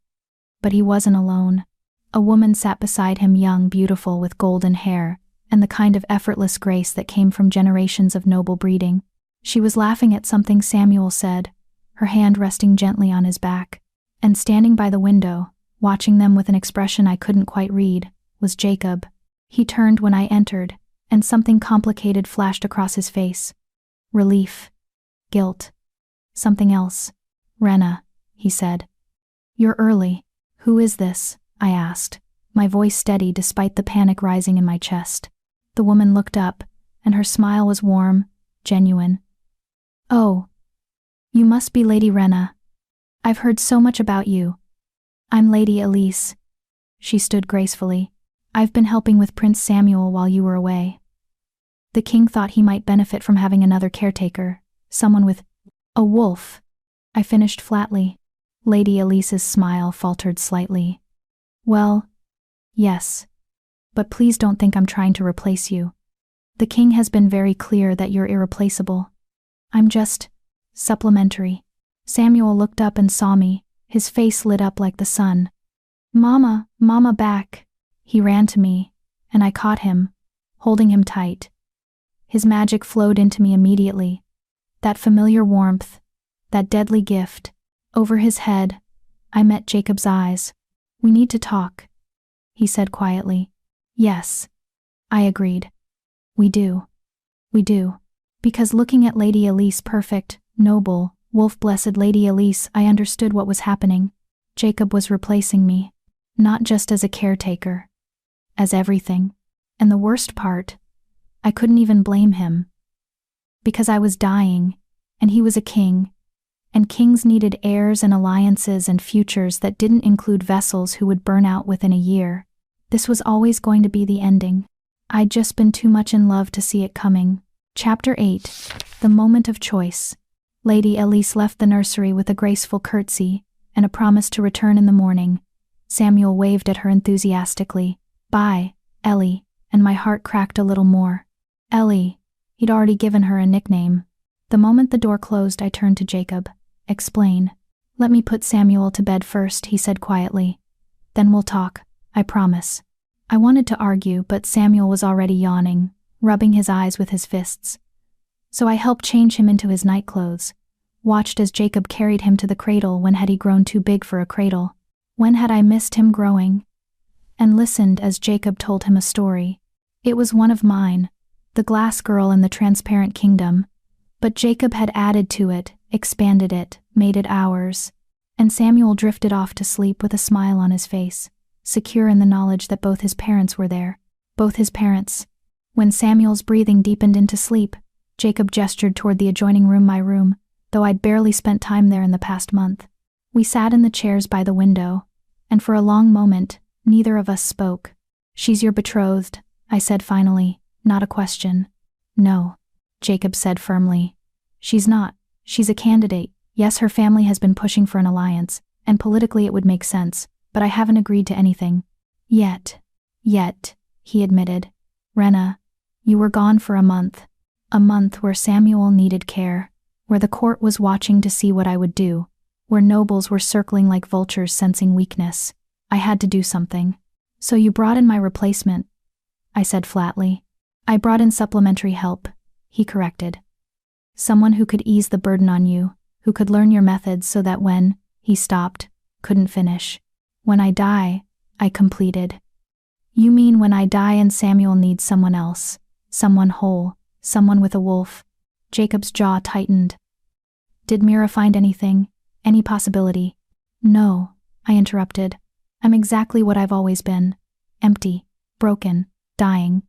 But he wasn't alone. A woman sat beside him, young, beautiful, with golden hair, and the kind of effortless grace that came from generations of noble breeding. She was laughing at something Samuel said, her hand resting gently on his back. And standing by the window, watching them with an expression I couldn't quite read, was Jacob. He turned when I entered, and something complicated flashed across his face. Relief. Guilt. Something else. "Rena," he said. "You're early. Who is this?" I asked, my voice steady despite the panic rising in my chest. The woman looked up, and her smile was warm, genuine. "Oh, you must be Lady Rena. I've heard so much about you. I'm Lady Elise." She stood gracefully. "I've been helping with Prince Samuel while you were away." The king thought he might benefit from having another caretaker, someone with a wolf. I finished flatly. Lady Elise's smile faltered slightly. "Well, yes. But please don't think I'm trying to replace you. The king has been very clear that you're irreplaceable. I'm just supplementary." Samuel looked up and saw me, his face lit up like the sun. "Mama, Mama, back." He ran to me, and I caught him, holding him tight. His magic flowed into me immediately. That familiar warmth, that deadly gift. Over his head, I met Jacob's eyes. "We need to talk," he said quietly. "Yes," I agreed. We do. Because looking at Lady Elise, perfect, noble, wolf-blessed Lady Elise, I understood what was happening. Jacob was replacing me. Not just as a caretaker. As everything. And the worst part, I couldn't even blame him. Because I was dying, and he was a king. And kings needed heirs and alliances and futures that didn't include vessels who would burn out within a year. This was always going to be the ending. I'd just been too much in love to see it coming. Chapter 8. The Moment of Choice. Lady Elise left the nursery with a graceful curtsy and a promise to return in the morning. Samuel waved at her enthusiastically. "Bye, Ellie," and my heart cracked a little more. Ellie. He'd already given her a nickname. The moment the door closed, I turned to Jacob. "Explain." "Let me put Samuel to bed first," he said quietly. "Then we'll talk, I promise." I wanted to argue, but Samuel was already yawning, rubbing his eyes with his fists. So I helped change him into his nightclothes, watched as Jacob carried him to the cradle. When had he grown too big for a cradle? When had I missed him growing? And listened as Jacob told him a story. It was one of mine, the glass girl in the transparent kingdom. But Jacob had added to it, expanded it, made it ours. And Samuel drifted off to sleep with a smile on his face, secure in the knowledge that both his parents were there. Both his parents. When Samuel's breathing deepened into sleep, Jacob gestured toward the adjoining room, my room, though I'd barely spent time there in the past month. We sat in the chairs by the window, and for a long moment, neither of us spoke. "She's your betrothed," I said finally, not a question. "No," Jacob said firmly. "She's not. She's a candidate. Yes, her family has been pushing for an alliance, and politically it would make sense, but I haven't agreed to anything. Yet, he admitted. "Rena, you were gone for a month. A month where Samuel needed care, where the court was watching to see what I would do, where nobles were circling like vultures sensing weakness. I had to do something. So you brought in my replacement," I said flatly. "I brought in supplementary help," he corrected. "Someone who could ease the burden on you, who could learn your methods so that when," he stopped, couldn't finish. When I die, I completed. You mean when I die and Samuel needs someone else, someone whole, someone with a wolf? Jacob's jaw tightened. Did Mira find anything? Any possibility? No, I interrupted. I'm exactly what I've always been. Empty, broken, dying.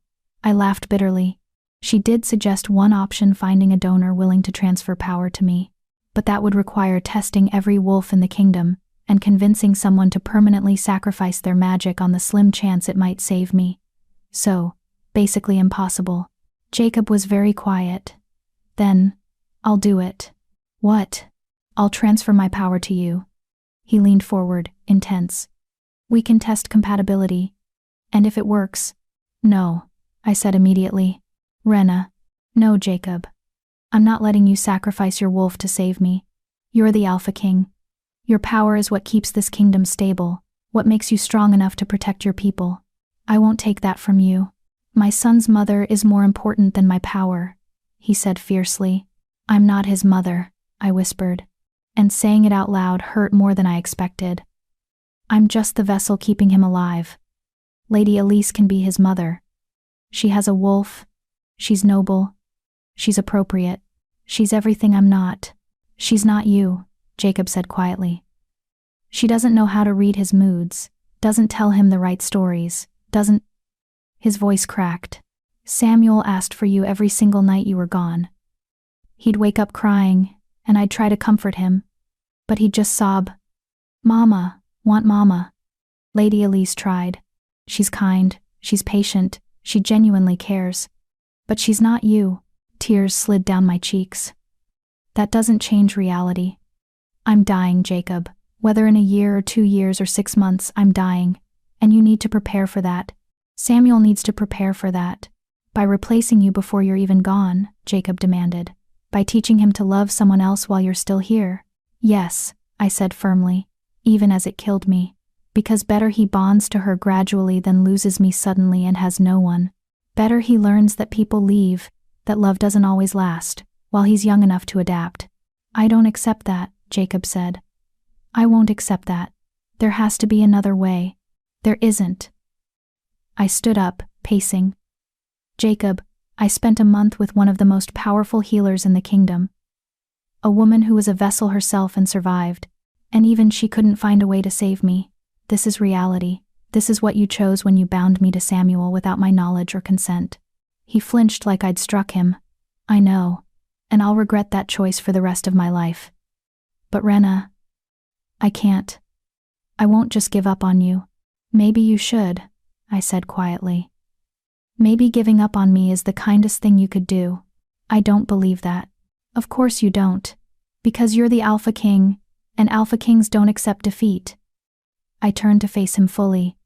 I laughed bitterly. She did suggest one option, finding a donor willing to transfer power to me. But that would require testing every wolf in the kingdom, and convincing someone to permanently sacrifice their magic on the slim chance it might save me. So, basically impossible. Jacob was very quiet. Then, I'll do it. What? I'll transfer my power to you. He leaned forward, intense. We can test compatibility. And if it works. No, I said immediately. Rena. No, Jacob. I'm not letting you sacrifice your wolf to save me. You're the Alpha King. Your power is what keeps this kingdom stable, what makes you strong enough to protect your people. I won't take that from you. My son's mother is more important than my power, he said fiercely. I'm not his mother, I whispered, and saying it out loud hurt more than I expected. I'm just the vessel keeping him alive. Lady Elise can be his mother. She has a wolf. She's noble. She's appropriate. She's everything I'm not. She's not you, Jacob said quietly. She doesn't know how to read his moods, doesn't tell him the right stories, doesn't... His voice cracked. Samuel asked for you every single night you were gone. He'd wake up crying, and I'd try to comfort him, but he'd just sob. Mama, want Mama. Lady Elise tried. She's kind, she's patient, she genuinely cares. But she's not you. Tears slid down my cheeks. That doesn't change reality. I'm dying, Jacob. Whether in a year or 2 years or 6 months, I'm dying. And you need to prepare for that. Samuel needs to prepare for that. By replacing you before you're even gone, Jacob demanded. By teaching him to love someone else while you're still here. Yes, I said firmly, even as it killed me. Because better he bonds to her gradually than loses me suddenly and has no one. Better he learns that people leave, that love doesn't always last, while he's young enough to adapt. I don't accept that, Jacob said. I won't accept that. There has to be another way. There isn't. I stood up, pacing. Jacob, I spent a month with one of the most powerful healers in the kingdom. A woman who was a vessel herself and survived, and even she couldn't find a way to save me. This is reality. This is what you chose when you bound me to Samuel without my knowledge or consent. He flinched like I'd struck him. I know, and I'll regret that choice for the rest of my life. But Rena, I can't. I won't just give up on you. Maybe you should, I said quietly. Maybe giving up on me is the kindest thing you could do. I don't believe that. Of course you don't. Because you're the Alpha King, and Alpha Kings don't accept defeat. I turned to face him fully.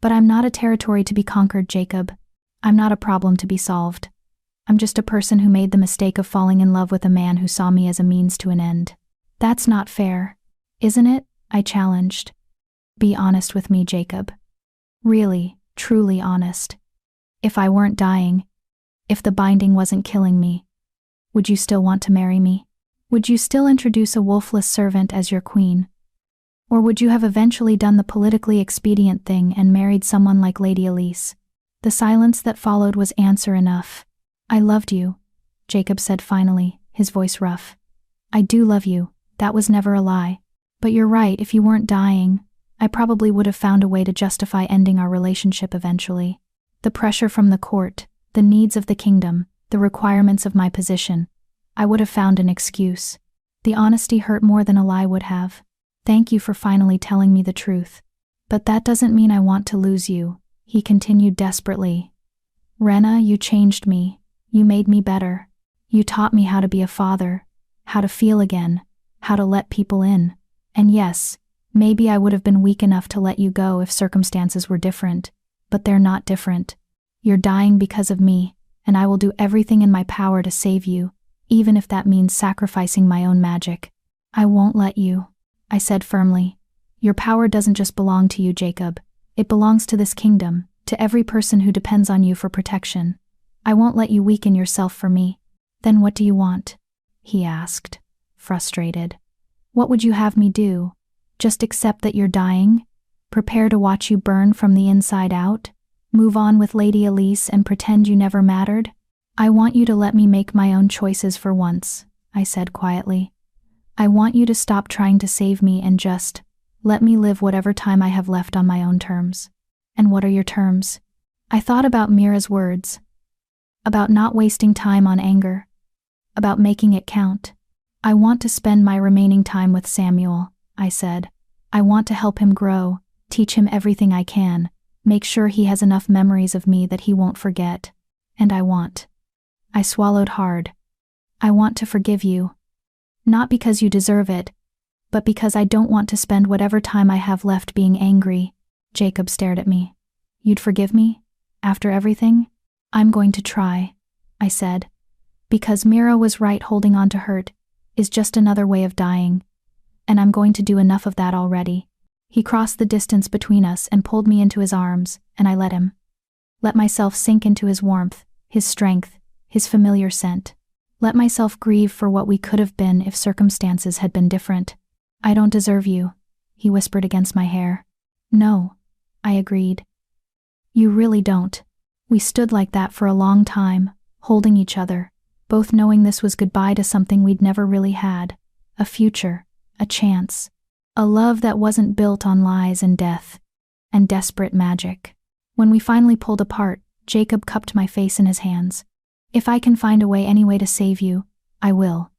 But I'm not a territory to be conquered, Jacob. I'm not a problem to be solved. I'm just a person who made the mistake of falling in love with a man who saw me as a means to an end. That's not fair, isn't it? I challenged. Be honest with me, Jacob. Really, truly honest. If I weren't dying, if the binding wasn't killing me, would you still want to marry me? Would you still introduce a wolfless servant as your queen? Or would you have eventually done the politically expedient thing and married someone like Lady Elise? The silence that followed was answer enough. I loved you, Jacob said finally, his voice rough. I do love you, that was never a lie. But you're right, if you weren't dying, I probably would have found a way to justify ending our relationship eventually. The pressure from the court, the needs of the kingdom, the requirements of my position. I would have found an excuse. The honesty hurt more than a lie would have. Thank you for finally telling me the truth. But that doesn't mean I want to lose you, he continued desperately. Rena, you changed me. You made me better. You taught me how to be a father, how to feel again, how to let people in. And yes, maybe I would have been weak enough to let you go if circumstances were different, but they're not different. You're dying because of me, and I will do everything in my power to save you, even if that means sacrificing my own magic. I won't let you, I said firmly. Your power doesn't just belong to you, Jacob. It belongs to this kingdom, to every person who depends on you for protection. I won't let you weaken yourself for me. Then what do you want? He asked, frustrated. What would you have me do? Just accept that you're dying? Prepare to watch you burn from the inside out? Move on with Lady Elise and pretend you never mattered? I want you to let me make my own choices for once, I said quietly. I want you to stop trying to save me and just let me live whatever time I have left on my own terms. And what are your terms? I thought about Mira's words, about not wasting time on anger, about making it count. I want to spend my remaining time with Samuel, I said. I want to help him grow, teach him everything I can, make sure he has enough memories of me that he won't forget. And I swallowed hard. I want to forgive you. Not because you deserve it, but because I don't want to spend whatever time I have left being angry. Jacob stared at me. You'd forgive me? After everything? I'm going to try, I said. Because Mira was right, holding on to hurt is just another way of dying. And I'm going to do enough of that already. He crossed the distance between us and pulled me into his arms, and I let him. Let myself sink into his warmth, his strength, his familiar scent. Let myself grieve for what we could have been if circumstances had been different. I don't deserve you, he whispered against my hair. No, I agreed. You really don't. We stood like that for a long time, holding each other, both knowing this was goodbye to something we'd never really had, a future, a chance, a love that wasn't built on lies and death, and desperate magic. When we finally pulled apart, Jacob cupped my face in his hands. If I can find a way, any way to save you, I will.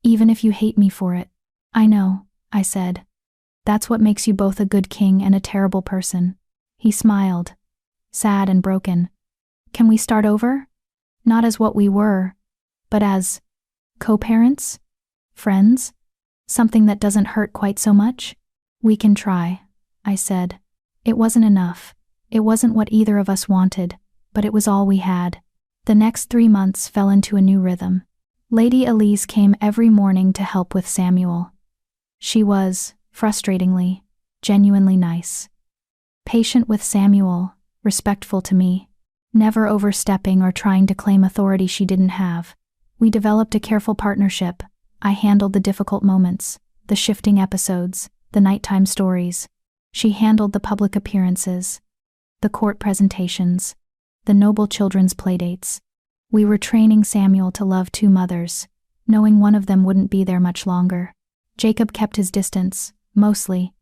Even if you hate me for it. I know, I said. That's what makes you both a good king and a terrible person. He smiled, sad and broken. Can we start over? Not as what we were, but as co-parents? Friends? Something that doesn't hurt quite so much? We can try, I said. It wasn't enough. It wasn't what either of us wanted, but it was all we had. The next 3 months fell into a new rhythm. Lady Elise came every morning to help with Samuel. She was, frustratingly, genuinely nice. Patient with Samuel, respectful to me, never overstepping or trying to claim authority she didn't have. We developed a careful partnership. I handled the difficult moments, the shifting episodes, the nighttime stories. She handled the public appearances, the court presentations, the noble children's playdates. We were training Samuel to love 2 mothers, knowing one of them wouldn't be there much longer. Jacob kept his distance, mostly.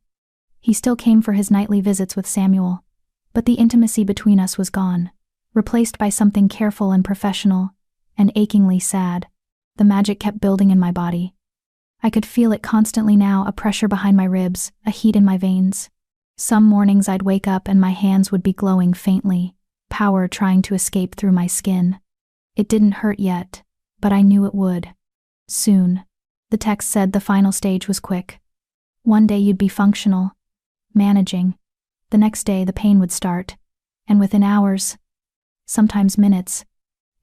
He still came for his nightly visits with Samuel, but the intimacy between us was gone, replaced by something careful and professional, and achingly sad. The magic kept building in my body. I could feel it constantly now, a pressure behind my ribs, a heat in my veins. Some mornings I'd wake up and my hands would be glowing faintly, power trying to escape through my skin. It didn't hurt yet, but I knew it would. Soon. The text said the final stage was quick. One day you'd be functional, managing. The next day the pain would start, and within hours, sometimes minutes,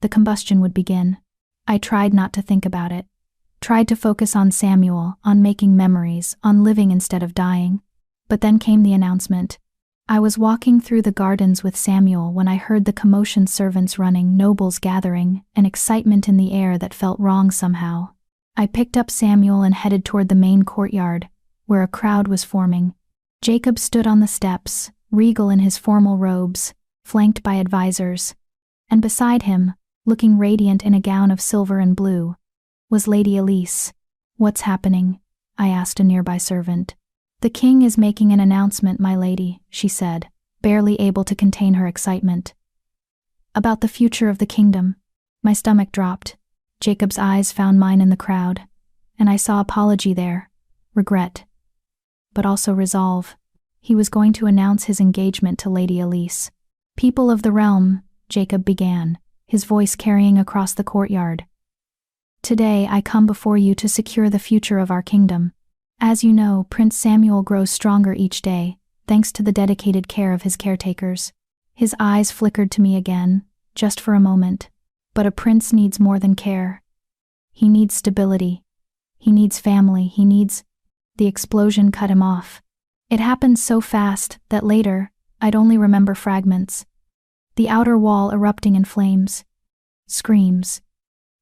the combustion would begin. I tried not to think about it. Tried to focus on Samuel, on making memories, on living instead of dying. But then came the announcement. I was walking through the gardens with Samuel when I heard the commotion, servants running, nobles gathering, an excitement in the air that felt wrong somehow. I picked up Samuel and headed toward the main courtyard, where a crowd was forming. Jacob stood on the steps, regal in his formal robes, flanked by advisors. And beside him, looking radiant in a gown of silver and blue, was Lady Elise. What's happening? I asked a nearby servant. The king is making an announcement, my lady, she said, barely able to contain her excitement. About the future of the kingdom. My stomach dropped. Jacob's eyes found mine in the crowd, and I saw apology there, regret, but also resolve. He was going to announce his engagement to Lady Elise. People of the realm, Jacob began, his voice carrying across the courtyard. Today I come before you to secure the future of our kingdom. As you know, Prince Samuel grows stronger each day, thanks to the dedicated care of his caretakers. His eyes flickered to me again, just for a moment. But a prince needs more than care. He needs stability. He needs family. He needs... The explosion cut him off. It happened so fast that later, I'd only remember fragments. The outer wall erupting in flames. Screams.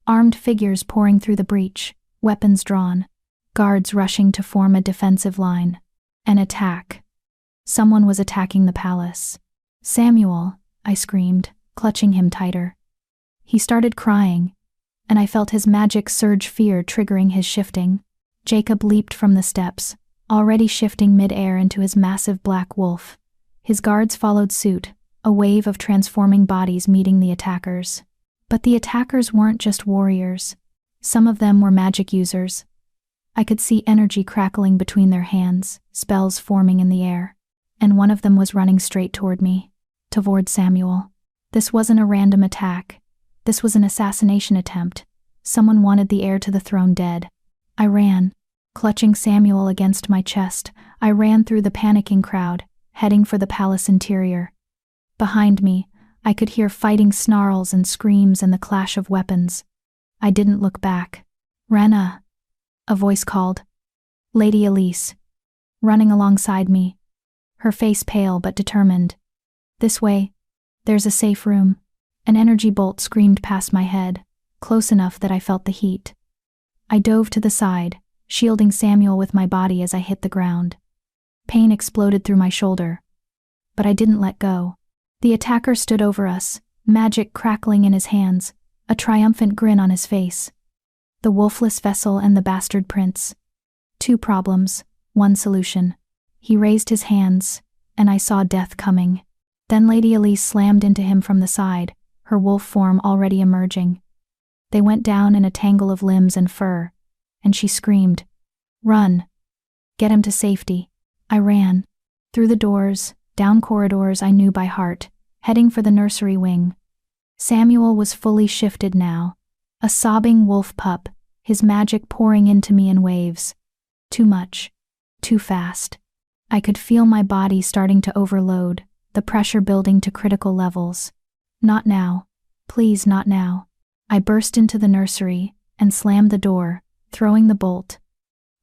Armed figures pouring through the breach, weapons drawn. Guards rushing to form a defensive line. An attack. Someone was attacking the palace. "Samuel," I screamed, clutching him tighter. He started crying, and I felt his magic surge fear triggering his shifting. Jacob leaped from the steps, already shifting mid-air into his massive black wolf. His guards followed suit, a wave of transforming bodies meeting the attackers. But the attackers weren't just warriors. Some of them were magic users. I could see energy crackling between their hands, spells forming in the air. And one of them was running straight toward me, toward Samuel. This wasn't a random attack. This was an assassination attempt. Someone wanted the heir to the throne dead. I ran, clutching Samuel against my chest. I ran through the panicking crowd, heading for the palace interior. Behind me, I could hear fighting snarls and screams and the clash of weapons. I didn't look back. "Rena," a voice called. Lady Elise, running alongside me, her face pale but determined. "This way. There's a safe room." An energy bolt screamed past my head, close enough that I felt the heat. I dove to the side, shielding Samuel with my body as I hit the ground. Pain exploded through my shoulder. But I didn't let go. The attacker stood over us, magic crackling in his hands, a triumphant grin on his face. The Wolfless vessel and the bastard prince. 2 problems, 1 solution. He raised his hands, and I saw death coming. Then Lady Elise slammed into him from the side, her wolf form already emerging. They went down in a tangle of limbs and fur, and she screamed, "Run! Get him to safety." I ran. Through the doors, down corridors I knew by heart, heading for the nursery wing. Samuel was fully shifted now, a sobbing wolf pup, his magic pouring into me in waves. Too much. Too fast. I could feel my body starting to overload, the pressure building to critical levels. "Not now. Please, not now." I burst into the nursery and slammed the door, throwing the bolt.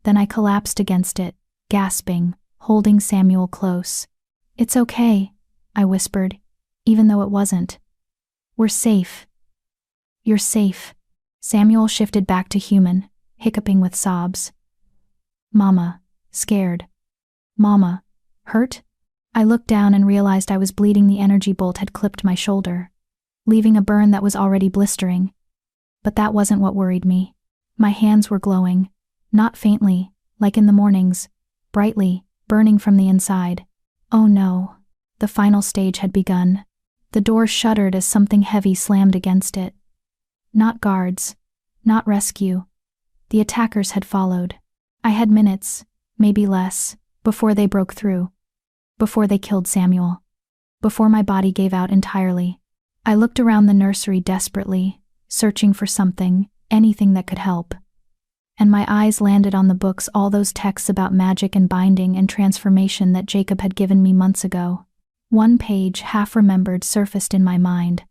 Then I collapsed against it, gasping, holding Samuel close. "It's okay," I whispered, even though it wasn't. "We're safe." "You're safe." Samuel shifted back to human, hiccuping with sobs. "Mama, scared." "Mama, hurt?" I looked down and realized I was bleeding. The energy bolt had clipped my shoulder, leaving a burn that was already blistering. But that wasn't what worried me. My hands were glowing, not faintly, like in the mornings, brightly, burning from the inside. Oh no, the final stage had begun. The door shuddered as something heavy slammed against it. Not guards, not rescue. The attackers had followed. I had minutes, maybe less, before they broke through. Before they killed Samuel. Before my body gave out entirely. I looked around the nursery desperately, searching for something, anything that could help. And my eyes landed on the books, all those texts about magic and binding and transformation that Jacob had given me months ago. One page, half remembered, surfaced in my mind.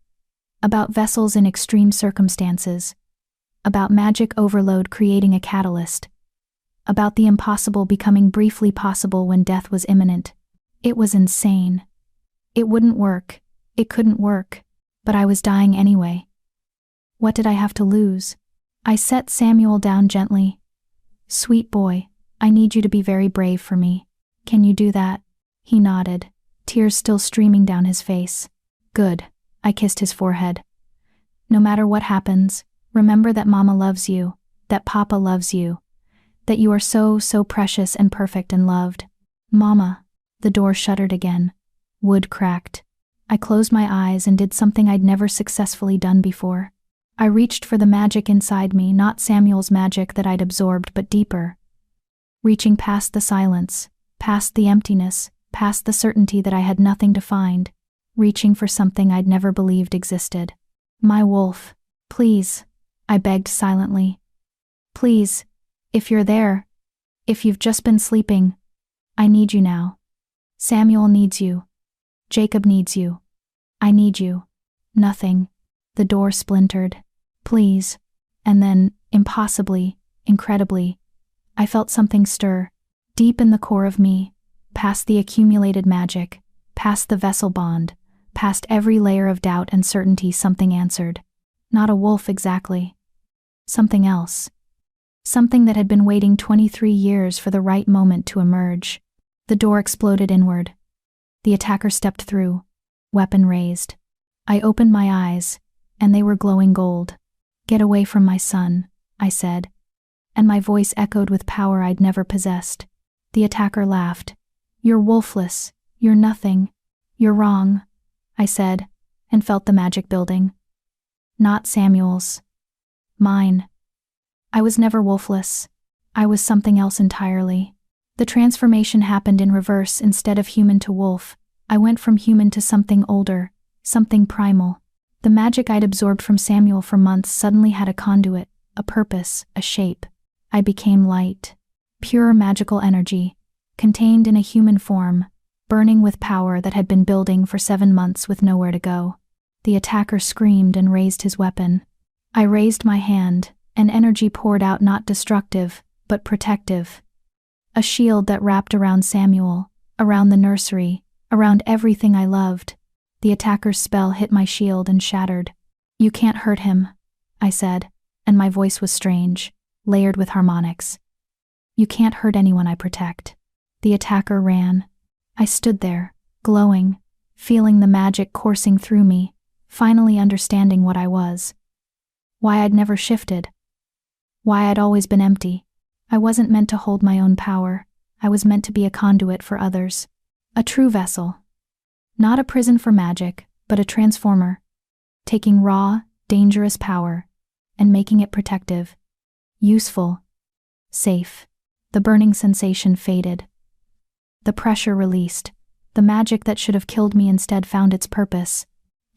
About vessels in extreme circumstances. About magic overload creating a catalyst. About the impossible becoming briefly possible when death was imminent. It was insane. It wouldn't work. It couldn't work. But I was dying anyway. What did I have to lose? I set Samuel down gently. "Sweet boy, I need you to be very brave for me. Can you do that?" He nodded, tears still streaming down his face. "Good." I kissed his forehead. "No matter what happens, remember that Mama loves you, that Papa loves you, that you are so, so precious and perfect and loved." "Mama." The door shuddered again. Wood cracked. I closed my eyes and did something I'd never successfully done before. I reached for the magic inside me, not Samuel's magic that I'd absorbed, but deeper. Reaching past the silence, past the emptiness, past the certainty that I had nothing to find. Reaching for something I'd never believed existed. "My wolf, please," I begged silently. "Please, if you're there, if you've just been sleeping, I need you now. Samuel needs you. Jacob needs you. I need you." Nothing. The door splintered. "Please." And then, impossibly, incredibly, I felt something stir, deep in the core of me, past the accumulated magic, past the vessel bond, past every layer of doubt and certainty. Something answered. Not a wolf exactly. Something else. Something that had been waiting 23 years for the right moment to emerge. The door exploded inward, The attacker stepped through, weapon raised. I opened my eyes, and they were glowing gold. "Get away from my son," I said, and my voice echoed with power I'd never possessed. The attacker laughed. "You're wolfless. You're nothing. You're wrong," I said, and felt the magic building. Not Samuel's. Mine. I was never wolfless. I was something else entirely. The transformation happened in reverse. Instead of human to wolf, I went from human to something older, something primal. The magic I'd absorbed from Samuel for months suddenly had a conduit, a purpose, a shape. I became light. Pure magical energy, contained in a human form, burning with power that had been building for 7 months with nowhere to go. The attacker screamed and raised his weapon. I raised my hand, and energy poured out, not destructive, but protective. A shield that wrapped around Samuel, around the nursery, around everything I loved. The attacker's spell hit my shield and shattered. "You can't hurt him," I said, and my voice was strange, layered with harmonics. "You can't hurt anyone I protect." The attacker ran. I stood there, glowing, feeling the magic coursing through me, finally understanding what I was. Why I'd never shifted. Why I'd always been empty. I wasn't meant to hold my own power. I was meant to be a conduit for others. A true vessel. Not a prison for magic, but a transformer. Taking raw, dangerous power and making it protective, useful, safe. The burning sensation faded. The pressure released. The magic that should have killed me instead found its purpose.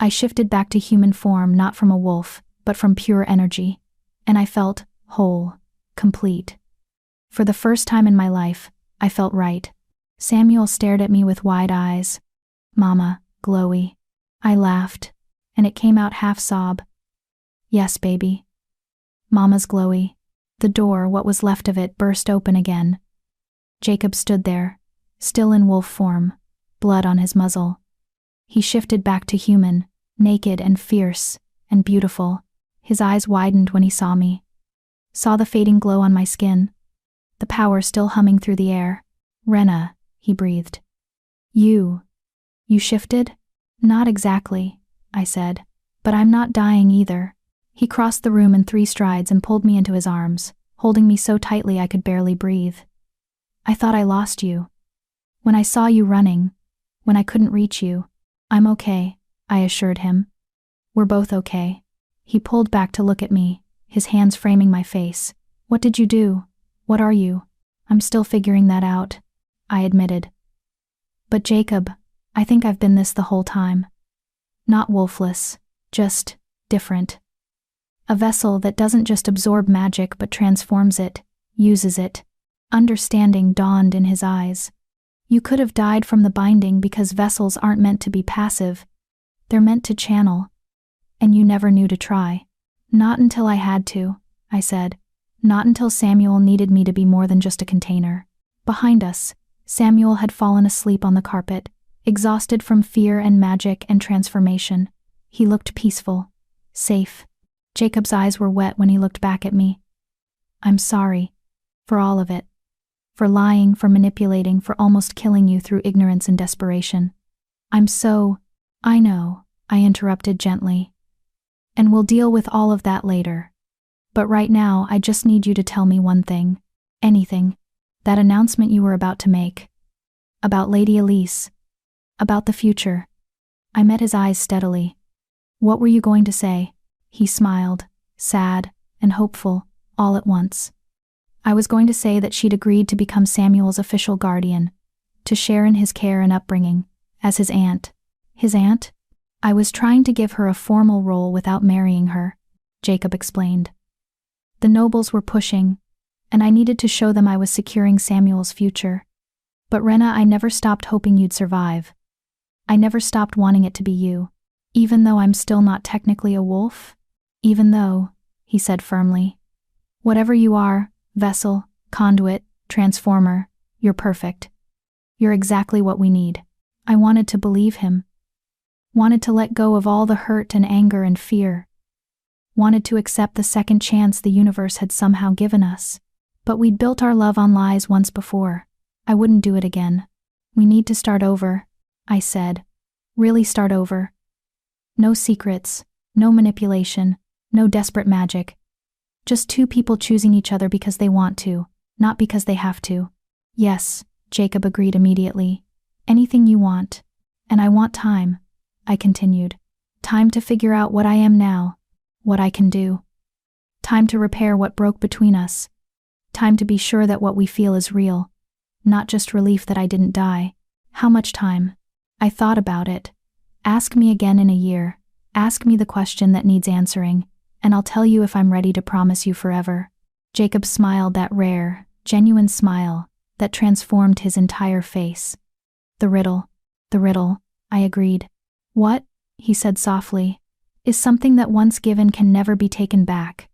I shifted back to human form, not from a wolf, but from pure energy. And I felt whole, complete. For the first time in my life, I felt right. Samuel stared at me with wide eyes. "Mama, glowy." I laughed, and it came out half sob. "Yes, baby. Mama's glowy." The door, what was left of it, burst open again. Jacob stood there, still in wolf form, blood on his muzzle. He shifted back to human, naked and fierce and beautiful. His eyes widened when he saw me. Saw the fading glow on my skin. The power still humming through the air. "Rena," he breathed. You shifted?" "Not exactly," I said, "but I'm not dying either." He crossed the room in 3 strides and pulled me into his arms, holding me so tightly I could barely breathe. "I thought I lost you. When I saw you running, when I couldn't reach you." "I'm okay," I assured him. "We're both okay." He pulled back to look at me, his hands framing my face. "What did you do? What are you?" "I'm still figuring that out," I admitted. "But Jacob, I think I've been this the whole time. Not wolfless, just different. A vessel that doesn't just absorb magic but transforms it, uses it." Understanding dawned in his eyes. "You could have died from the binding because vessels aren't meant to be passive. They're meant to channel. And you never knew to try." "Not until I had to," I said. "Not until Samuel needed me to be more than just a container." Behind us, Samuel had fallen asleep on the carpet, exhausted from fear and magic and transformation. He looked peaceful, safe. Jacob's eyes were wet when he looked back at me. "I'm sorry. For all of it. For lying, for manipulating, for almost killing you through ignorance and desperation. I know," I interrupted gently. "And we'll deal with all of that later. But right now, I just need you to tell me one thing. Anything. That announcement you were about to make. About Lady Elise. About the future." I met his eyes steadily. "What were you going to say?" He smiled, sad and hopeful, all at once. "I was going to say that she'd agreed to become Samuel's official guardian, to share in his care and upbringing, as his aunt." "His aunt?" "I was trying to give her a formal role without marrying her," Jacob explained. "The nobles were pushing, and I needed to show them I was securing Samuel's future. But Rena, I never stopped hoping you'd survive. I never stopped wanting it to be you. Even though I'm still not technically a wolf? Even though," he said firmly. "Whatever you are, vessel, conduit, transformer, you're perfect. You're exactly what we need." I wanted to believe him. Wanted to let go of all the hurt and anger and fear. Wanted to accept the second chance the universe had somehow given us. But we'd built our love on lies once before. I wouldn't do it again. We need to start over. I said. Really start over. No secrets, no manipulation, no desperate magic. Just two people choosing each other because they want to, not because they have to. Yes, Jacob agreed immediately. Anything you want. And I want time, I continued. Time to figure out what I am now, what I can do. Time to repair what broke between us. Time to be sure that what we feel is real, not just relief that I didn't die. How much time? I thought about it. Ask me again in a year. Ask me the question that needs answering, and I'll tell you if I'm ready to promise you forever. Jacob smiled, that rare, genuine smile that transformed his entire face. The riddle, I agreed. What, he said softly, is something that once given can never be taken back.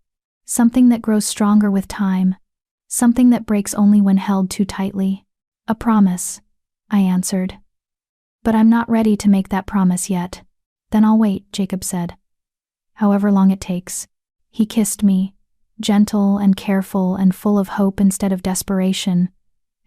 Something that grows stronger with time. Something that breaks only when held too tightly. A promise, I answered. But I'm not ready to make that promise yet. Then I'll wait, Jacob said. However long it takes. He kissed me, gentle and careful and full of hope instead of desperation,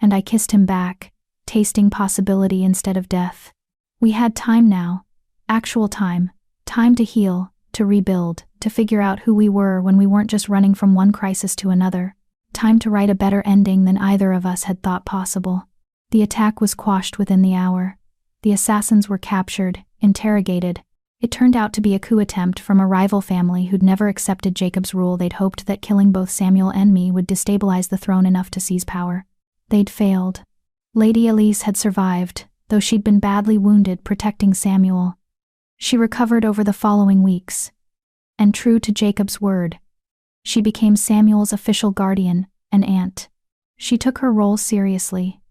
and I kissed him back, tasting possibility instead of death. We had time now, actual time to heal, to rebuild, to figure out who we were when we weren't just running from one crisis to another. Time to write a better ending than either of us had thought possible. The attack was quashed within the hour. The assassins were captured, interrogated. It turned out to be a coup attempt from a rival family who'd never accepted Jacob's rule. They'd hoped that killing both Samuel and me would destabilize the throne enough to seize power. They'd failed. Lady Elise had survived, though she'd been badly wounded protecting Samuel. She recovered over the following weeks. And true to Jacob's word, she became Samuel's official guardian, an aunt. She took her role seriously.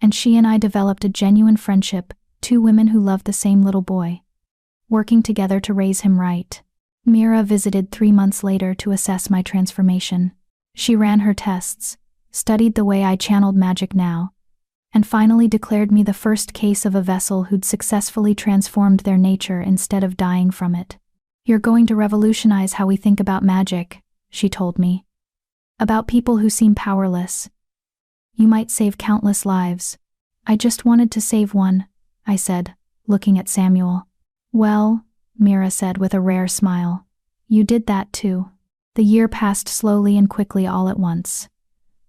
And she and I developed a genuine friendship, two women who loved the same little boy, working together to raise him right. Mira visited 3 months later to assess my transformation. She ran her tests, studied the way I channeled magic now, and finally declared me the first case of a vessel who'd successfully transformed their nature instead of dying from it. You're going to revolutionize how we think about magic, she told me. About people who seem powerless. You might save countless lives. I just wanted to save one, I said, looking at Samuel. Well, Mira said with a rare smile, you did that too. The year passed slowly and quickly all at once.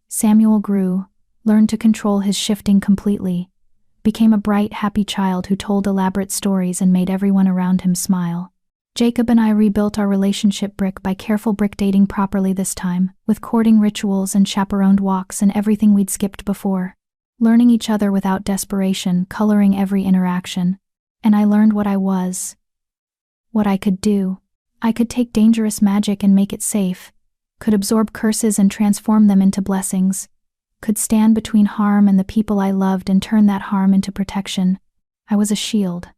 Samuel grew, learned to control his shifting completely, became a bright, happy child who told elaborate stories and made everyone around him smile. Jacob and I rebuilt our relationship brick by careful brick dating properly this time, with courting rituals and chaperoned walks and everything we'd skipped before. Learning each other without desperation, coloring every interaction. And I learned what I was. What I could do. I could take dangerous magic and make it safe. Could absorb curses and transform them into blessings. Could stand between harm and the people I loved and turn that harm into protection. I was a shield.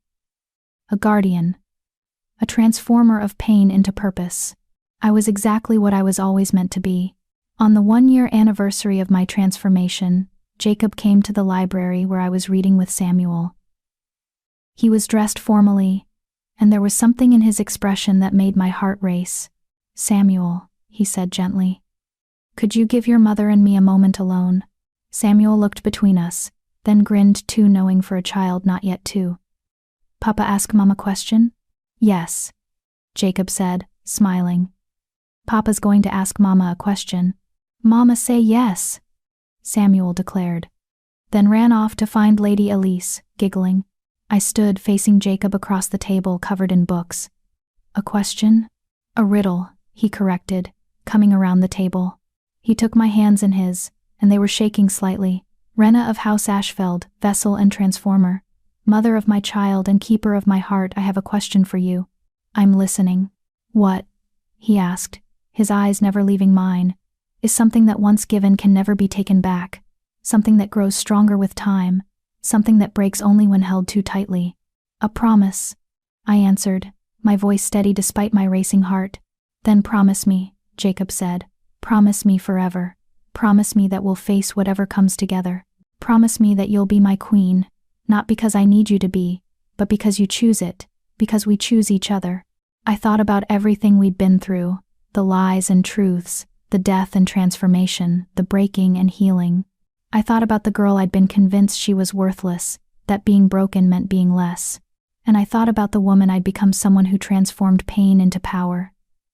A guardian. A transformer of pain into purpose. I was exactly what I was always meant to be. On the 1-year anniversary of my transformation, Jacob came to the library where I was reading with Samuel. He was dressed formally, and there was something in his expression that made my heart race. Samuel, he said gently. Could you give your mother and me a moment alone? Samuel looked between us, then grinned too knowing for a child not yet 2. Papa ask Mom a question? Yes, Jacob said, smiling. Papa's going to ask Mama a question. Mama say yes, Samuel declared. Then ran off to find Lady Elise, giggling. I stood facing Jacob across the table covered in books. A question? A riddle, he corrected, coming around the table. He took my hands in his, and they were shaking slightly. Rena of House Ashfeld, vessel and transformer. Mother of my child and keeper of my heart, I have a question for you. I'm listening. What? He asked, his eyes never leaving mine. Is something that once given can never be taken back. Something that grows stronger with time. Something that breaks only when held too tightly. A promise, I answered, my voice steady despite my racing heart. Then promise me, Jacob said. Promise me forever. Promise me that we'll face whatever comes together. Promise me that you'll be my queen. Not because I need you to be, but because you choose it, because we choose each other. I thought about everything we'd been through, the lies and truths, the death and transformation, the breaking and healing. I thought about the girl I'd been convinced she was worthless, that being broken meant being less. And I thought about the woman I'd become, someone who transformed pain into power.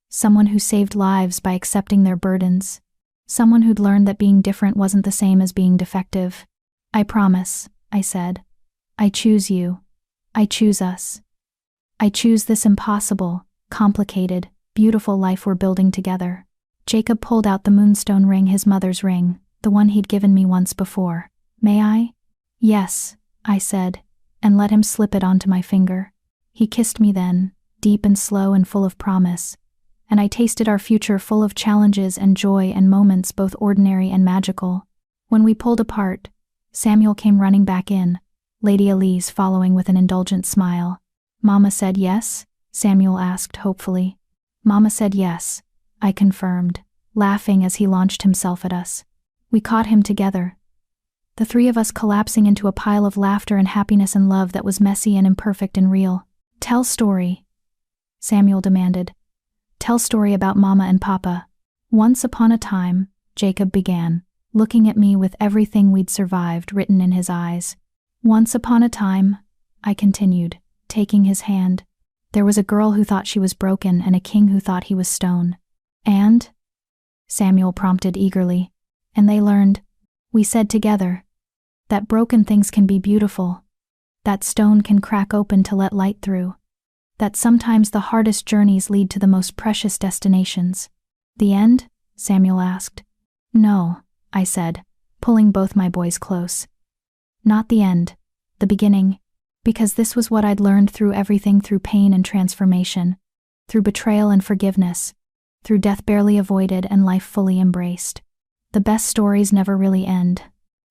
Someone who saved lives by accepting their burdens. Someone who'd learned that being different wasn't the same as being defective. I promise, I said. I choose you. I choose us. I choose this impossible, complicated, beautiful life we're building together. Jacob pulled out the moonstone ring, his mother's ring, the one he'd given me once before. May I? Yes, I said, and let him slip it onto my finger. He kissed me then, deep and slow and full of promise, and I tasted our future full of challenges and joy and moments both ordinary and magical. When we pulled apart, Samuel came running back in, Lady Elise following with an indulgent smile. Mama said yes? Samuel asked hopefully. Mama said yes, I confirmed, laughing as he launched himself at us. We caught him together, the three of us collapsing into a pile of laughter and happiness and love that was messy and imperfect and real. Tell story, Samuel demanded. Tell story about Mama and Papa. Once upon a time, Jacob began, looking at me with everything we'd survived written in his eyes. Once upon a time, I continued, taking his hand, there was a girl who thought she was broken and a king who thought he was stone. And? Samuel prompted eagerly. And they learned, we said together, that broken things can be beautiful, that stone can crack open to let light through, that sometimes the hardest journeys lead to the most precious destinations. The end? Samuel asked. No, I said, pulling both my boys close. Not the end, the beginning, because this was what I'd learned through everything, through pain and transformation, through betrayal and forgiveness, through death barely avoided and life fully embraced. The best stories never really end.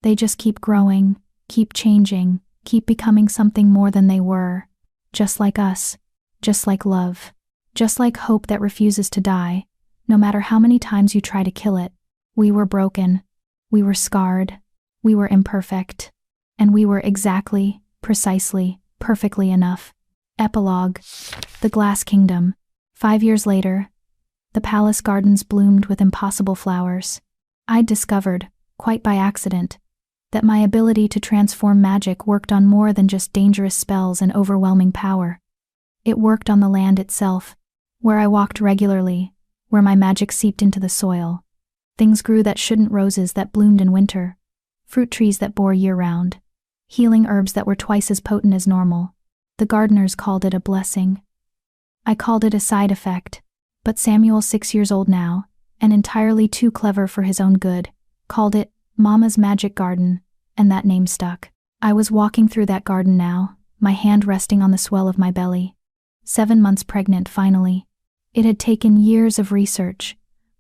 They just keep growing, keep changing, keep becoming something more than they were. Just like us, just like love, just like hope that refuses to die, no matter how many times you try to kill it. We were broken, we were scarred, we were imperfect, and we were exactly, precisely, perfectly enough. Epilogue. The Glass Kingdom. 5 years later, the palace gardens bloomed with impossible flowers. I'd discovered, quite by accident, that my ability to transform magic worked on more than just dangerous spells and overwhelming power. It worked on the land itself, where I walked regularly, where my magic seeped into the soil. Things grew that shouldn't, roses that bloomed in winter, fruit trees that bore year-round, healing herbs that were twice as potent as normal. The gardeners called it a blessing. I called it a side effect, but Samuel, 6 years old now, and entirely too clever for his own good, called it Mama's Magic Garden, and that name stuck. I was walking through that garden now, my hand resting on the swell of my belly. 7 months pregnant finally. It had taken years of research,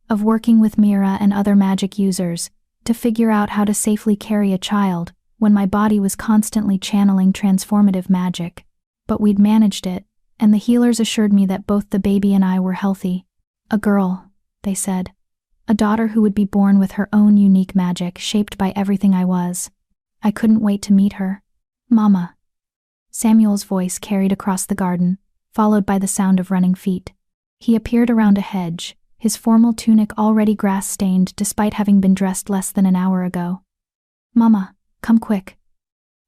of working with Mira and other magic users, to figure out how to safely carry a child when my body was constantly channeling transformative magic. But we'd managed it, and the healers assured me that both the baby and I were healthy. A girl, they said. A daughter who would be born with her own unique magic, shaped by everything I was. I couldn't wait to meet her. Mama. Samuel's voice carried across the garden, followed by the sound of running feet. He appeared around a hedge, his formal tunic already grass-stained despite having been dressed less than an hour ago. Mama, come quick.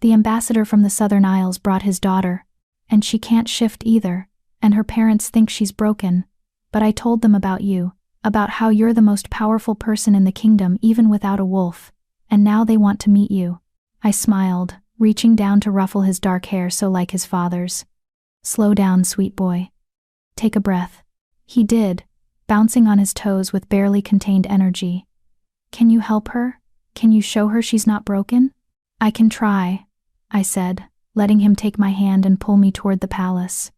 The ambassador from the Southern Isles brought his daughter, and she can't shift either, and her parents think she's broken. But I told them about you, about how you're the most powerful person in the kingdom even without a wolf, and now they want to meet you. I smiled, reaching down to ruffle his dark hair so like his father's. Slow down, sweet boy. Take a breath. He did, bouncing on his toes with barely contained energy. Can you help her? Can you show her she's not broken? I can try, I said, letting him take my hand and pull me toward the palace.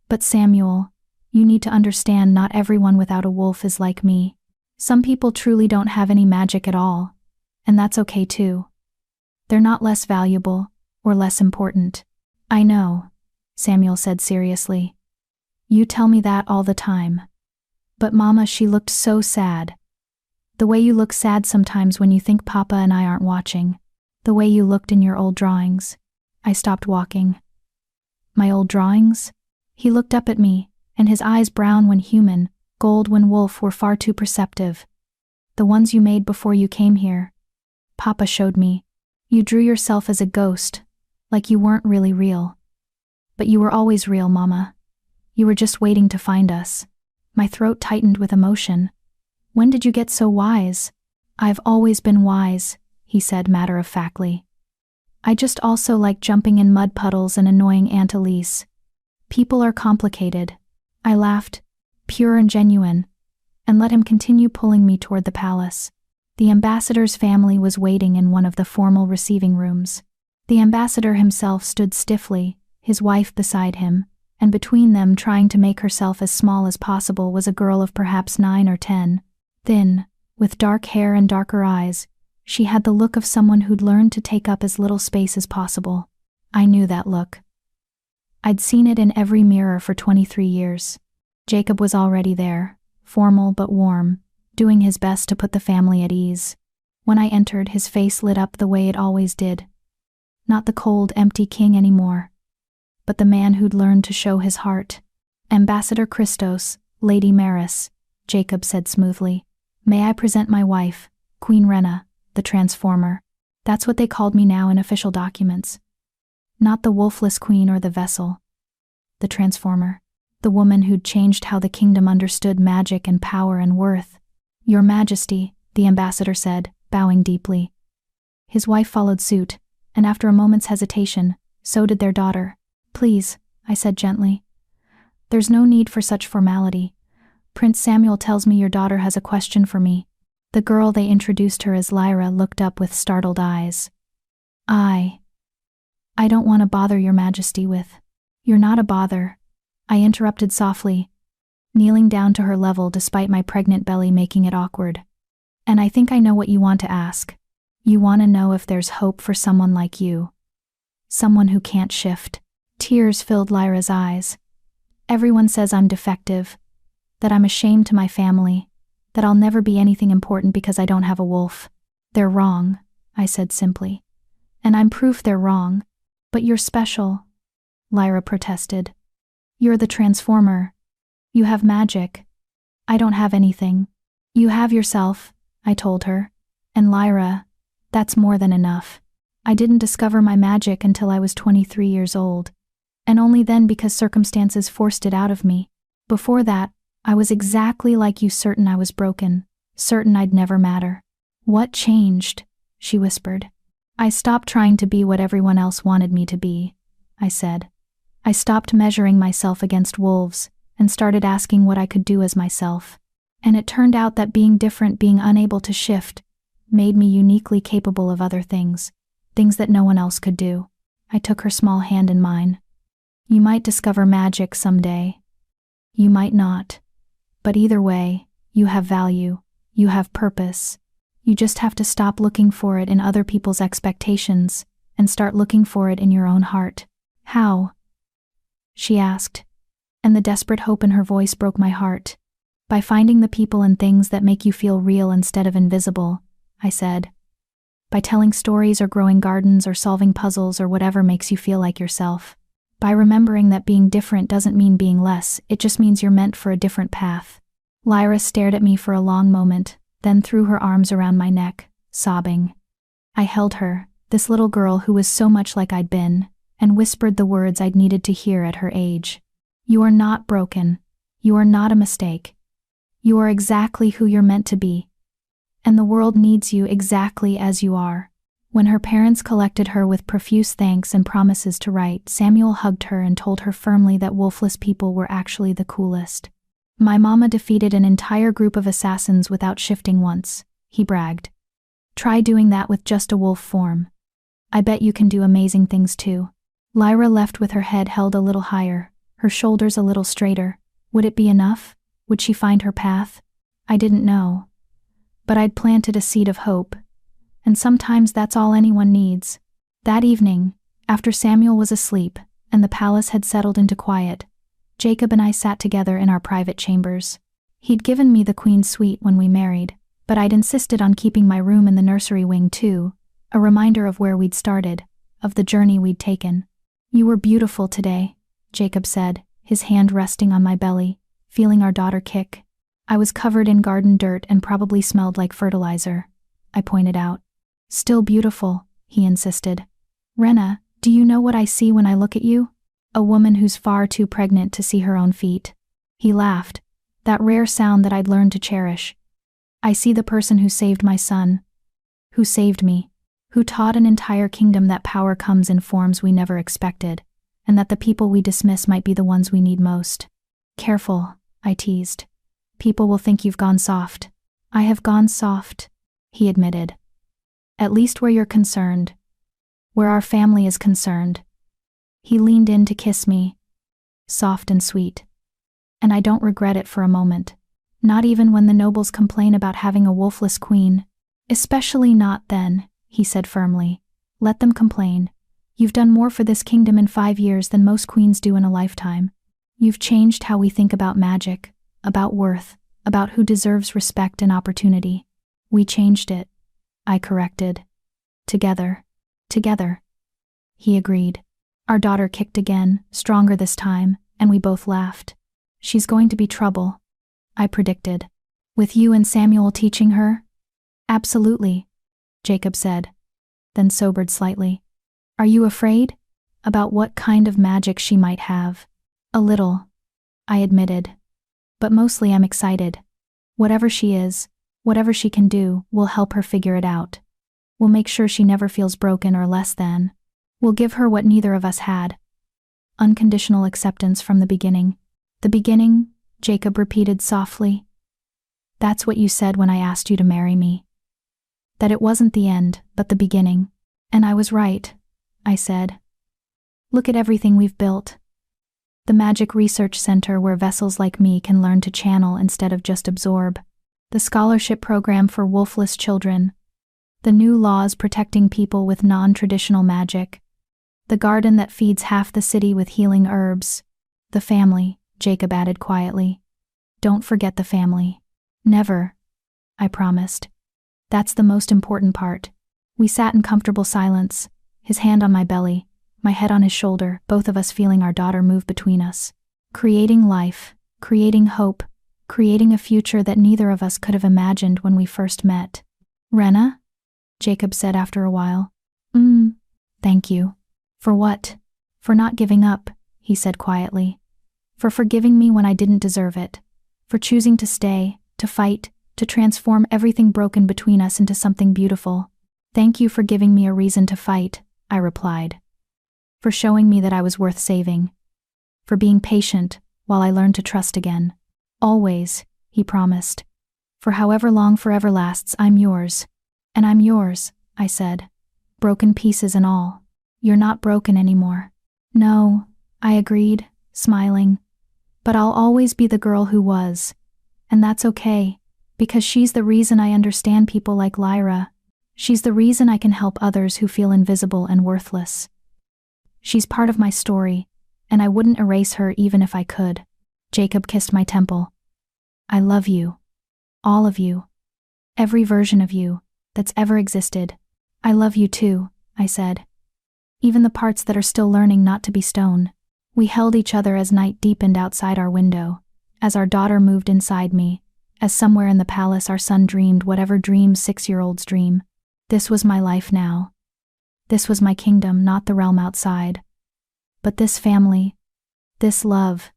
But Samuel, you need to understand, not everyone without a wolf is like me. Some people truly don't have any magic at all, and that's okay too. They're not less valuable or less important. I know, Samuel said seriously. You tell me that all the time. But Mama, she looked so sad. The way you look sad sometimes when you think Papa and I aren't watching. The way you looked in your old drawings. I stopped walking. My old drawings? He looked up at me, and his eyes, brown when human, gold when wolf, were far too perceptive. The ones you made before you came here. Papa showed me. You drew yourself as a ghost, Like you weren't really real. But you were always real, Mama. You were just waiting to find us. My throat tightened with emotion. When did you get so wise? I've always been wise, he said matter-of-factly. I just also like jumping in mud puddles and annoying Aunt Elise. People are complicated. I laughed, pure and genuine, and let him continue pulling me toward the palace. The ambassador's family was waiting in one of the formal receiving rooms. The ambassador himself stood stiffly, his wife beside him, and between them, trying to make herself as small as possible, was a girl of perhaps 9 or 10. Thin, with dark hair and darker eyes, she had the look of someone who'd learned to take up as little space as possible. I knew that look. I'd seen it in every mirror for 23 years. Jacob was already there, formal but warm, doing his best to put the family at ease. When I entered, his face lit up the way it always did. Not the cold, empty king anymore, but the man who'd learned to show his heart. Ambassador Christos, Lady Maris, Jacob said smoothly. May I present my wife, Queen Rena, the Transformer. That's what they called me now in official documents. Not the Wolfless Queen or the vessel. The Transformer. The woman who'd changed how the kingdom understood magic and power and worth. Your Majesty, the ambassador said, bowing deeply. His wife followed suit, and after a moment's hesitation, so did their daughter. Please, I said gently. There's no need for such formality. Prince Samuel tells me your daughter has a question for me. The girl they introduced her as Lyra looked up with startled eyes. I don't want to bother your Majesty with. You're not a bother, I interrupted softly, kneeling down to her level despite my pregnant belly making it awkward. And I think I know what you want to ask. You want to know if there's hope for someone like you. Someone who can't shift. Tears filled Lyra's eyes. Everyone says I'm defective, that I'm a shame to my family, that I'll never be anything important because I don't have a wolf. They're wrong, I said simply. And I'm proof they're wrong. But you're special, Lyra protested. You're the Transformer. You have magic. I don't have anything. You have yourself, I told her. And Lyra, that's more than enough. I didn't discover my magic until I was 23 years old. And only then because circumstances forced it out of me. Before that, I was exactly like you, certain I was broken, certain I'd never matter. What changed? She whispered. I stopped trying to be what everyone else wanted me to be, I said. I stopped measuring myself against wolves and started asking what I could do as myself. And it turned out that being different, being unable to shift, made me uniquely capable of other things, things that no one else could do. I took her small hand in mine. You might discover magic someday. You might not. But either way, you have value, you have purpose. You just have to stop looking for it in other people's expectations and start looking for it in your own heart. How? She asked, and the desperate hope in her voice broke my heart. By finding the people and things that make you feel real instead of invisible, I said. By telling stories or growing gardens or solving puzzles or whatever makes you feel like yourself. By remembering that being different doesn't mean being less, it just means you're meant for a different path. Lyra stared at me for a long moment, then threw her arms around my neck, sobbing. I held her, this little girl who was so much like I'd been, and whispered the words I'd needed to hear at her age. You are not broken. You are not a mistake. You are exactly who you're meant to be. And the world needs you exactly as you are. When her parents collected her with profuse thanks and promises to write, Samuel hugged her and told her firmly that wolfless people were actually the coolest. My mama defeated an entire group of assassins without shifting once, he bragged. Try doing that with just a wolf form. I bet you can do amazing things too. Lyra left with her head held a little higher, her shoulders a little straighter. Would it be enough? Would she find her path? I didn't know. But I'd planted a seed of hope. And sometimes that's all anyone needs. That evening, after Samuel was asleep and the palace had settled into quiet, Jacob and I sat together in our private chambers. He'd given me the queen's suite when we married, but I'd insisted on keeping my room in the nursery wing too, a reminder of where we'd started, of the journey we'd taken. You were beautiful today, Jacob said, his hand resting on my belly, feeling our daughter kick. I was covered in garden dirt and probably smelled like fertilizer, I pointed out. Still beautiful, he insisted. Rena, Do you know what I see when I look at you? A woman who's far too pregnant to see her own feet. He laughed, that rare sound that I'd learned to cherish. I see the person who saved my son, who saved me, who taught an entire kingdom that power comes in forms we never expected, and that the people we dismiss might be the ones we need most. Careful, I teased. People will think you've gone soft. I have gone soft, he admitted. At least where you're concerned. Where our family is concerned. He leaned in to kiss me, soft and sweet. And I don't regret it for a moment. Not even when the nobles complain about having a wolfless queen. Especially not then, he said firmly. Let them complain. You've done more for this kingdom in 5 years than most queens do in a lifetime. You've changed how we think about magic, about worth, about who deserves respect and opportunity. We changed it, I corrected. Together. Together. He agreed. Our daughter kicked again, stronger this time, and we both laughed. She's going to be trouble, I predicted. With you and Samuel teaching her? Absolutely, Jacob said, then sobered slightly. Are you afraid? About what kind of magic she might have? A little, I admitted. But mostly I'm excited. Whatever she is, whatever she can do, we'll help her figure it out. We'll make sure she never feels broken or less than. We'll give her what neither of us had. Unconditional acceptance from the beginning. The beginning, Jacob repeated softly. That's what you said when I asked you to marry me. That it wasn't the end, but the beginning. And I was right, I said. Look at everything we've built. The Magic Research Center where vessels like me can learn to channel instead of just absorb. The scholarship program for wolfless children. The new laws protecting people with non-traditional magic. The garden that feeds half the city with healing herbs. The family, Jacob added quietly. Don't forget the family. Never, I promised. That's the most important part. We sat in comfortable silence, his hand on my belly, my head on his shoulder, both of us feeling our daughter move between us. Creating life, creating hope, creating a future that neither of us could have imagined when we first met. Rena? Jacob said after a while. Thank you. For what? For not giving up, he said quietly. For forgiving me when I didn't deserve it. For choosing to stay, to fight, to transform everything broken between us into something beautiful. Thank you for giving me a reason to fight, I replied. For showing me that I was worth saving. For being patient while I learned to trust again. Always, he promised. For however long forever lasts, I'm yours. And I'm yours, I said. Broken pieces and all. You're not broken anymore. No, I agreed, smiling. But I'll always be the girl who was. And that's okay, because she's the reason I understand people like Lyra. She's the reason I can help others who feel invisible and worthless. She's part of my story, and I wouldn't erase her even if I could. Jacob kissed my temple. I love you. All of you. Every version of you that's ever existed. I love you too, I said. Even the parts that are still learning not to be stone. We held each other as night deepened outside our window, as our daughter moved inside me, as somewhere in the palace our son dreamed whatever dreams 6-year-olds dream. This was my life now. This was my kingdom, not the realm outside. But this family, this love,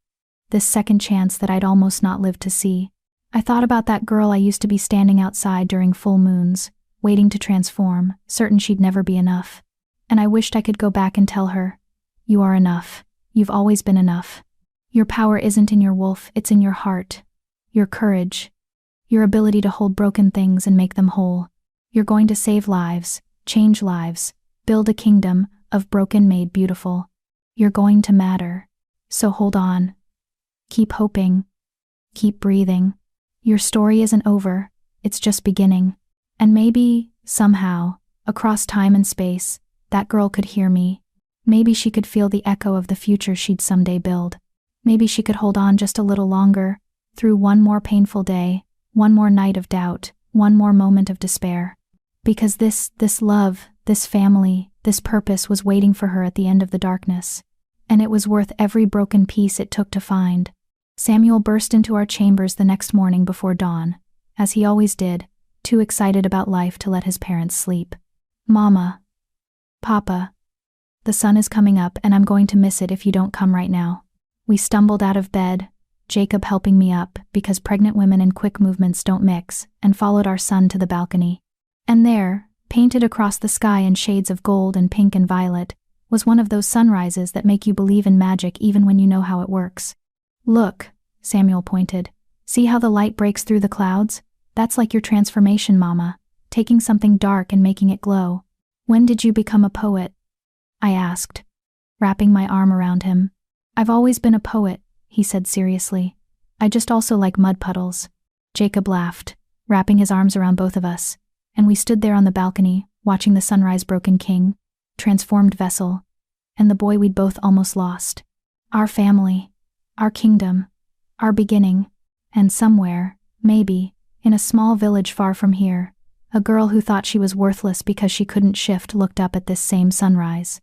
this second chance that I'd almost not lived to see. I thought about that girl I used to be standing outside during full moons, waiting to transform, certain she'd never be enough. And I wished I could go back and tell her, you are enough. You've always been enough. Your power isn't in your wolf, it's in your heart. Your courage. Your ability to hold broken things and make them whole. You're going to save lives, change lives, build a kingdom of broken made beautiful. You're going to matter. So hold on. Keep hoping. Keep breathing. Your story isn't over, it's just beginning. And maybe, somehow, across time and space, that girl could hear me. Maybe she could feel the echo of the future she'd someday build. Maybe she could hold on just a little longer, through one more painful day, one more night of doubt, one more moment of despair. Because this love, this family, this purpose was waiting for her at the end of the darkness. And it was worth every broken piece it took to find. Samuel burst into our chambers the next morning before dawn, as he always did, too excited about life to let his parents sleep. Mama. Papa. The sun is coming up and I'm going to miss it if you don't come right now. We stumbled out of bed, Jacob helping me up because pregnant women and quick movements don't mix, and followed our son to the balcony. And there, painted across the sky in shades of gold and pink and violet, was one of those sunrises that make you believe in magic even when you know how it works. Look, Samuel pointed. See how the light breaks through the clouds? That's like your transformation, Mama, taking something dark and making it glow. When did you become a poet? I asked, wrapping my arm around him. I've always been a poet, he said seriously. I just also like mud puddles. Jacob laughed, wrapping his arms around both of us, and we stood there on the balcony, watching the sunrise broken king, transformed vessel, and the boy we'd both almost lost. Our family, our kingdom, our beginning, and somewhere, maybe, in a small village far from here, a girl who thought she was worthless because she couldn't shift looked up at this same sunrise.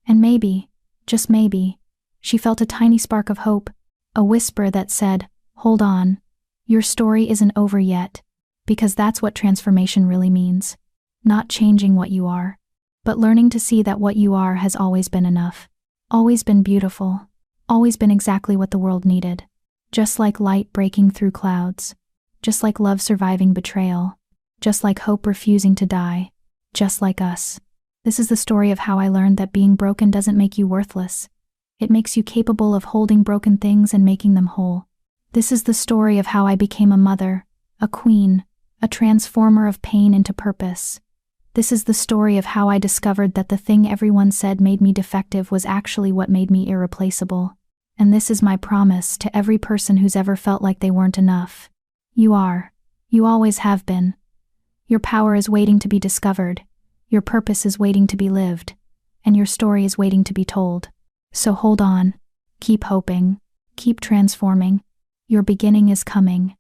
And maybe, just maybe, she felt a tiny spark of hope, a whisper that said, "Hold on, your story isn't over yet," because that's what transformation really means. Not changing what you are, but learning to see that what you are has always been enough, always been beautiful, always been exactly what the world needed. Just like light breaking through clouds, just like love surviving betrayal, just like hope refusing to die, just like us. This is the story of how I learned that being broken doesn't make you worthless. It makes you capable of holding broken things and making them whole. This is the story of how I became a mother, a queen, a transformer of pain into purpose. This is the story of how I discovered that the thing everyone said made me defective was actually what made me irreplaceable. And this is my promise to every person who's ever felt like they weren't enough. You are. You always have been. Your power is waiting to be discovered. Your purpose is waiting to be lived. And your story is waiting to be told. So hold on. Keep hoping. Keep transforming. Your beginning is coming.